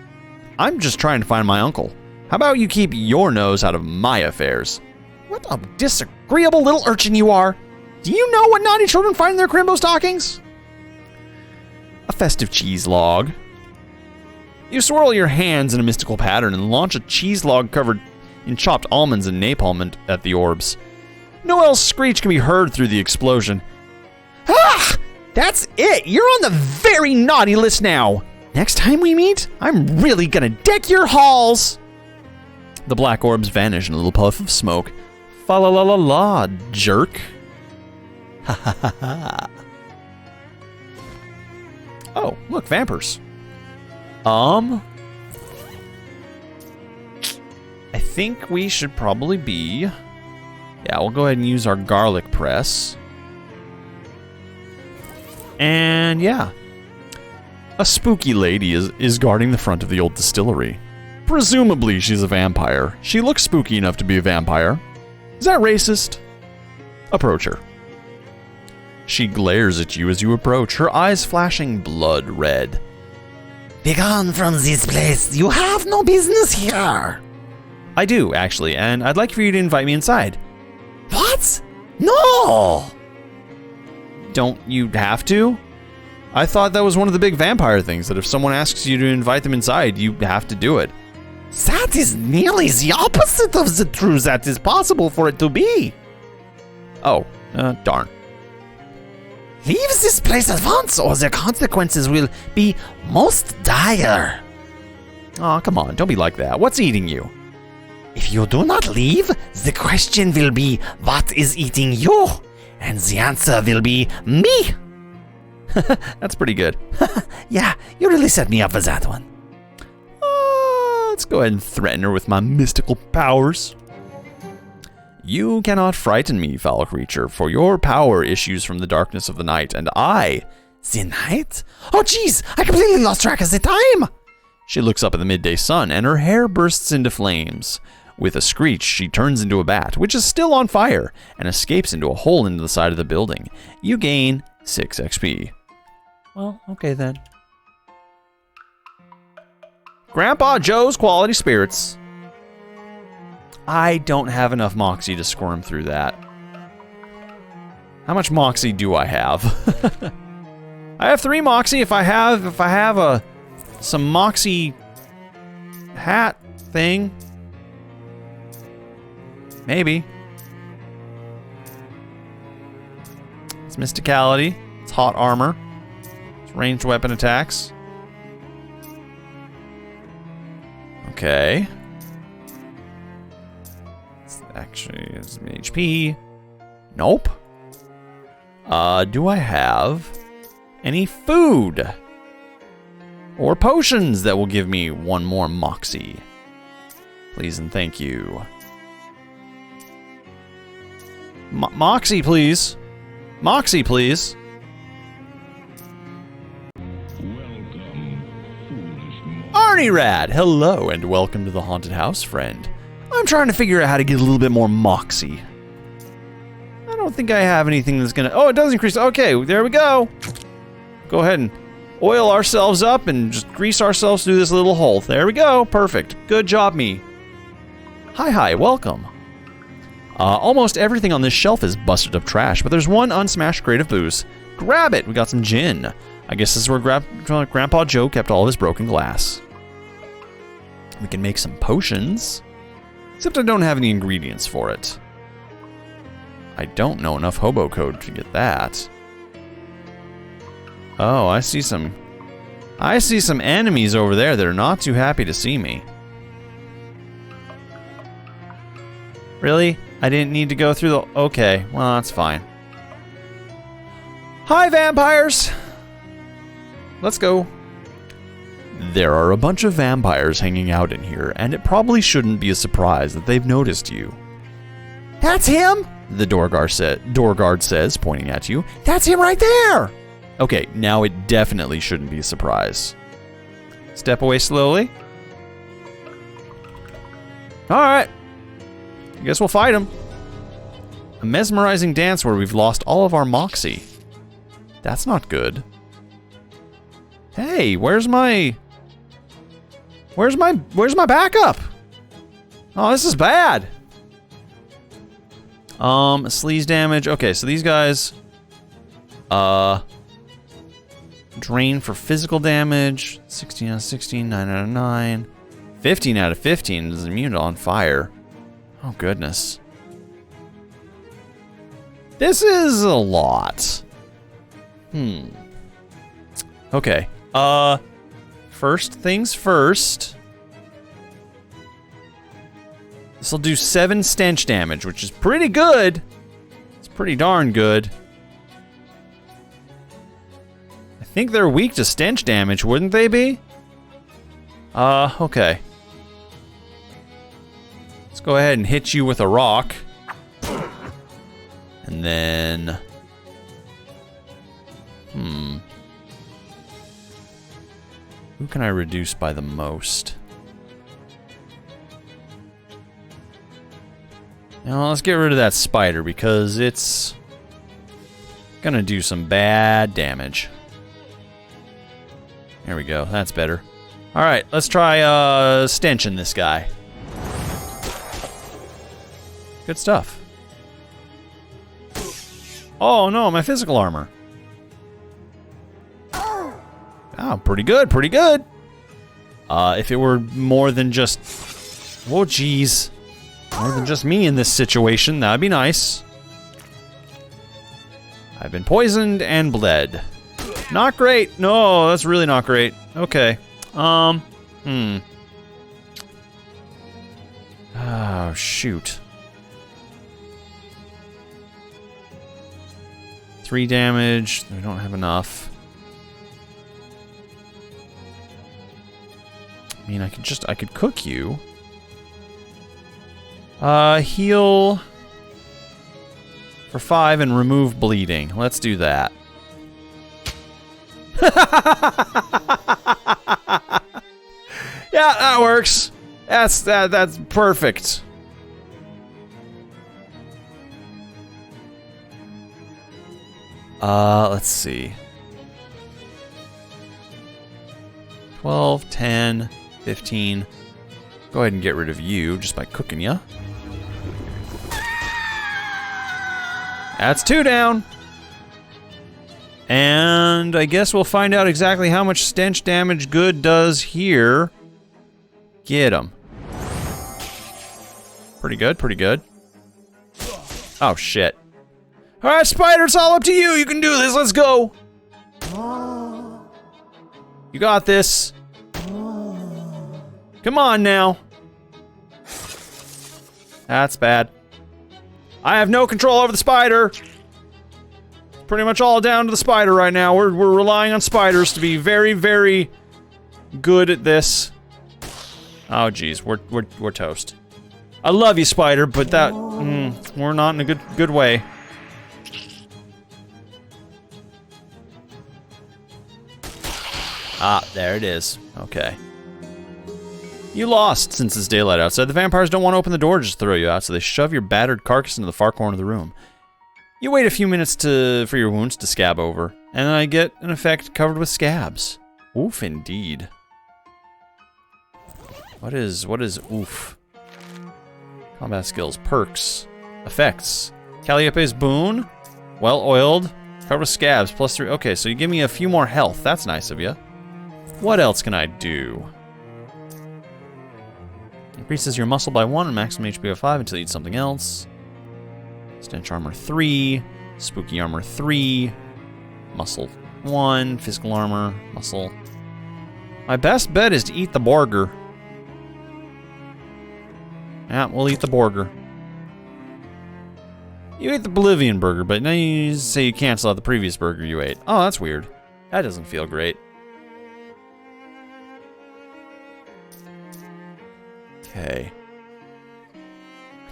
I'm just trying to find my uncle. How about you keep your nose out of my affairs? What a disagreeable little urchin you are. Do you know what naughty children find in their Crimbo stockings? A festive cheese log. You swirl your hands in a mystical pattern and launch a cheese log covered in chopped almonds and napalm at the orbs. Noel's screech can be heard through the explosion. Ah! That's it! You're on the very naughty list now! Next time we meet, I'm really gonna deck your halls! The black orbs vanish in a little puff of smoke. Fa la la la la, jerk. Ha ha ha ha. Oh, look, vampers. I think we should probably be... Yeah, we'll go ahead and use our garlic press. And yeah. A spooky lady is guarding the front of the old distillery. Presumably she's a vampire. She looks spooky enough to be a vampire. Is that racist? Approach her. She glares at you as you approach, her eyes flashing blood red. Begone from this place. You have no business here. I do, actually, and I'd like for you to invite me inside. What? No! Don't you have to? I thought that was one of the big vampire things, that if someone asks you to invite them inside, you have to do it. That is nearly the opposite of the truth that is possible for it to be. Oh, darn. Leave this place at once, or the consequences will be most dire. Oh, come on, don't be like that. What's eating you? If you do not leave, the question will be, what is eating you? And the answer will be, me. That's pretty good. Yeah, you really set me up for that one. Let's go ahead and threaten her with my mystical powers. You cannot frighten me, foul creature, for your power issues from the darkness of the night, and I... The night? Oh, jeez, I completely lost track of the time. She looks up at the midday sun, and her hair bursts into flames. With a screech, she turns into a bat, which is still on fire, and escapes into a hole into the side of the building. You gain 6 XP. Well, okay then. Grandpa Joe's Quality Spirits. I don't have enough moxie to squirm through that. How much moxie do I have? I have 3 moxie. If I have some moxie hat thing, maybe. It's mysticality. It's hot armor. It's ranged weapon attacks. Okay. Actually, it's HP. Nope. Do I have any food or potions that will give me 1 more moxie? Please and thank you. Moxie, please. Moxie, please. Arnie Rad, hello and welcome to the haunted house, friend. I'm trying to figure out how to get a little bit more moxie. I don't think I have anything that's gonna... Oh, it does increase. Okay, there we go. Go ahead and oil ourselves up and just grease ourselves through this little hole. There we go. Perfect. Good job, me. Hi, welcome. Almost everything on this shelf is busted up trash, but there's one unsmashed crate of booze. Grab it. We got some gin. I guess this is where Grandpa Joe kept all of his broken glass. We can make some potions. Except I don't have any ingredients for it. I don't know enough hobo code to get that. Oh, I see some enemies over there that are not too happy to see me. Really? I didn't need to go through the... Okay, well, that's fine. Hi, vampires! Let's go. There are a bunch of vampires hanging out in here, and it probably shouldn't be a surprise that they've noticed you. That's him? The door guard says, pointing at you. That's him right there! Okay, now it definitely shouldn't be a surprise. Step away slowly. Alright. I guess we'll fight him. A mesmerizing dance where we've lost all of our moxie. That's not good. Hey, where's my backup? Oh, this is bad. Sleaze damage. Okay, so these guys drain for physical damage. 16 out of 16, 9 out of 9. 15 out of 15 is immune to on fire. Oh goodness. This is a lot. Okay. First things first. This will do 7 stench damage, which is pretty good. It's pretty darn good. I think they're weak to stench damage, wouldn't they be? Okay. Let's go ahead and hit you with a rock. And then... Who can I reduce by the most? Now let's get rid of that spider because it's gonna do some bad damage. There we go, that's better. Alright, let's try stenching this guy. Good stuff. Oh no, my physical armor. Oh, pretty good, pretty good. If it were more than just... Oh, jeez. More than just me in this situation, that'd be nice. I've been poisoned and bled. Not great. No, that's really not great. Okay. Oh, shoot. 3 damage. We don't have enough. I mean, I could cook you. Heal for 5 and remove bleeding. Let's do that. Yeah, that works. That's perfect. Let's see. 12, 10, 15. Go ahead and get rid of you just by cooking ya. That's 2 down. And I guess we'll find out exactly how much stench damage good does here. Get him. Pretty good, pretty good. Oh, shit. Alright, Spider, it's all up to you. You can do this. Let's go. You got this. Come on now. That's bad. I have no control over the spider. Pretty much all down to the spider right now. We're relying on spiders to be very, very good at this. Oh, geez, we're toast. I love you, spider, but that we're not in a good way. Ah, there it is. Okay. You lost since it's daylight outside. The vampires don't want to open the door to just throw you out, so they shove your battered carcass into the far corner of the room. You wait a few minutes for your wounds to scab over, and then I get an effect covered with scabs. Oof, indeed. What is oof? Combat skills, perks, effects. Calliope's boon, well-oiled, covered with scabs, +3. Okay, so you give me a few more health. That's nice of you. What else can I do? Increases your muscle by 1 and maximum HP by 5 until you eat something else. Stench armor 3, spooky armor 3, muscle 1, physical armor, muscle. My best bet is to eat the burger. Yeah, we'll eat the burger. You ate the Bolivian burger, but now you say you cancel out the previous burger you ate. Oh, that's weird. That doesn't feel great. Okay.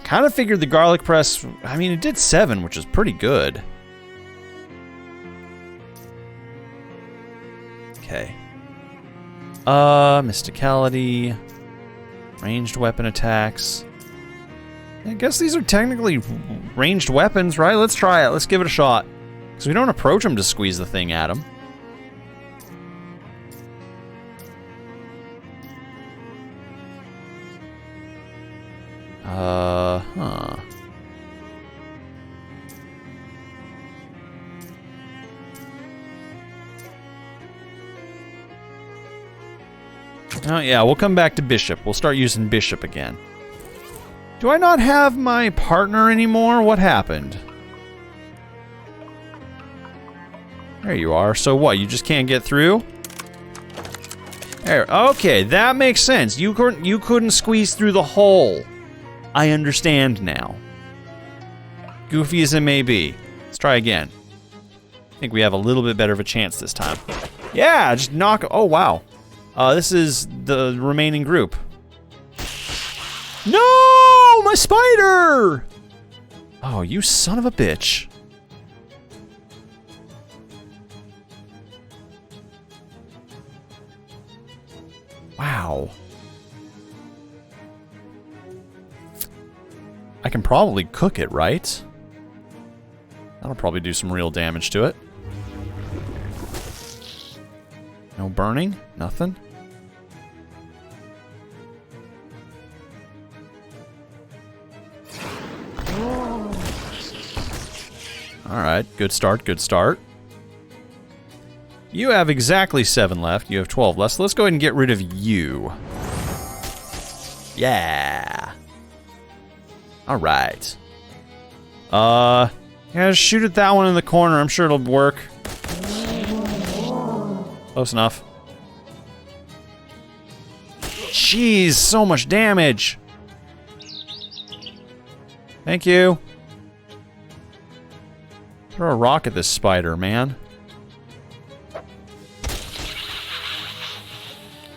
Kind of figured the garlic press, I mean, it did 7, which is pretty good. Okay. Mysticality. Ranged weapon attacks. I guess these are technically ranged weapons, right? Let's try it. Let's give it a shot. Because we don't approach them to squeeze the thing at them. Huh. Oh yeah, we'll come back to Bishop. We'll start using Bishop again. Do I not have my partner anymore? What happened? There you are. So what, you just can't get through? There, okay, that makes sense. You couldn't squeeze through the hole. I understand now. Goofy as it may be. Let's try again. I think we have a little bit better of a chance this time. Yeah, just knock. Oh, wow. This is the remaining group. No! My spider! Oh, you son of a bitch. Wow. I can probably cook it, right? That'll probably do some real damage to it. No burning? Nothing? Alright, good start, good start. You have exactly 7 left. You have 12 left. So let's go ahead and get rid of you. Yeah. All right. Yeah, just shoot at that one in the corner. I'm sure it'll work. Close enough. Jeez, so much damage. Thank you. Throw a rock at this spider, man.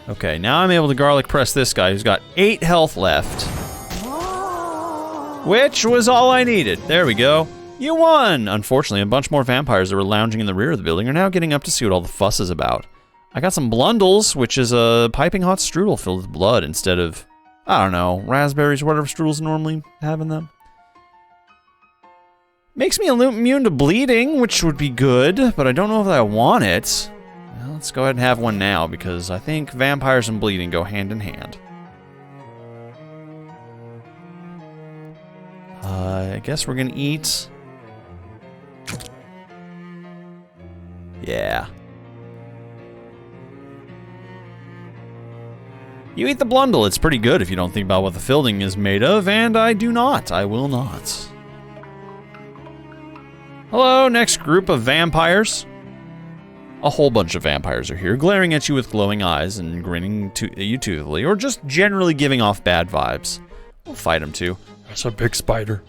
Okay, now I'm able to garlic press this guy who's got 8 health left. Which was all I needed. There we go. You won! Unfortunately, a bunch more vampires that were lounging in the rear of the building are now getting up to see what all the fuss is about. I got some blundles, which is a piping hot strudel filled with blood instead of, I don't know, raspberries or whatever strudels normally have in them. Makes me immune to bleeding, which would be good, but I don't know if I want it. Well, let's go ahead and have one now, because I think vampires and bleeding go hand in hand. I guess we're gonna eat. Yeah. You eat the blundle. It's pretty good if you don't think about what the filling is made of, and I do not. I will not. Hello, next group of vampires. A whole bunch of vampires are here, glaring at you with glowing eyes and grinning at you toothily, or just generally giving off bad vibes. We'll fight them too. That's a big spider.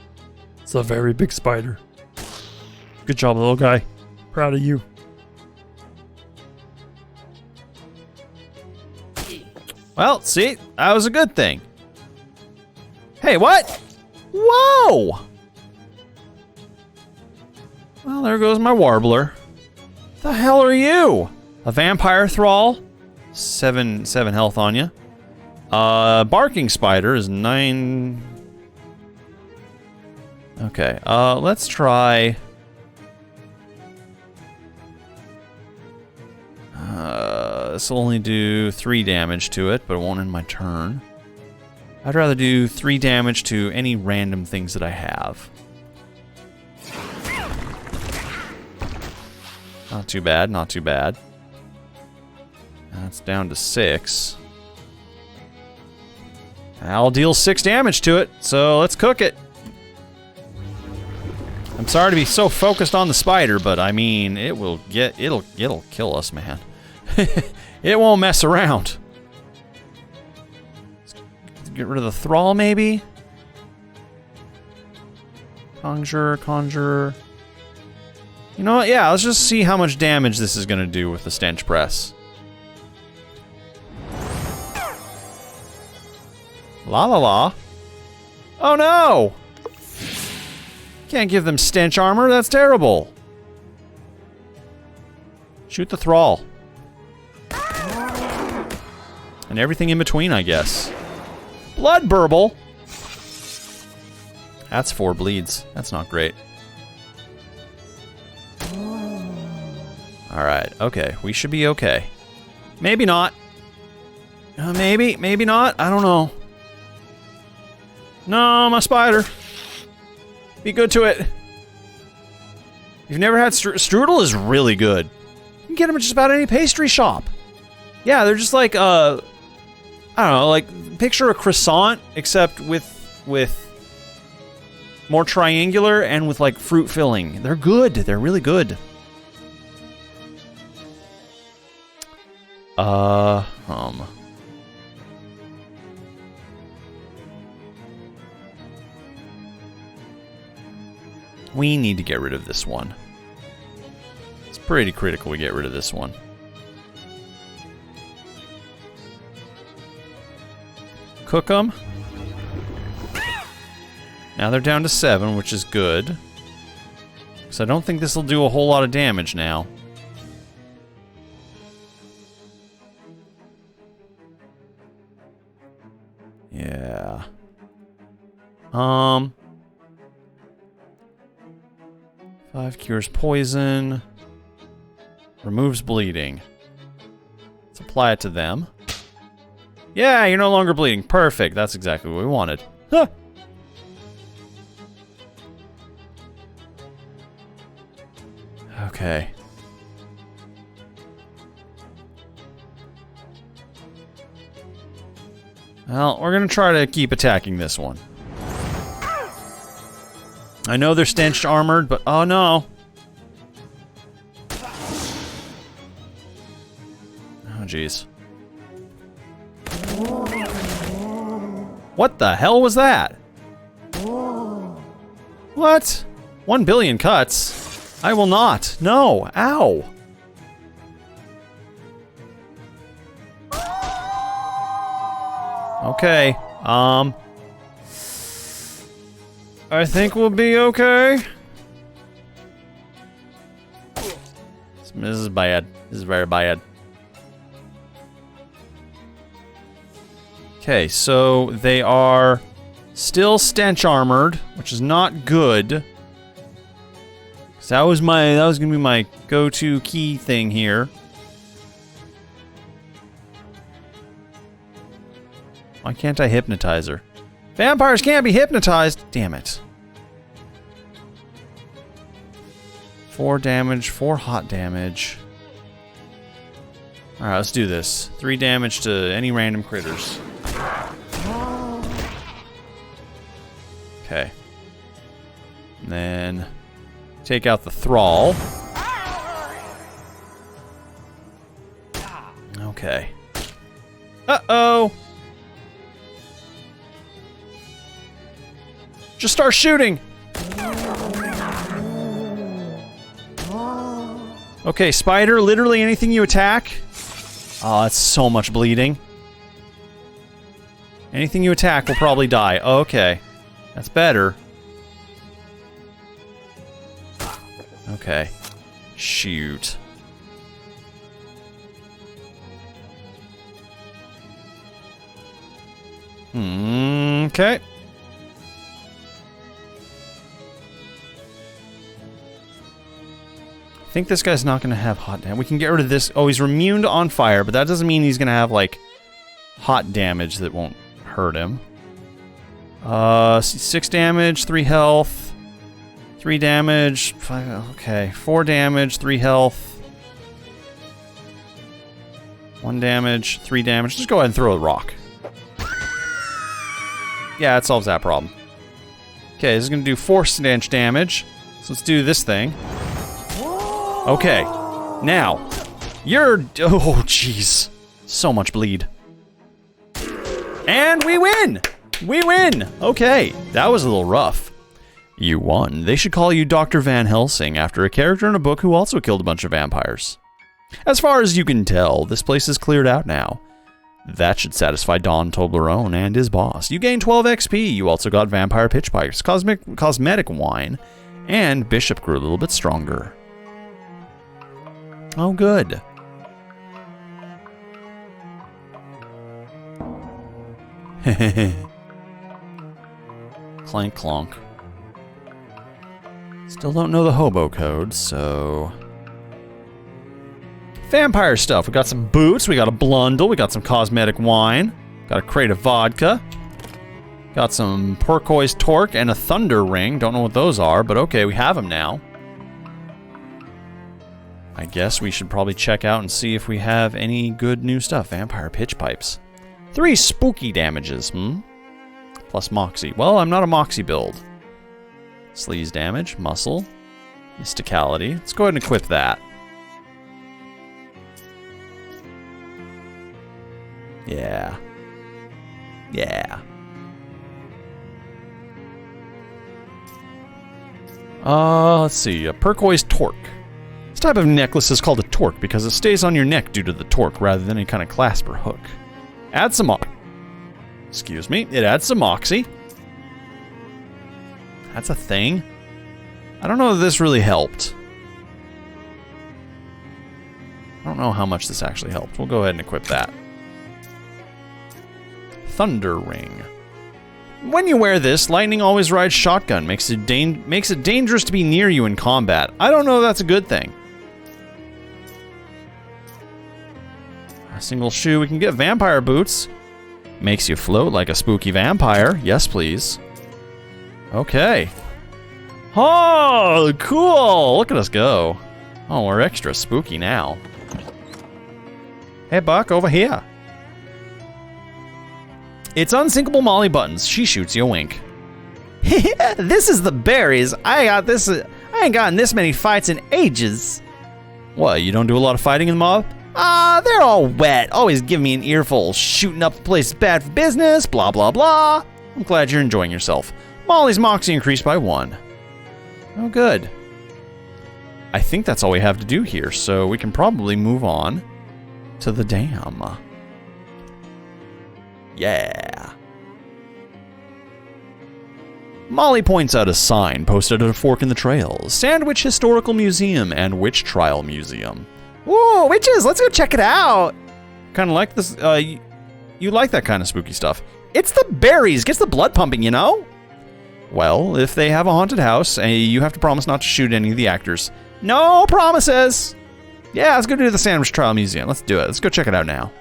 It's a very big spider. Good job, little guy. Proud of you. Well, see, that was a good thing. Hey, what? Whoa! Well, there goes my warbler. The hell are you? A vampire thrall? 7 health on you. Barking spider is 9. Okay, let's try. This will only do 3 damage to it, but it won't end my turn. I'd rather do 3 damage to any random things that I have. Not too bad, not too bad. That's down to 6. I'll deal 6 damage to it, so let's cook it. I'm sorry to be so focused on the spider, but I mean, it'll kill us, man. It won't mess around. Let's get rid of the thrall, maybe? Conjurer. You know what? Yeah, let's just see how much damage this is going to do with the stench press. La la la. Oh no! Can't give them stench armor, that's terrible. Shoot the thrall. And everything in between, I guess. Blood burble! That's 4 bleeds. That's not great. Alright, okay. We should be okay. Maybe not. Maybe not. I don't know. No, my spider. Be good to it. You've never had strudel is really good. You can get them at just about any pastry shop. Yeah, they're just like, I don't know, like, picture a croissant, except with more triangular and with, like, fruit filling. They're good. They're really good. We need to get rid of this one. It's pretty critical we get rid of this one. Cook them. Now they're down to 7, which is good. So I don't think this will do a whole lot of damage now. Yeah. 5 cures poison. Removes bleeding. Let's apply it to them. Yeah, you're no longer bleeding. Perfect. That's exactly what we wanted. Huh. Okay. Well, we're gonna try to keep attacking this one. I know they're stench armored, but oh no. Oh jeez. What the hell was that? What? 1 billion cuts? I will not. No. Ow. Okay. I think we'll be okay. This is bad. This is very bad. Okay, so they are still stench armored, which is not good. So that was gonna be my go-to key thing here. Why can't I hypnotize her? Vampires can't be hypnotized! Damn it. 4 damage, 4 hot damage. Alright, let's do this. 3 damage to any random critters. Okay. And then take out the thrall. Okay. Uh-oh! Just start shooting! Okay, spider, literally anything you attack. Oh, that's so much bleeding. Anything you attack will probably die. Okay. That's better. Okay. Shoot. Okay. I think this guy's not going to have hot damage. We can get rid of this. Oh, he's immune to on fire, but that doesn't mean he's going to have, like, hot damage that won't hurt him. 6 damage, 3 health, 3 damage, 5, okay, 4 damage, 3 health, 1 damage, 3 damage. Just go ahead and throw a rock. Yeah, it solves that problem. Okay, this is going to do 4 stench damage. So let's do this thing. Okay, now, you're... Oh, jeez. So much bleed. And we win! We win! Okay, that was a little rough. You won. They should call you Dr. Van Helsing after a character in a book who also killed a bunch of vampires. As far as you can tell, this place is cleared out now. That should satisfy Don Toblerone and his boss. You gained 12 XP. You also got vampire pitch pipes, cosmetic wine, and Bishop grew a little bit stronger. Oh, good. Clank clonk. Still don't know the hobo code, so... Vampire stuff. We got some boots, we got a blundle, we got some cosmetic wine, got a crate of vodka, got some turquoise torque and a thunder ring. Don't know what those are, but okay, we have them now. I guess we should probably check out and see if we have any good new stuff. Vampire pitch pipes. 3 spooky damages, Plus Moxie. Well, I'm not a Moxie build. Sleaze damage, muscle, mysticality. Let's go ahead and equip that. Yeah. Yeah. Let's see. A turquoise torque. This type of necklace is called a torque because it stays on your neck due to the torque rather than any kind of clasp or hook. Add some... Excuse me. It adds some moxie. That's a thing. I don't know if this really helped. I don't know how much this actually helped. We'll go ahead and equip that. Thunder ring. When you wear this, lightning always rides shotgun. Makes it dangerous to be near you in combat. I don't know if that's a good thing. A single shoe. We can get vampire boots. Makes you float like a spooky vampire. Yes, please. Okay. Oh, cool. Look at us go. Oh, we're extra spooky now. Hey, Buck, over here. It's unsinkable Molly Buttons. She shoots you a wink. This is the berries. I ain't gotten this many fights in ages. What, you don't do a lot of fighting in the mob? They're all wet. Always give me an earful. Shooting up the place is bad for business, blah, blah, blah. I'm glad you're enjoying yourself. Molly's moxie increased by 1. Oh, good. I think that's all we have to do here, so we can probably move on to the dam. Yeah. Molly points out a sign posted at a fork in the trail. Sandwich Historical Museum and Witch Trial Museum. Whoa, witches, let's go check it out. Kind of like this, you like that kind of spooky stuff. It's the berries, gets the blood pumping, you know? Well, if they have a haunted house, you have to promise not to shoot any of the actors. No promises. Yeah, let's go to the Sandwich Trial Museum. Let's do it. Let's go check it out now.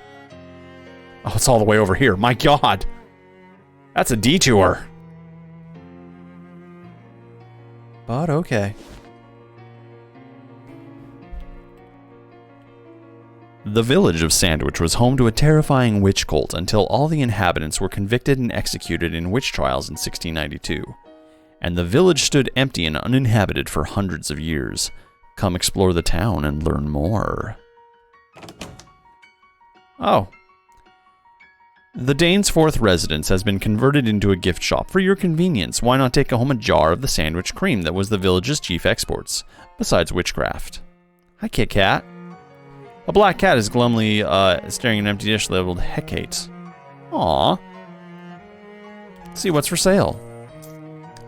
Oh, it's all the way over here. My God. That's a detour. But okay. The village of Sandwich was home to a terrifying witch cult until all the inhabitants were convicted and executed in witch trials in 1692. And the village stood empty and uninhabited for hundreds of years. Come explore the town and learn more. Oh. The Danesforth residence has been converted into a gift shop. For your convenience, why not take home a jar of the sandwich cream that was the village's chief exports, besides witchcraft? Hi, Kit Kat. A black cat is glumly staring at an empty dish labeled Hecate. Aww. Let's see what's for sale.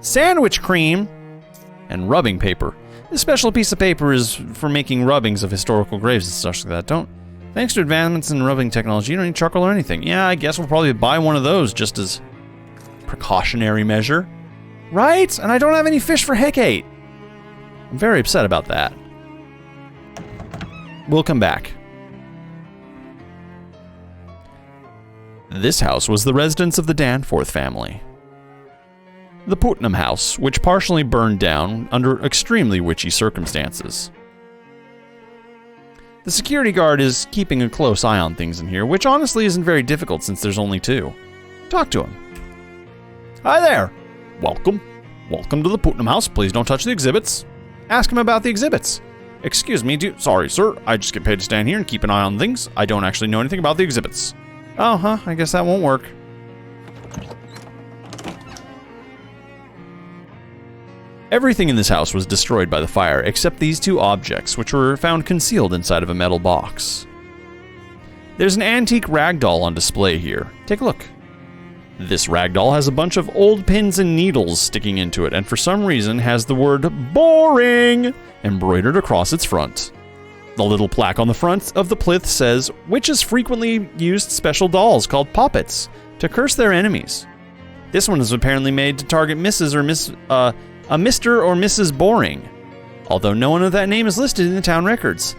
Sandwich cream and rubbing paper. This special piece of paper is for making rubbings of historical graves and such like that. Thanks to advancements in rubbing technology, you don't need charcoal or anything. Yeah, I guess we'll probably buy one of those just as precautionary measure. Right? And I don't have any fish for Hecate. I'm very upset about that. We'll come back. This house was the residence of the Danforth family. The Putnam House, which partially burned down under extremely witchy circumstances. The security guard is keeping a close eye on things in here, which honestly isn't very difficult since there's only 2. Talk to him. Hi there. Welcome. Welcome to the Putnam House. Please don't touch the exhibits. Ask him about the exhibits. Excuse me, sorry, sir. I just get paid to stand here and keep an eye on things. I don't actually know anything about the exhibits. Oh, huh. I guess that won't work. Everything in this house was destroyed by the fire except these 2 objects, which were found concealed inside of a metal box. There's an antique ragdoll on display here. Take a look. This ragdoll has a bunch of old pins and needles sticking into it, and for some reason has the word BORING embroidered across its front. The little plaque on the front of the plinth says, witches frequently used special dolls called poppets to curse their enemies. This one is apparently made to target Mrs. or Mr. or Mrs. Boring, although no one of that name is listed in the town records.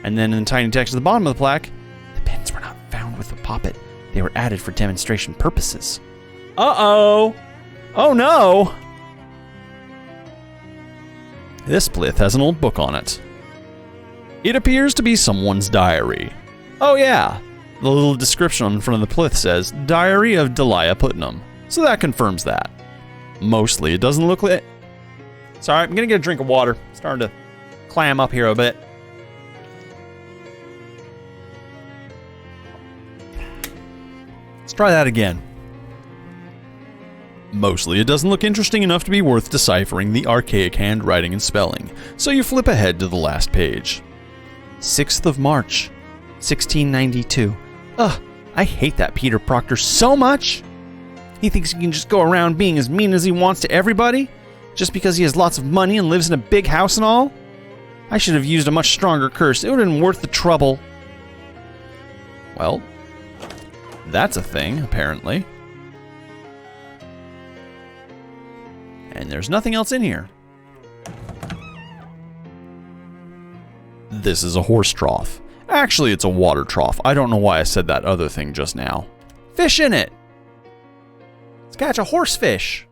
And then in the tiny text at the bottom of the plaque, the pins were not found with the poppet. They were added for demonstration purposes. Uh-oh. Oh no. This plinth has an old book on it. It appears to be someone's diary. Oh yeah, the little description on the front of the plinth says, Diary of Delia Putnam. So that confirms that. Mostly, it doesn't look like... Sorry, I'm gonna get a drink of water. Starting to clam up here a bit. Let's try that again. Mostly, it doesn't look interesting enough to be worth deciphering the archaic handwriting and spelling, so you flip ahead to the last page. 6th of March, 1692. Ugh, I hate that Peter Proctor so much. He thinks he can just go around being as mean as he wants to everybody, just because he has lots of money and lives in a big house and all. I should have used a much stronger curse. It would have been worth the trouble. Well, that's a thing, apparently. And there's nothing else in here. This is a horse trough. Actually, it's a water trough. I don't know why I said that other thing just now. Fish in it! Let's catch a horsefish.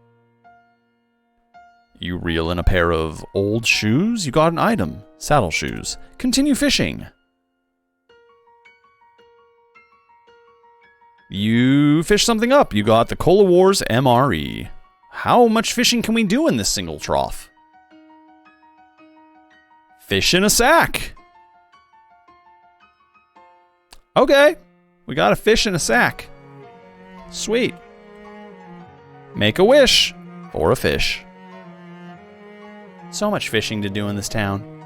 You reel in a pair of old shoes. You got an item. Saddle shoes. Continue fishing. You fished something up. You got the Cola Wars MRE. How much fishing can we do in this single trough? Fish in a sack. Okay, we got a fish in a sack. Sweet. Make a wish for a fish. So much fishing to do in this town.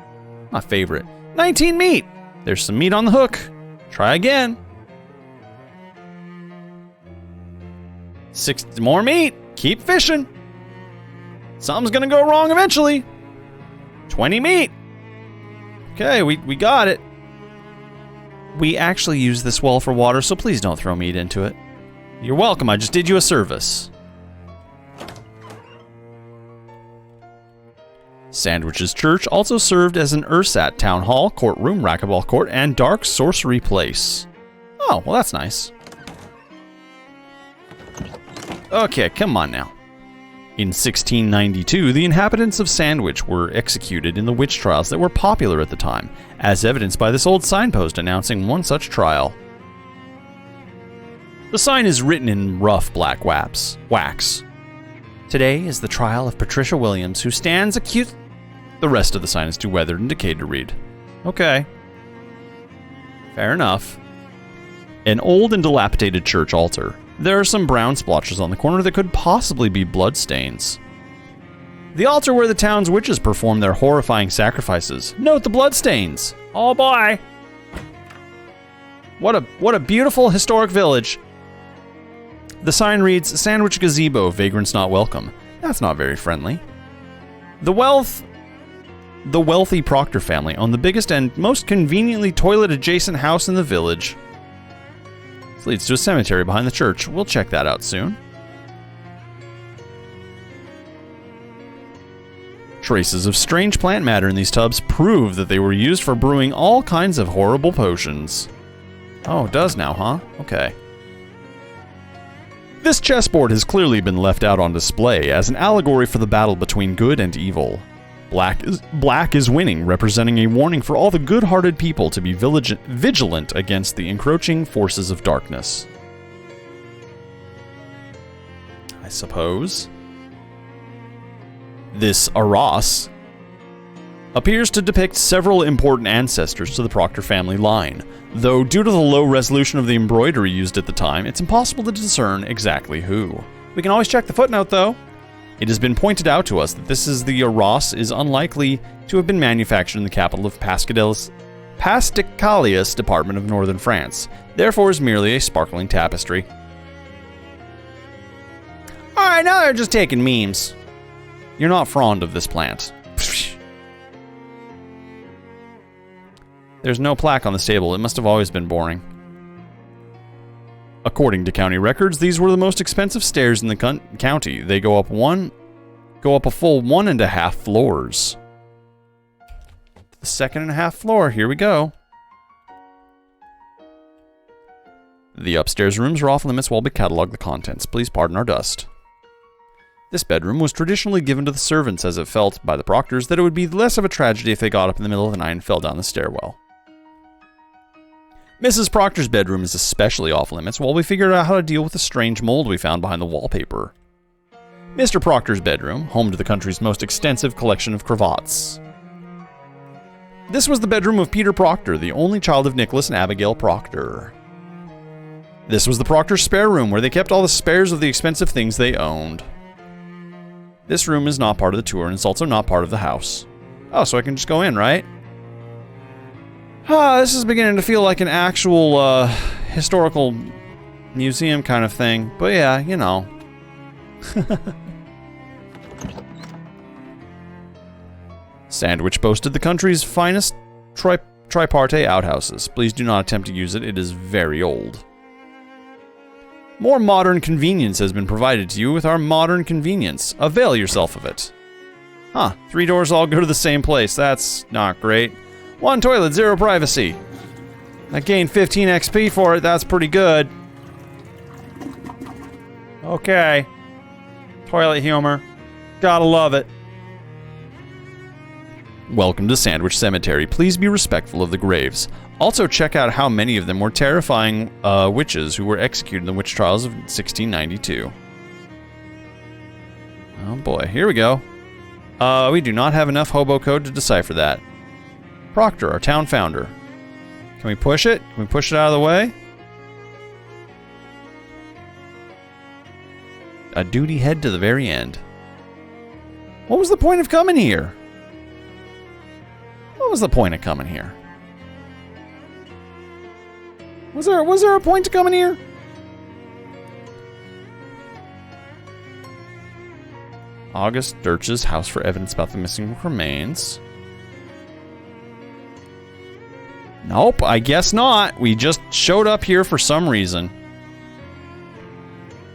My favorite. 19 meat. There's some meat on the hook. Try again. 6 more meat. Keep fishing. Something's gonna go wrong eventually. 20 meat. Okay, we got it. We actually use this well for water, so please don't throw meat into it. You're welcome, I just did you a service. Sandwich's Church also served as an Ursat town hall, courtroom, racquetball court, and dark sorcery place. Oh, well that's nice. Okay, come on now. In 1692, the inhabitants of Sandwich were executed in the witch trials that were popular at the time, as evidenced by this old signpost announcing one such trial. The sign is written in rough black wax. Today is the trial of Patricia Williams, who stands accused. The rest of the sign is too weathered and decayed to read. Okay. Fair enough. An old and dilapidated church altar. There are some brown splotches on the corner that could possibly be bloodstains. The altar where the town's witches perform their horrifying sacrifices. Note the bloodstains. Oh boy. What a beautiful historic village. The sign reads, Sandwich Gazebo, vagrants not welcome. That's not very friendly. The wealthy Proctor family own the biggest and most conveniently toilet-adjacent house in the village. This leads to a cemetery behind the church. We'll check that out soon. Traces of strange plant matter in these tubs prove that they were used for brewing all kinds of horrible potions. Oh, it does now, huh? Okay. This chessboard has clearly been left out on display as an allegory for the battle between good and evil. Black is winning, representing a warning for all the good-hearted people to be vigilant against the encroaching forces of darkness. I suppose. This Arras appears to depict several important ancestors to the Proctor family line, though due to the low resolution of the embroidery used at the time, it's impossible to discern exactly who. We can always check the footnote, though. It has been pointed out to us that the Arras is unlikely to have been manufactured in the capital of Pasticalius department of northern France, therefore is merely a sparkling tapestry. Alright, now they're just taking memes. You're not fond of this plant. There's no plaque on the stable. It must have always been boring. According to county records, these were the most expensive stairs in the county. They go up a full 1.5 floors. The 2.5 floor, here we go. The upstairs rooms are off limits while we catalog the contents. Please pardon our dust. This bedroom was traditionally given to the servants, as it felt by the Proctors that it would be less of a tragedy if they got up in the middle of the night and fell down the stairwell. Mrs. Proctor's bedroom is especially off limits while we figured out how to deal with the strange mold we found behind the wallpaper. Mr. Proctor's bedroom, home to the country's most extensive collection of cravats. This was the bedroom of Peter Proctor, the only child of Nicholas and Abigail Proctor. This was the Proctor's spare room, where they kept all the spares of the expensive things they owned. This room is not part of the tour, and it's also not part of the house. Oh, so I can just go in, right? This is beginning to feel like an actual, historical museum kind of thing. But yeah, you know. Sandwich boasted the country's finest tripartite outhouses. Please do not attempt to use it. It is very old. More modern convenience has been provided to you with our modern convenience. Avail yourself of it. 3 doors all go to the same place. That's not great. 1 toilet, 0 privacy. I gained 15 XP for it. That's pretty good. Okay. Toilet humor. Gotta love it. Welcome to Sandwich Cemetery. Please be respectful of the graves. Also, check out how many of them were terrifying witches who were executed in the witch trials of 1692. Oh boy, here we go. We do not have enough hobo code to decipher that. Proctor, our town founder. Can we push it? Can we push it out of the way? A duty head to the very end. What was the point of coming here? What was the point of coming here? Was there a point to coming here? August Dirch's house for evidence about the missing remains. Nope, I guess not. We just showed up here for some reason.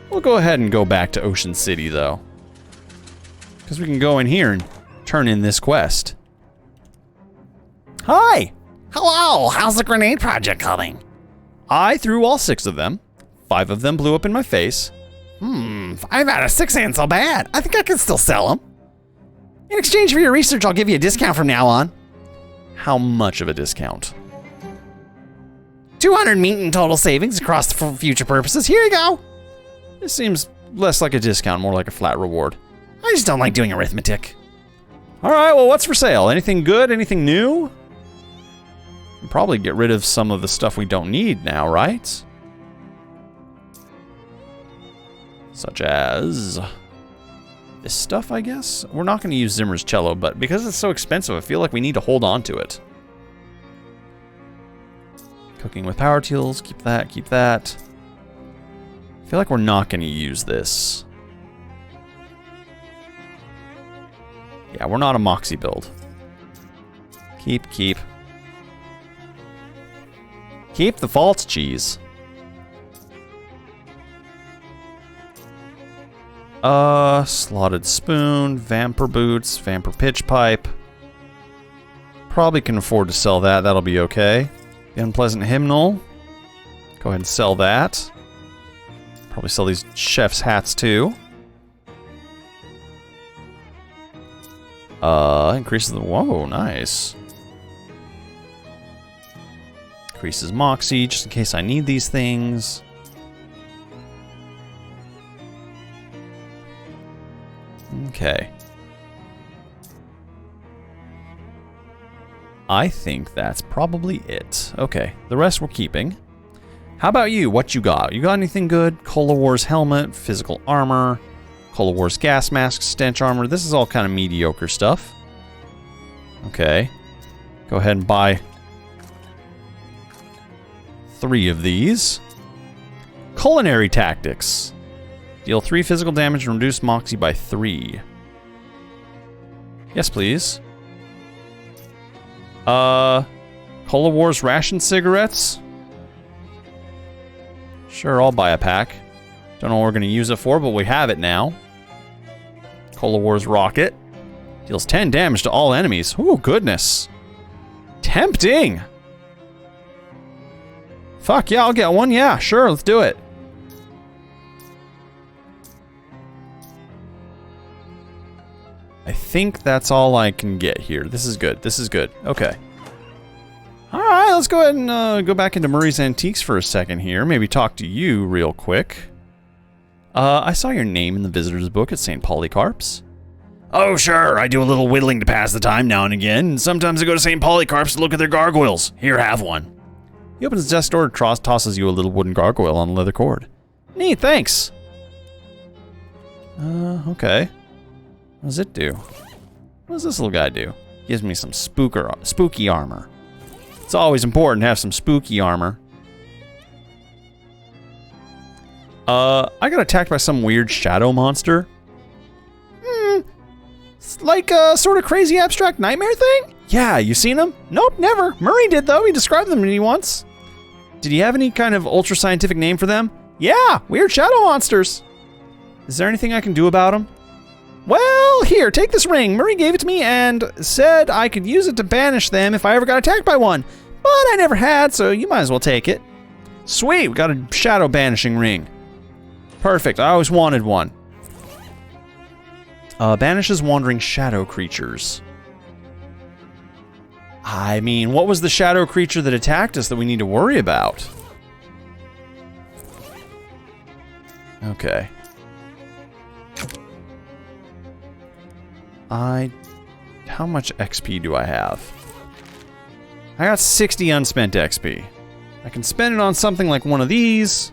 We'll go ahead and go back to Ocean City, though. Because we can go in here and turn in this quest. Hi! Hello, how's the grenade project coming? I threw all 6 of them. 5 of them blew up in my face. 5 out of 6 ain't so bad. I think I can still sell them. In exchange for your research, I'll give you a discount from now on. How much of a discount? 200 meat in total savings across for future purposes. Here you go. This seems less like a discount, more like a flat reward. I just don't like doing arithmetic. Alright, well, what's for sale? Anything good? Anything new? We'll probably get rid of some of the stuff we don't need now, right? Such as this stuff, I guess? We're not going to use Zimmer's cello, but because it's so expensive, I feel like we need to hold on to it. Cooking with power tools, keep that, keep that. I feel like we're not going to use this. Yeah, we're not a Moxie build. Keep. Keep the false cheese. Slotted spoon, Vampire boots, Vampire pitch pipe. Probably can afford to sell that, that'll be okay. The unpleasant hymnal. Go ahead and sell that. Probably sell these chef's hats too. Increases the, whoa, nice. Increases Moxie, just in case I need these things. Okay. I think that's probably it. Okay, the rest we're keeping. How about you? What you got? You got anything good? Cola Wars helmet, physical armor, Cola Wars gas mask, stench armor. This is all kind of mediocre stuff. Okay. Go ahead and buy 3 of these. Culinary tactics. Deal 3 physical damage and reduce Moxie by 3. Yes, please. Cola Wars ration cigarettes. Sure, I'll buy a pack. Don't know what we're going to use it for, but we have it now. Cola Wars rocket. Deals 10 damage to all enemies. Ooh, goodness. Tempting. Fuck yeah, I'll get one. Yeah, sure, let's do it. I think that's all I can get here. This is good. This is good. Okay. Alright, let's go ahead and go back into Murray's Antiques for a second here. Maybe talk to you real quick. I saw your name in the visitor's book at St. Polycarp's. Oh, sure, I do a little whittling to pass the time now and again, and sometimes I go to St. Polycarp's to look at their gargoyles. Here, have one. He opens his desk door and tosses you a little wooden gargoyle on a leather cord. Neat, thanks. Okay. What does it do? What does this little guy do? Gives me some spooky armor. It's always important to have some spooky armor. I got attacked by some weird shadow monster. It's like a sort of crazy abstract nightmare thing? Yeah, you seen him? Nope, never. Murray did though, he described them to me once. Did he have any kind of ultra scientific name for them? Yeah, weird shadow monsters. Is there anything I can do about them? Well, here, take this ring. Murray gave it to me and said I could use it to banish them if I ever got attacked by one. But I never had, so you might as well take it. Sweet, we got a shadow banishing ring. Perfect, I always wanted one. Banishes wandering shadow creatures. I mean, what was the shadow creature that attacked us that we need to worry about? Okay. How much XP do I have? I got 60 unspent XP. I can spend it on something like one of these.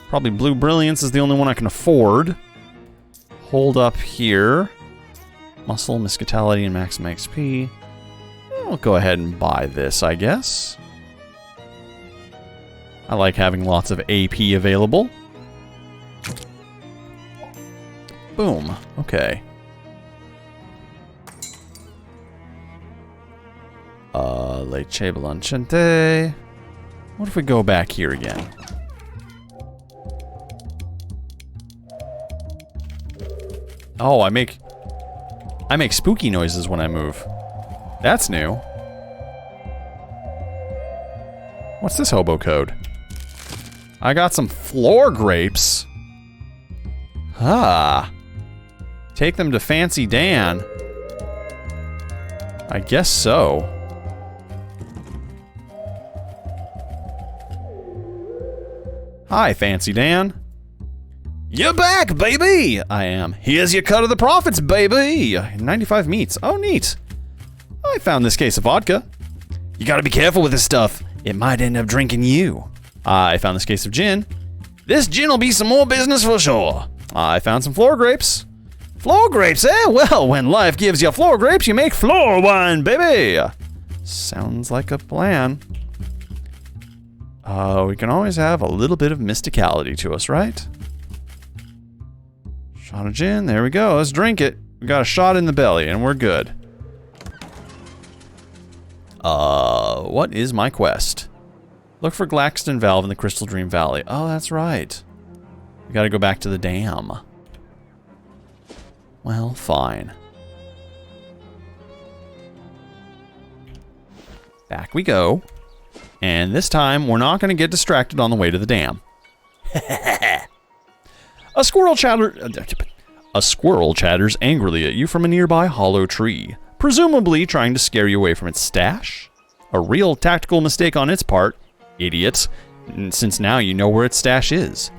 Probably Blue Brilliance is the only one I can afford. Hold up here. Muscle, Miscatality, and Maximum XP. I'll go ahead and buy this, I guess. I like having lots of AP available. Boom. Okay. Leche Blanchente. What if we go back here again? Oh, I make spooky noises when I move. That's new. What's this hobo code? I got some floor grapes. Ah. Take them to Fancy Dan. I guess so. Hi, Fancy Dan. You're back, baby! I am. Here's your cut of the profits, baby! 95 meats. Oh, neat. I found this case of vodka. You gotta be careful with this stuff. It might end up drinking you. I found this case of gin. This gin will be some more business for sure. I found some floor grapes. Floor grapes, eh? Well, when life gives you floor grapes, you make floor wine, baby! Sounds like a plan. We can always have a little bit of mysticality to us, right? Shot of gin, there we go, let's drink it. We got a shot in the belly, and we're good. What is my quest? Look for Glaxton Valve in the Crystal Dream Valley. Oh, that's right. We gotta go back to the dam. Well, fine. Back we go. And this time, we're not gonna get distracted on the way to the dam. A squirrel chatters angrily at you from a nearby hollow tree, presumably trying to scare you away from its stash. A real tactical mistake on its part, idiot, since now you know where its stash is.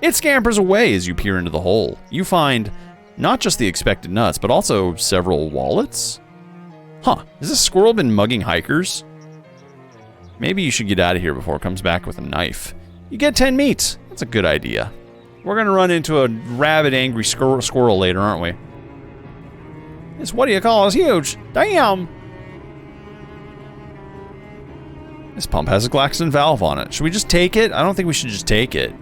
It scampers away as you peer into the hole. You find not just the expected nuts, but also several wallets? Huh, has this squirrel been mugging hikers? Maybe you should get out of here before it comes back with a knife. You get 10 meat. That's a good idea. We're gonna run into a rabid, angry squirrel later, aren't we? This, what do you call, is huge. Damn! This pump has a Glaxton valve on it. Should we just take it? I don't think we should just take it.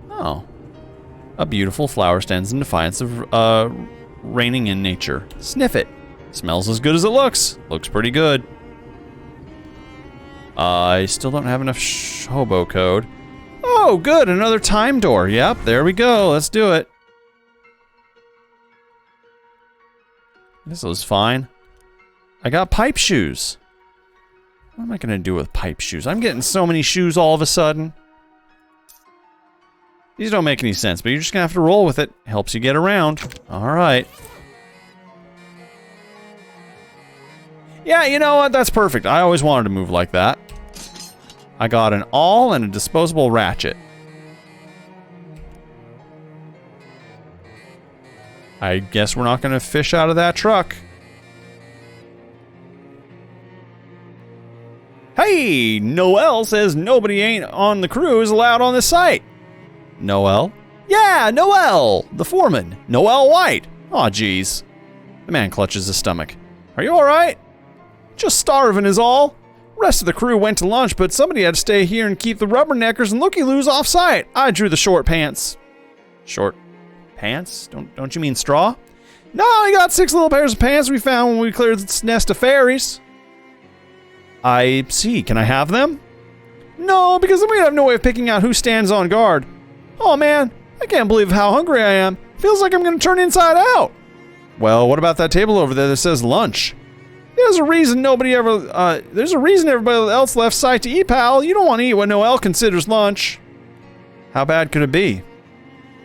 Oh. A beautiful flower stands in defiance of, reigning in nature. Sniff it. Smells as good as it looks. Looks pretty good. I still don't have enough hobo code. Oh, good, another time door. Yep, there we go. Let's do it. This was fine. I got pipe shoes. What am I gonna do with pipe shoes? I'm getting so many shoes all of a sudden. These don't make any sense, but you're just gonna have to roll with it. Helps you get around. All right. Yeah, you know what? That's perfect. I always wanted to move like that. I got an awl and a disposable ratchet. I guess we're not gonna fish out of that truck. Hey, Noel says nobody ain't on the crew is allowed on this site. Noel? Yeah, Noel, the foreman, Noel White. Aw, geez. The man clutches his stomach. Are you all right? Just starving is all. Rest of the crew went to lunch, but somebody had to stay here and keep the rubberneckers and looky-loos off site. I drew the short pants. Short pants? Don't you mean straw? No, I got 6 little pairs of pants we found when we cleared this nest of fairies. I see. Can I have them? No, because then we have no way of picking out who stands on guard. Oh man, I can't believe how hungry I am. Feels like I'm gonna turn inside out. Well, what about that table over there that says lunch? There's a reason everybody else left site to eat, pal. You don't want to eat what Noel considers lunch. How bad could it be?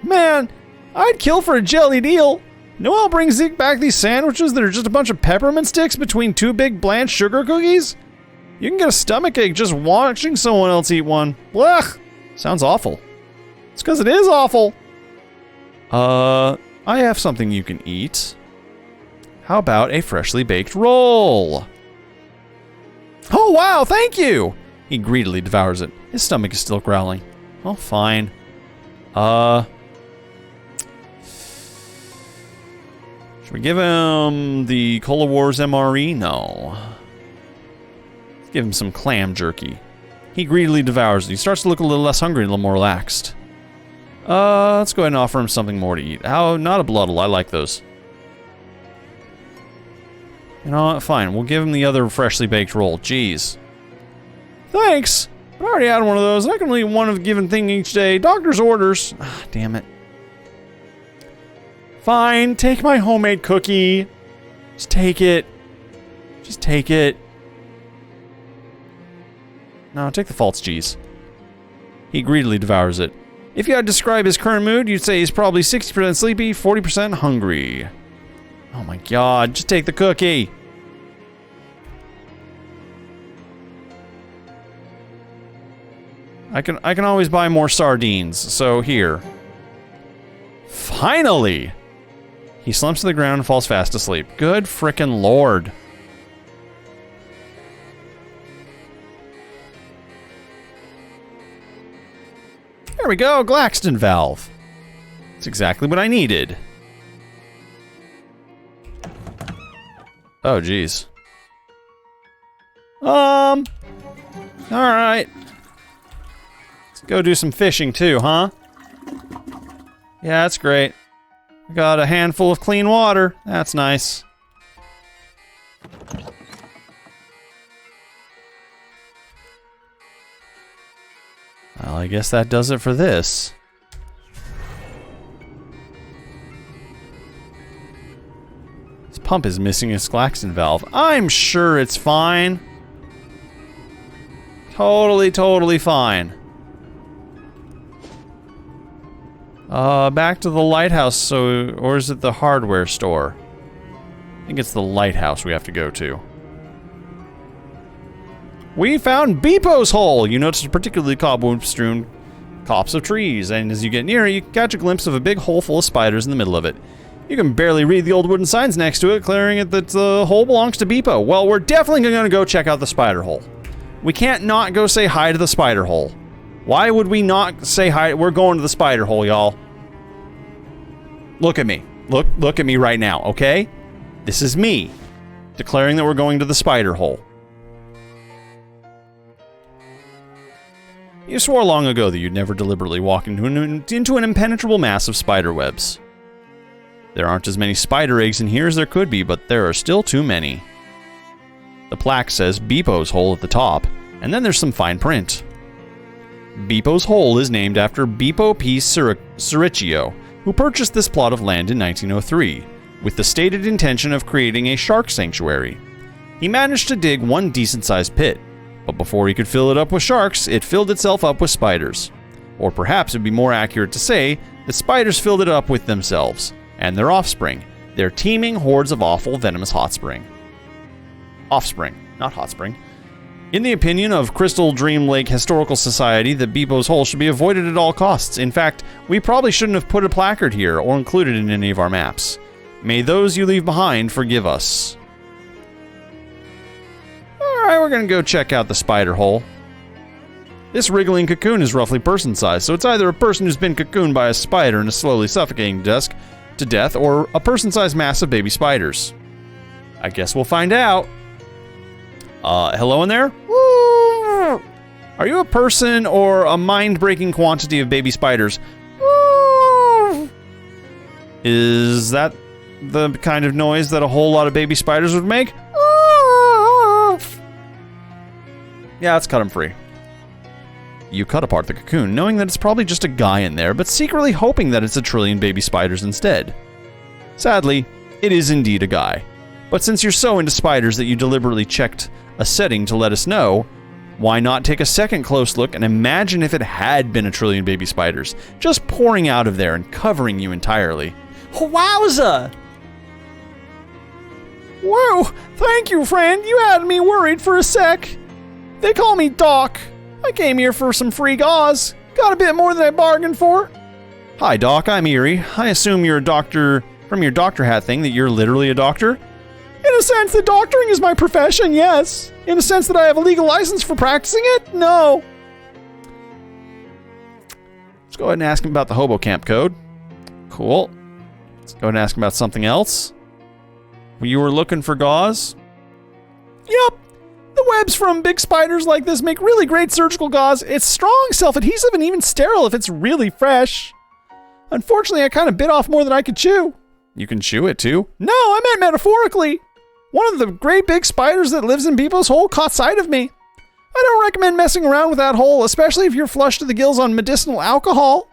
Man, I'd kill for a jellied eel. Noelle brings Zeke back these sandwiches that are just a bunch of peppermint sticks between two big bland sugar cookies? You can get a stomachache just watching someone else eat one. Blech! Sounds awful. It's because it is awful. I have something you can eat. How about a freshly baked roll? Oh wow, thank you! He greedily devours it. His stomach is still growling. Oh, fine. Should we give him the Cola Wars MRE? No. Let's give him some clam jerky. He greedily devours it. He starts to look a little less hungry and a little more relaxed. Let's go ahead and offer him something more to eat. How? Not a bloodle. I like those. You know what? Fine. We'll give him the other freshly baked roll. Jeez. Thanks. I already had one of those. I can only eat one of a given thing each day. Doctor's orders. Ah, damn it. Fine, take my homemade cookie. Just take it. Just take it. No, take the false cheese. He greedily devours it. If you had to describe his current mood, you'd say he's probably 60% sleepy, 40% hungry. Oh my god, just take the cookie. I can always buy more sardines, so here. Finally! He slumps to the ground and falls fast asleep. Good frickin' lord. There we go, Glaxton valve. That's exactly what I needed. Oh, geez. Alright. Let's go do some fishing too, huh? Yeah, that's great. We got a handful of clean water. That's nice. Well, I guess that does it for this. This pump is missing its Glaxton valve. I'm sure it's fine. Totally fine. Back to the lighthouse, or is it the hardware store? I think it's the lighthouse we have to go to. We found Beepo's hole! You notice a particularly cobweb-strewn copse of trees, and as you get near it, you catch a glimpse of a big hole full of spiders in the middle of it. You can barely read the old wooden signs next to it, declaring it that the hole belongs to Beepo. Well, we're definitely gonna go check out the spider hole. We can't not go say hi to the spider hole. Why would we not say hi? We're going to the spider hole, y'all. Look at me. Look at me right now, okay? This is me, declaring that we're going to the spider hole. You swore long ago that you'd never deliberately walk into an impenetrable mass of spider webs. There aren't as many spider eggs in here as there could be, but there are still too many. The plaque says Beepo's hole at the top, and then there's some fine print. Beepo's hole is named after Beepo P. Suricchio, who purchased this plot of land in 1903, with the stated intention of creating a shark sanctuary. He managed to dig one decent-sized pit, but before he could fill it up with sharks, it filled itself up with spiders. Or perhaps it would be more accurate to say that spiders filled it up with themselves, and their offspring, their teeming hordes of awful, venomous offspring, not hot spring. In the opinion of Crystal Dream Lake Historical Society, the Beepo's hole should be avoided at all costs. In fact, we probably shouldn't have put a placard here or included in any of our maps. May those you leave behind forgive us. Alright, we're gonna go check out the spider hole. This wriggling cocoon is roughly person-sized, so it's either a person who's been cocooned by a spider and is slowly suffocating to death, or a person-sized mass of baby spiders. I guess we'll find out. Hello in there? Woo! Are you a person or a mind-breaking quantity of baby spiders? Woo! Is that the kind of noise that a whole lot of baby spiders would make? Woo! Yeah, let's cut him free. You cut apart the cocoon, knowing that it's probably just a guy in there, but secretly hoping that it's a trillion baby spiders instead. Sadly, it is indeed a guy. But since you're so into spiders that you deliberately checked a setting to let us know, why not take a second close look and imagine if it had been a trillion baby spiders, just pouring out of there and covering you entirely. Wowza! Whoa, thank you, friend. You had me worried for a sec. They call me Doc. I came here for some free gauze. Got a bit more than I bargained for. Hi, Doc. I'm Erie. I assume you're a doctor from your doctor hat thing that you're literally a doctor? In a sense that doctoring is my profession, yes. In a sense that I have a legal license for practicing it, no. Let's go ahead and ask him about the hobo camp code. Cool. Let's go ahead and ask him about something else. You were looking for gauze? Yep. The webs from big spiders like this make really great surgical gauze. It's strong, self-adhesive, and even sterile if it's really fresh. Unfortunately, I kind of bit off more than I could chew. You can chew it too? No, I meant metaphorically. One of the great big spiders that lives in people's hole caught sight of me. I don't recommend messing around with that hole, especially if you're flushed to the gills on medicinal alcohol.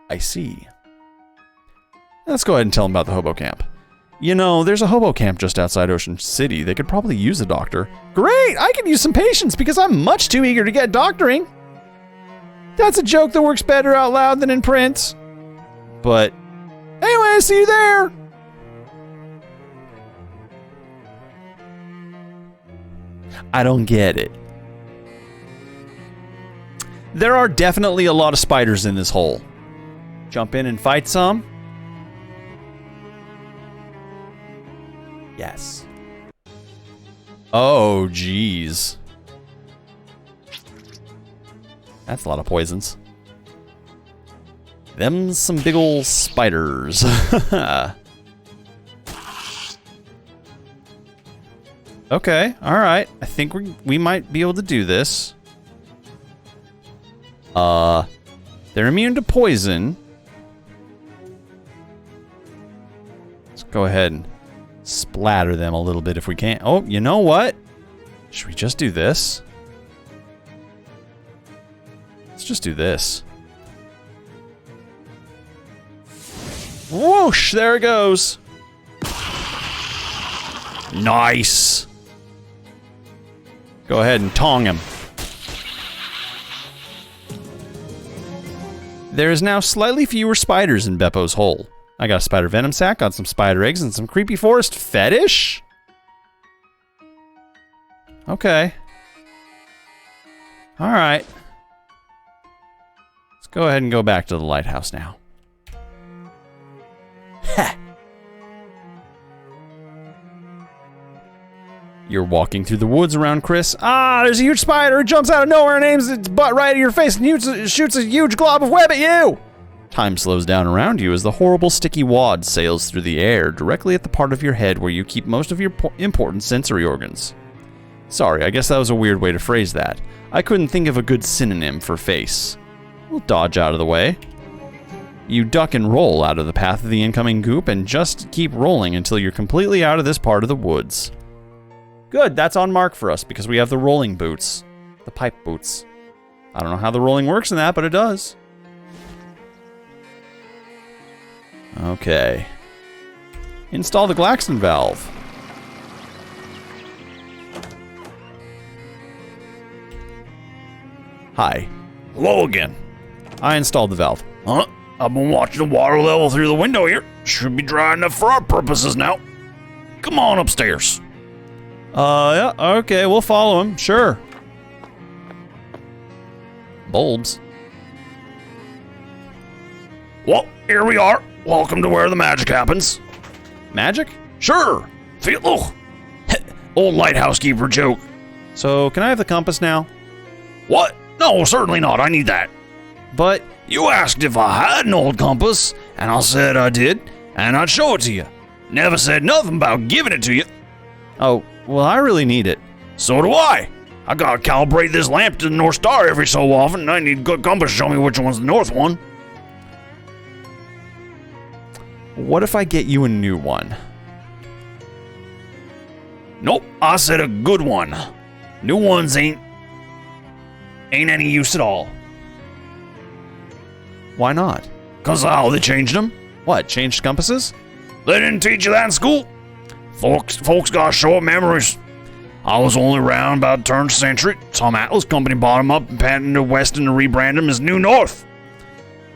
I see. Let's go ahead and tell him about the hobo camp. You know, there's a hobo camp just outside Ocean City. They could probably use a doctor. Great! I could use some patience because I'm much too eager to get doctoring. That's a joke that works better out loud than in print. But anyway, see you there! I don't get it. There are definitely a lot of spiders in this hole. Jump in and fight some? Yes. Oh, geez. That's a lot of poisons. Them's some big ol' spiders. Okay, alright. I think we might be able to do this. They're immune to poison. Let's go ahead and splatter them a little bit if we can. Oh, you know what? Should we just do this? Let's just do this. Whoosh, there it goes. Nice. Go ahead and tong him. There is now slightly fewer spiders in Beppo's hole. I got a spider venom sac, got some spider eggs, and some creepy forest fetish? Okay. Alright. Let's go ahead and go back to the lighthouse now. Ha! You're walking through the woods around Chris. Ah, there's a huge spider. It jumps out of nowhere and aims its butt right at your face and shoots a huge glob of web at you. Time slows down around you as the horrible sticky wad sails through the air directly at the part of your head where you keep most of your important sensory organs. Sorry, I guess that was a weird way to phrase that. I couldn't think of a good synonym for face. We'll dodge out of the way. You duck and roll out of the path of the incoming goop and just keep rolling until you're completely out of this part of the woods. Good, that's on mark for us because we have the rolling boots. The pipe boots. I don't know how the rolling works in that, but it does. Okay. Install the Glaxton valve. Hi. Hello again. I installed the valve. Huh? I've been watching the water level through the window here. Should be dry enough for our purposes now. Come on upstairs. Yeah, okay, we'll follow him, sure. Bulbs. Well, here we are. Welcome to where the magic happens. Magic? Sure. Feel, oh, old lighthouse keeper joke. So, can I have the compass now? What? No, certainly not. I need that. But You asked if I had an old compass, and I said I did, and I'd show it to you. Never said nothing about giving it to you. oh, well, I really need it. So do I. I gotta calibrate this lamp to the North Star every so often, and I need a good compass to show me which one's the north one. What if I get you a new one? Nope, I said a good one. New ones ain't any use at all. Why not? 'Cause of how they changed them. What, changed compasses? They didn't teach you that in school. Folks got short memories. I was only around about the turn of the century. Some Atlas company bought them up and patented the West and rebranded them as New North.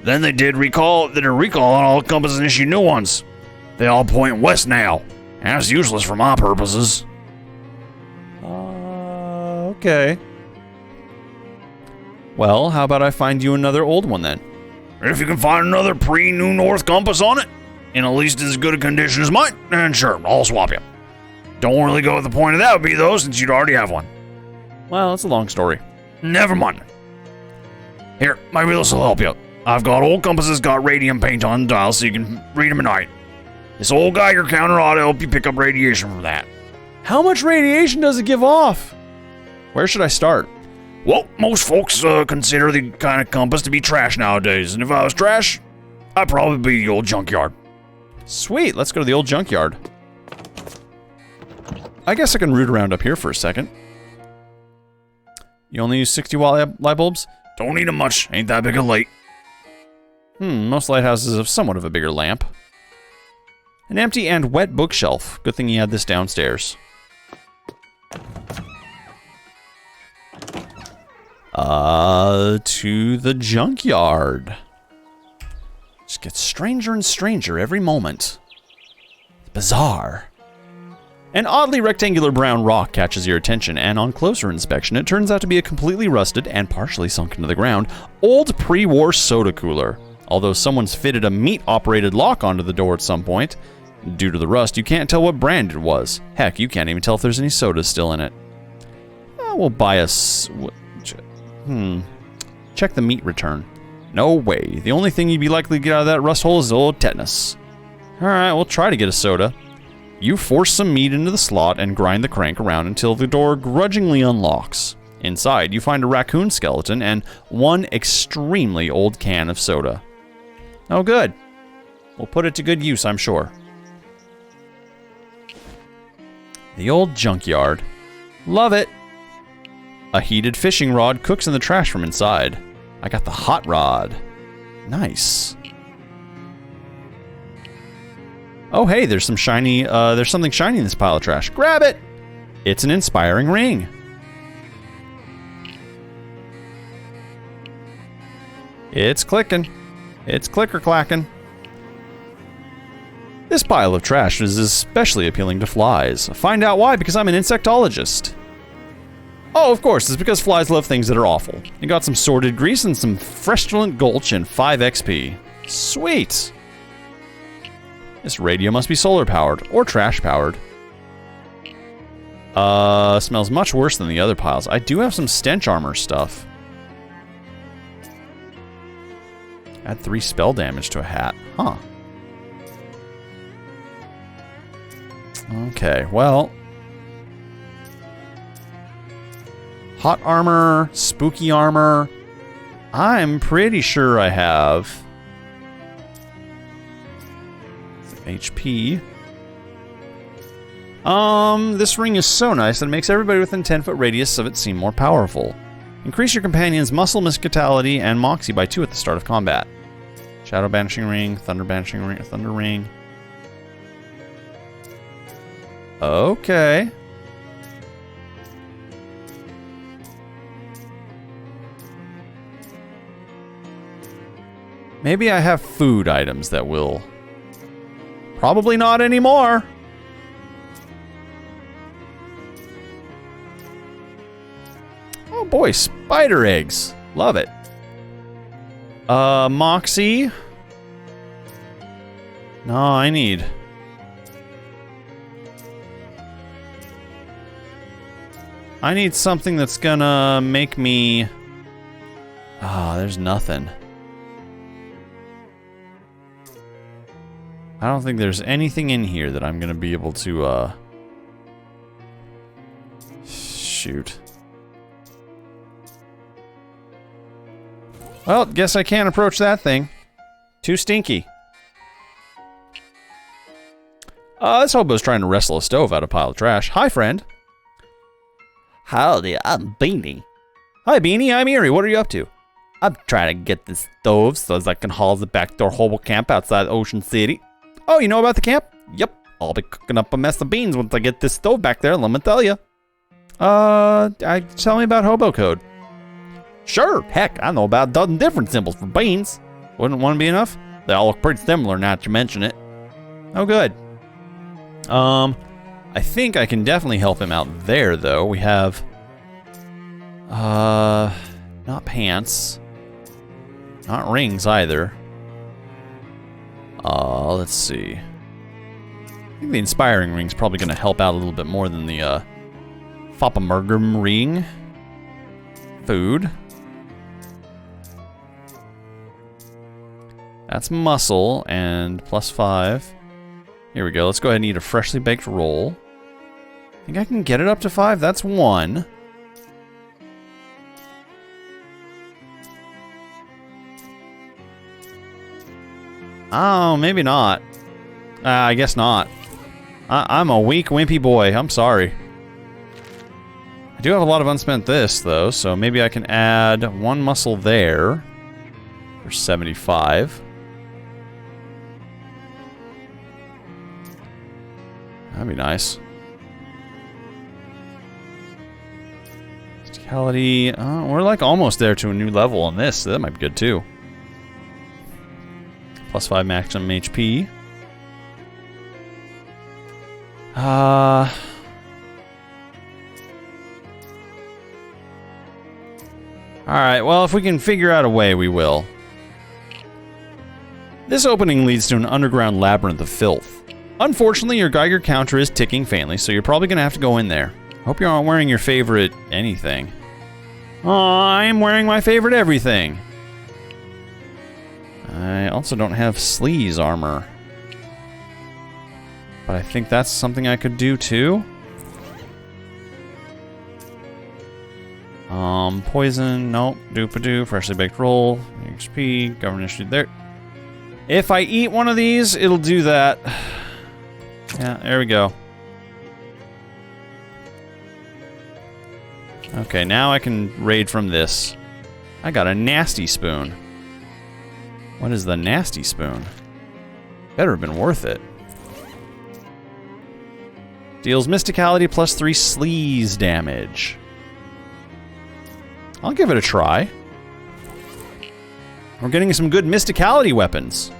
Then they did a recall on all the compasses and issued new ones. They all point west now. That's useless for my purposes. Okay. Well, how about I find you another old one then? If you can find another pre-New North compass on it, in at least as good a condition as mine, then sure, I'll swap you. Don't really go with the point of that would be, though, since you'd already have one. Well, it's a long story. Never mind. Here, maybe this will help you. I've got old compasses got radium paint on the dial so you can read them at night. This old Geiger counter ought to help you pick up radiation from that. How much radiation does it give off? Where should I start? Well, most folks consider the kind of compass to be trash nowadays, and if I was trash, I'd probably be the old junkyard. Sweet, let's go to the old junkyard. I guess I can root around up here for a second. You only use 60-watt light bulbs? Don't need them much, ain't that big a light. Most lighthouses have somewhat of a bigger lamp. An empty and wet bookshelf. Good thing you had this downstairs. To the junkyard. Just gets stranger and stranger every moment. It's bizarre. An oddly rectangular brown rock catches your attention, and on closer inspection, it turns out to be a completely rusted and partially sunk into the ground old pre-war soda cooler. Although someone's fitted a meat-operated lock onto the door at some point, due to the rust, you can't tell what brand it was. Heck, you can't even tell if there's any sodas still in it. We'll buy a... Check the meat return. No way. The only thing you'd be likely to get out of that rust hole is old tetanus. Alright, we'll try to get a soda. You force some meat into the slot and grind the crank around until the door grudgingly unlocks. Inside, you find a raccoon skeleton and one extremely old can of soda. Oh, good. We'll put it to good use, I'm sure. The old junkyard. Love it. A heated fishing rod cooks in the trash from inside. I got the hot rod. Nice. Oh, hey, there's some shiny, there's something shiny in this pile of trash. Grab it! It's an inspiring ring. It's clicking. It's clicker-clacking. This pile of trash is especially appealing to flies. Find out why, because I'm an insectologist. Oh, of course, it's because flies love things that are awful. You got some sorted grease and some fresh-tulent gulch and 5 XP. Sweet! This radio must be solar-powered, or trash-powered. Smells much worse than the other piles. I do have some stench armor stuff. Add 3 spell damage to a hat. Huh. Okay, well... Hot armor, spooky armor. I'm pretty sure I have... HP. This ring is so nice that it makes everybody within 10-foot radius of it seem more powerful. Increase your companion's muscle miscitality and moxie by 2 at the start of combat. Shadow banishing ring, thunder banishing ring, thunder ring. Okay. Maybe I have food items that will... Probably not anymore. Oh boy, spider eggs. Love it. Moxie. No, I need... something that's gonna make me... there's nothing. I don't think there's anything in here that I'm gonna be able to, shoot. Well, guess I can't approach that thing. Too stinky. This hobo's trying to wrestle a stove out of a pile of trash. Hi, friend. Howdy, I'm Beanie. Hi, Beanie. I'm Erie. What are you up to? I'm trying to get this stove so as I can haul the backdoor hobo camp outside Ocean City. Oh, you know about the camp? Yep, I'll be cooking up a mess of beans once I get this stove back there, let me tell you. Tell me about hobo code. Sure, heck, I know about a dozen different symbols for beans. Wouldn't one be enough? They all look pretty similar now that you mention it. Oh, good. I think I can definitely help him out there, though. We have, not pants. Not rings, either. Let's see. I think the Inspiring Ring's probably going to help out a little bit more than the, Foppamergum Ring. Food. That's muscle, and +5. Here we go. Let's go ahead and eat a freshly baked roll. I think I can get it up to 5. That's 1. Oh, maybe not. I guess not. I'm a weak, wimpy boy. I'm sorry. I do have a lot of unspent this, though, so maybe I can add 1 muscle there for 75. That'd be nice. Mysticality. We're like almost there to a new level on this, so that might be good too. +5 maximum HP. Alright, well, if we can figure out a way, we will. This opening leads to an underground labyrinth of filth. Unfortunately, your Geiger counter is ticking faintly, so you're probably gonna have to go in there. Hope you aren't wearing your favorite anything. I am wearing my favorite everything. I also don't have Sleaze armor. But I think that's something I could do too. Poison, nope. Doopadoo, freshly baked roll, HP, government issued there. If I eat one of these, it'll do that. Yeah, there we go. Okay, now I can raid from this. I got a nasty spoon. What is the nasty spoon? Better have been worth it. Deals Mysticality +3 Sleaze damage. I'll give it a try. We're getting some good Mysticality weapons.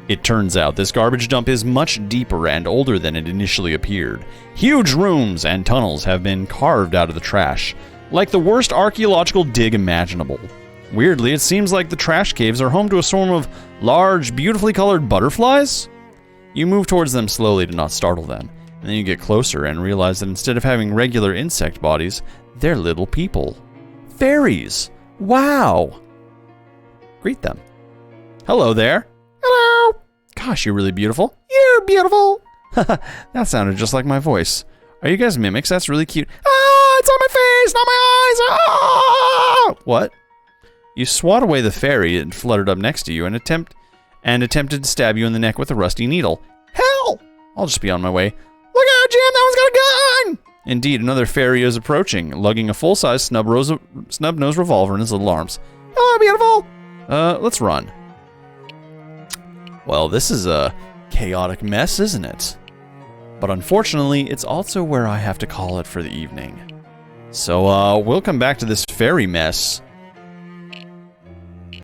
It turns out this garbage dump is much deeper and older than it initially appeared. Huge rooms and tunnels have been carved out of the trash, like the worst archaeological dig imaginable. Weirdly, it seems like the trash caves are home to a swarm of large, beautifully colored butterflies. You move towards them slowly to not startle them, and then you get closer and realize that instead of having regular insect bodies, they're little people. Fairies! Wow! Greet them. Hello there. Hello! Gosh, you're really beautiful. You're beautiful! That sounded just like my voice. Are you guys mimics? That's really cute. Ah! It's on my face, not my eyes! Ah! What? You swat away the fairy and fluttered up next to you and attempted to stab you in the neck with a rusty needle. Hell! I'll just be on my way. Look out, Jim! That one's got a gun! Indeed, another fairy is approaching, lugging a full-size snub-nosed revolver in his little arms. Hello, beautiful! Let's run. Well, this is a chaotic mess, isn't it? But unfortunately, it's also where I have to call it for the evening. So, we'll come back to this fairy mess